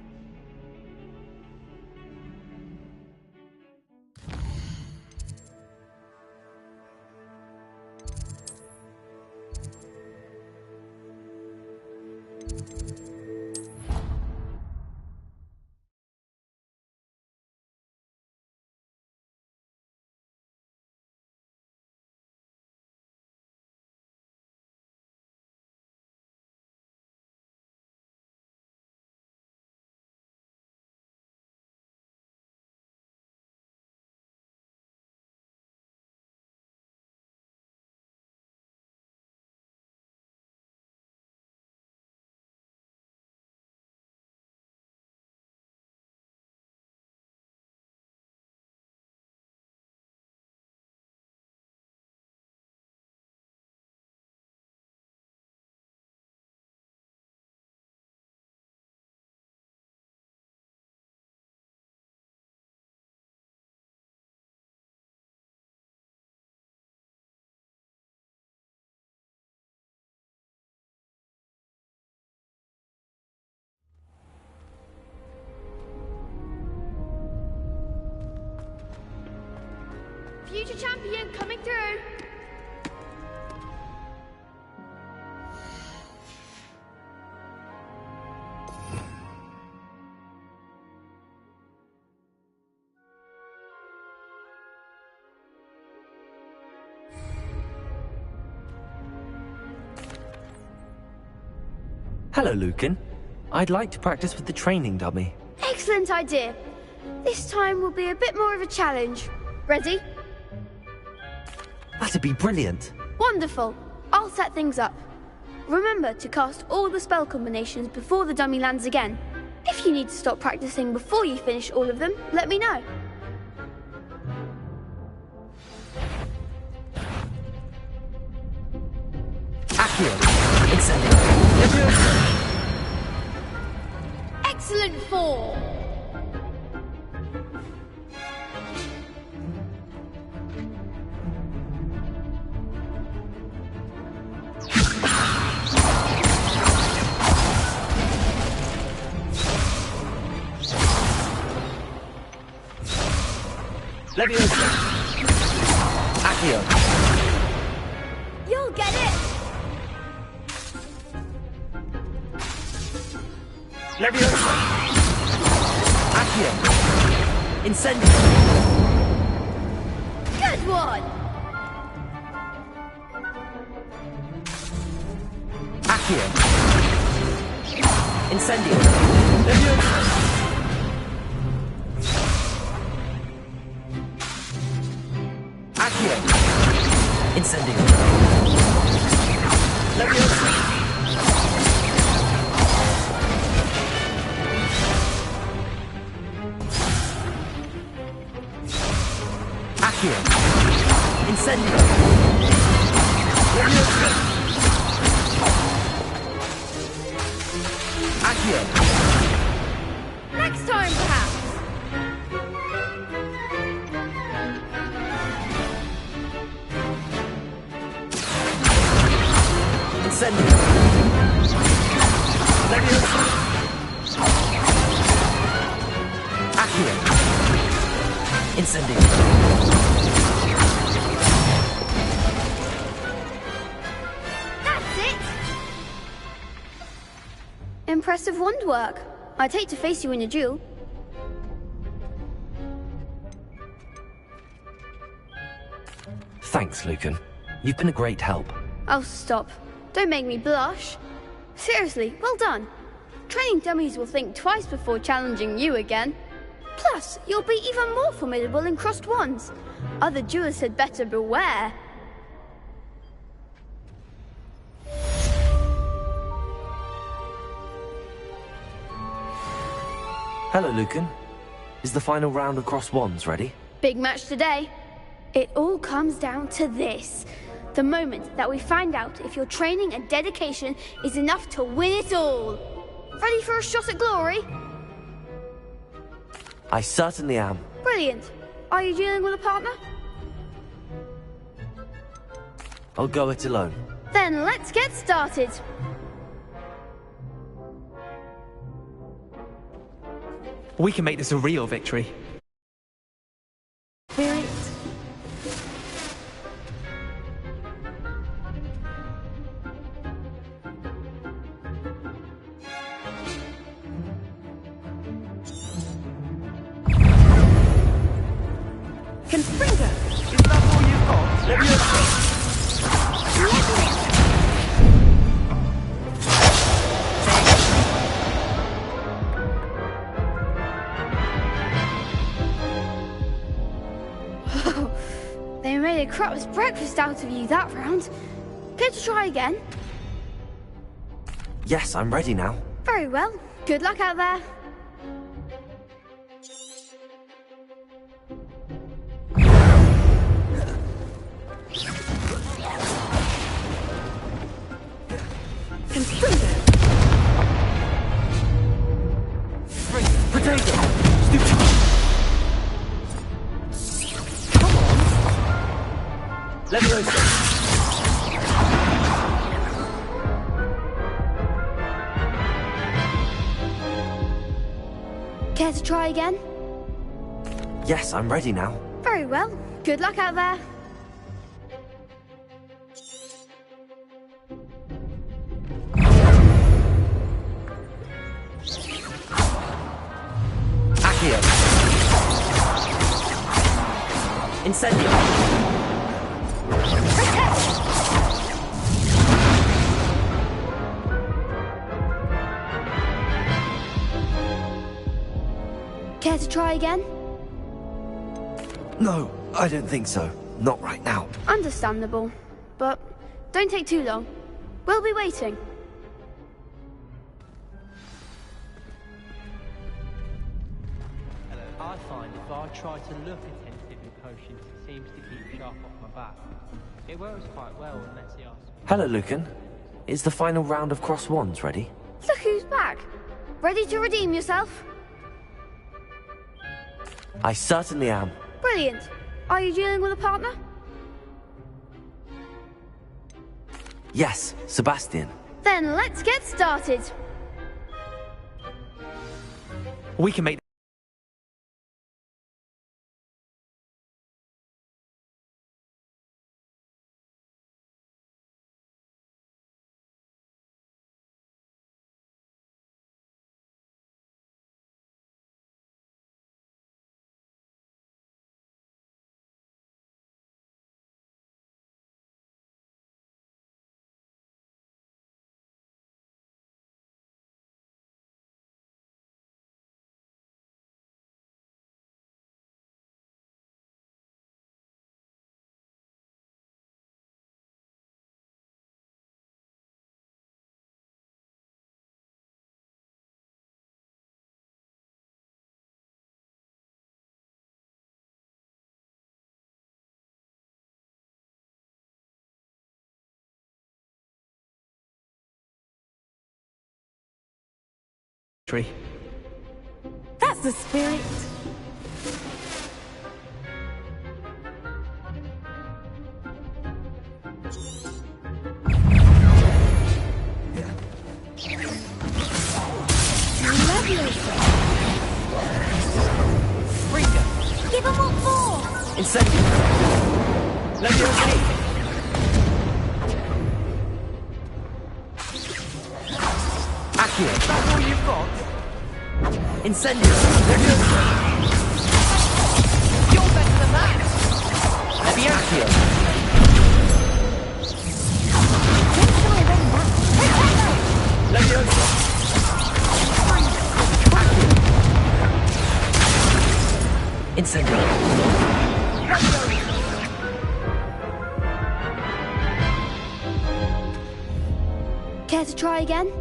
O: Future champion coming through.
B: Hello, Lucan. I'd like to practice with the training dummy.
O: Excellent idea. This time will be a bit more of a challenge. Ready?
B: That'd be brilliant.
O: Wonderful. I'll set things up. Remember to cast all the spell combinations before the dummy lands again. If you need to stop practicing before you finish all of them, let me know.
B: Accio. Incendio.
O: Excellent form.
B: Leviosa. Accio.
O: You'll get it.
B: Leviosa. Accio. Incendio.
O: Good one.
B: Accio. Incendio. Leviosa. Accio. Incendio. Leviosa. Accio. Incendio. Leviosa. Accio.
O: Next time, perhaps.
B: Incendio. Leviosa. Accio. Incendio.
O: That's it. Impressive wand work. I'd hate to face you in a duel.
B: Thanks, Lucan. You've been a great help.
O: Oh, stop. Don't make me blush. Seriously, well done. Training dummies will think twice before challenging you again. Plus, you'll be even more formidable in crossed wands. Other duelists had better beware.
B: Hello, Lucan. Is the final round of cross wands ready?
O: Big match today. It all comes down to this. The moment that we find out if your training and dedication is enough to win it all. Ready for a shot at glory?
B: I certainly am.
O: Brilliant. Are you dealing with a partner?
B: I'll go it alone.
O: Then let's get started.
M: We can make this a real victory.
A: Spirit. Confringo!
H: Is that all you've got? Let me
O: They made a crop's breakfast out of you that round. Care to try again?
B: Yes, I'm ready now.
O: Very well. Good luck out there.
A: Confringo!
H: Potato! Leviosa!
O: Care to try again?
B: Yes, I'm ready now.
O: Very well. Good luck out there.
H: Accio! Incendio!
O: Care to try again?
B: No, I don't think so. Not right now.
O: Understandable. But don't take too long. We'll be waiting.
I: I find if I try to look attentive in potions, it seems to keep sharp off my back. It works quite well unless he asks.
B: Hello, Lucan. Is the final round of Cross Wands ready?
O: Look who's back. Ready to redeem yourself?
B: I certainly am.
O: Brilliant. Are you dealing with a partner?
B: Yes, Sebastian.
O: Then let's get started.
M: We can make victory.
A: That's the spirit.
O: Give him what for!
H: Incendio! Leviosa! Accio! That's all you've got? Incendio! Leviosa! You're better than that! Leviosa! Leviosa! Incendio!
O: Care to try again?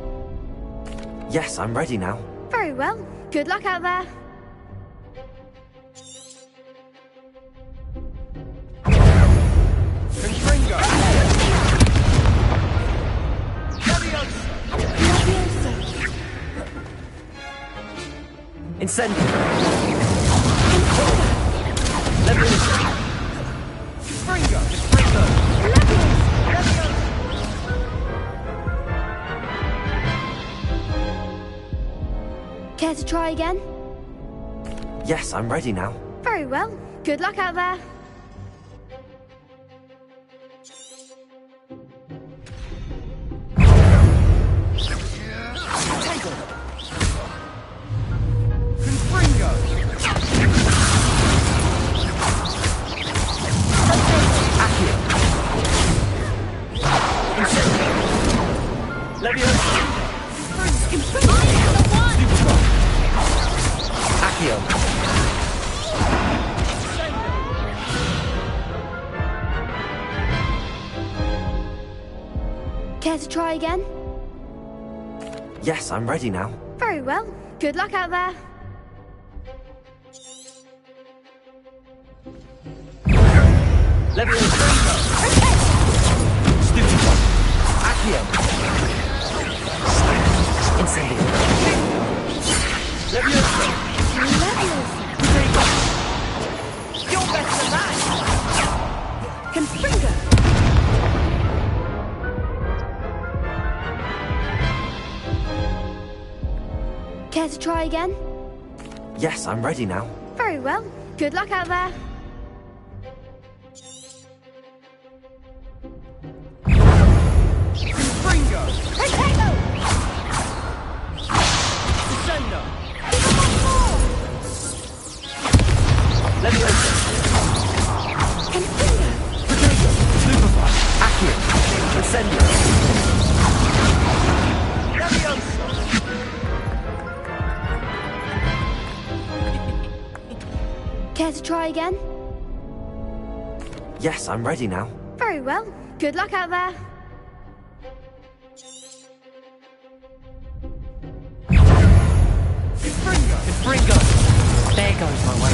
B: Yes, I'm ready now.
O: Very well. Good luck out there.
H: Confringo! Incendio! Leviosa! Confringo! Confringo!
O: Care to try again?
B: Yes, I'm ready now.
O: Very well. Good luck out there. Care to try again?
B: Yes, I'm ready now.
O: Very well. Good luck out there. Care to try again?
B: Yes, I'm ready now.
O: Very well. Good luck out there. Care to try again?
B: Yes, I'm ready now.
O: Very well. Good luck out there.
L: There goes my way.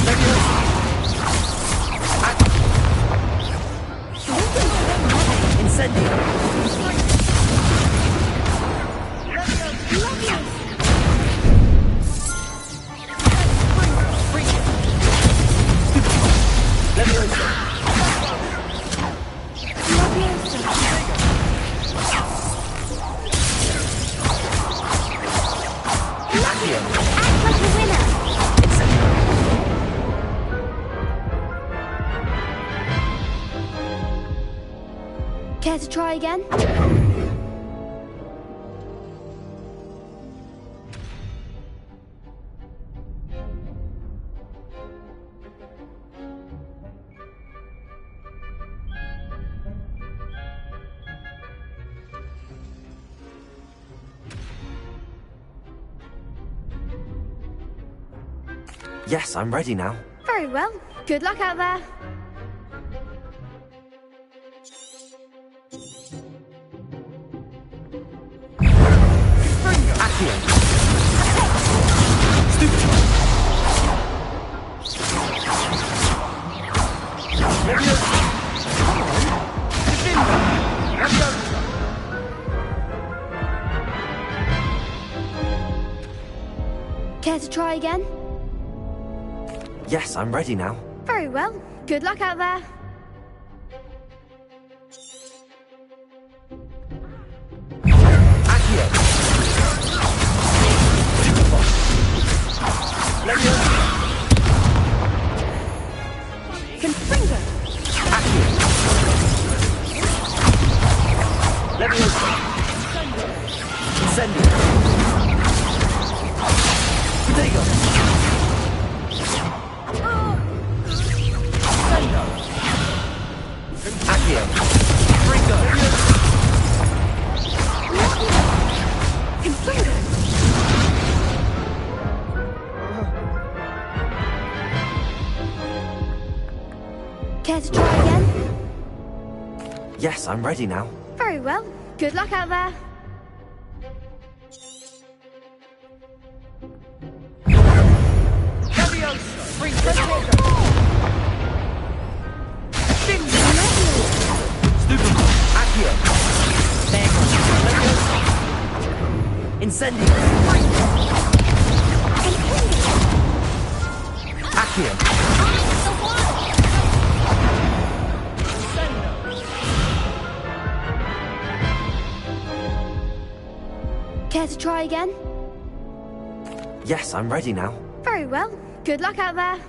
O: Care to try again?
B: Yes, I'm ready now.
O: Very well. Good luck out there. Care to try again?
B: Yes, I'm ready now.
O: Very well. Good luck out there. Care to try again?
B: Yes, I'm ready now.
O: Very well. Good luck out there.
B: Incendio! Accio!
O: Care to try again?
B: Yes, I'm ready now.
O: Very well. Good luck out there.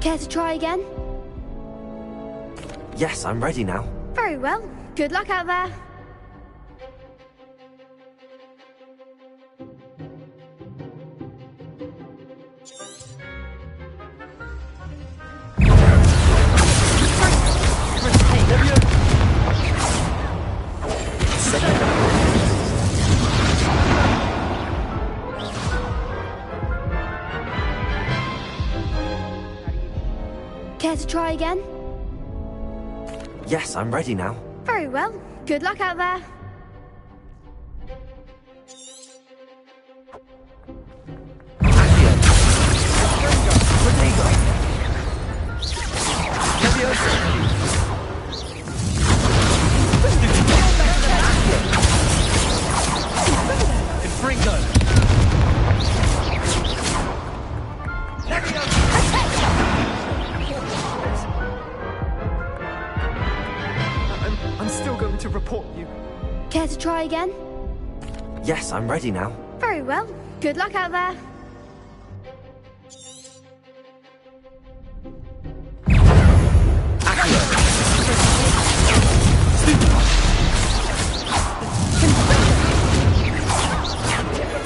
O: Care to try again?
B: Yes, I'm ready now.
O: Very well. Good luck out there. Care to try again?
B: Yes, I'm ready now.
O: Very well. Good luck out there.
M: I'm still going to report you.
O: Care to try again?
B: Yes, I'm ready now.
O: Very well. Good luck out there.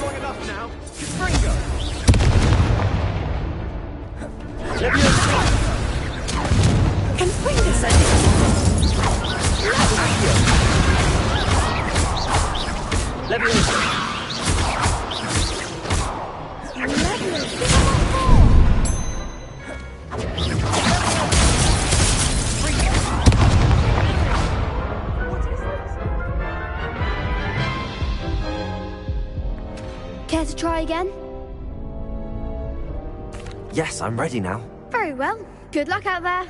M: Long enough now. Confringo.
O: Care to try again?
B: Yes, I'm ready now.
O: Very well. Good luck out there.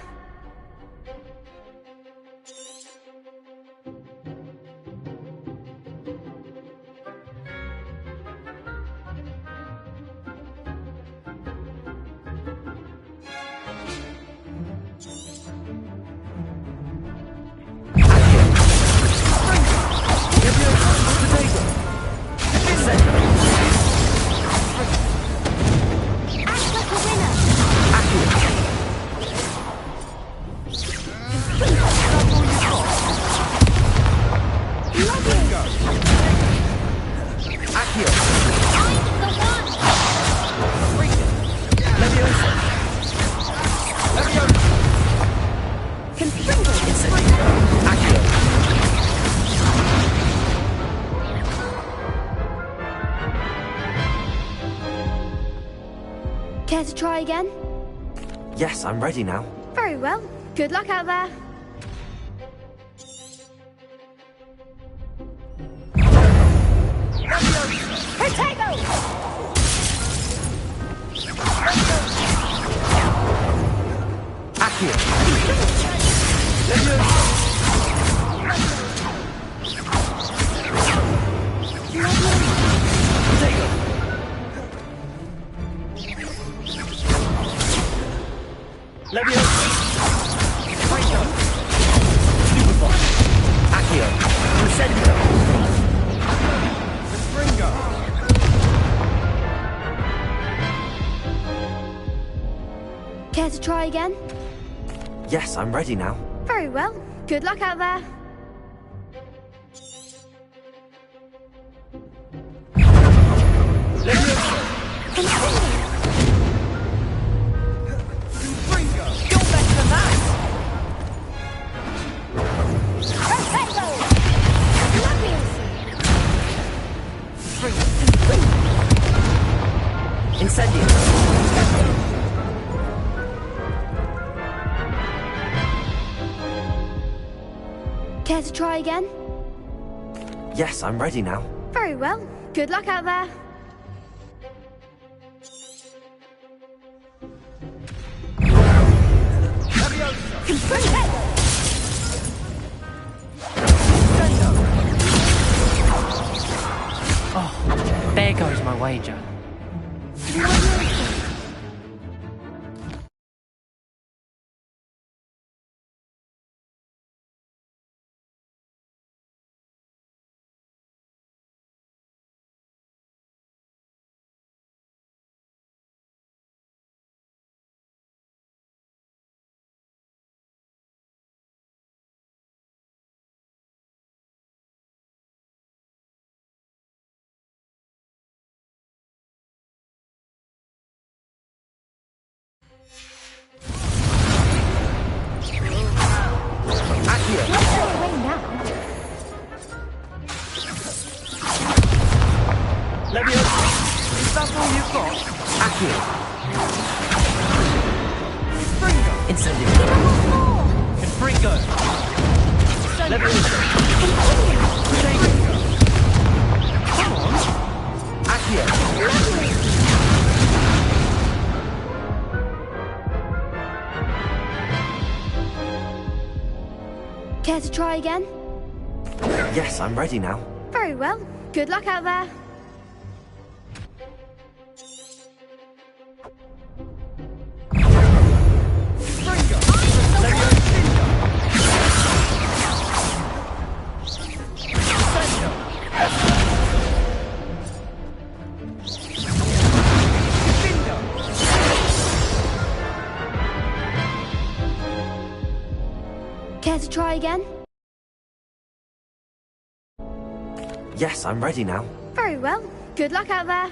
O: Care to try again?
B: Yes, I'm ready now.
O: Very well. Good luck out there. Care to try again?
B: Yes, I'm ready now.
O: Very well. Good luck out there. Care to try again?
B: Yes, I'm ready now.
O: Very well. Good luck out there.
I: wager.
B: Is that all you've got? Accio. Incendio.
H: Confringo.
B: Come on. Accio.
O: Care to try again?
B: Yes, I'm ready now.
O: Very well. Good luck out there. Care to try again?
B: Yes, I'm ready now.
O: Very well. Good luck out there.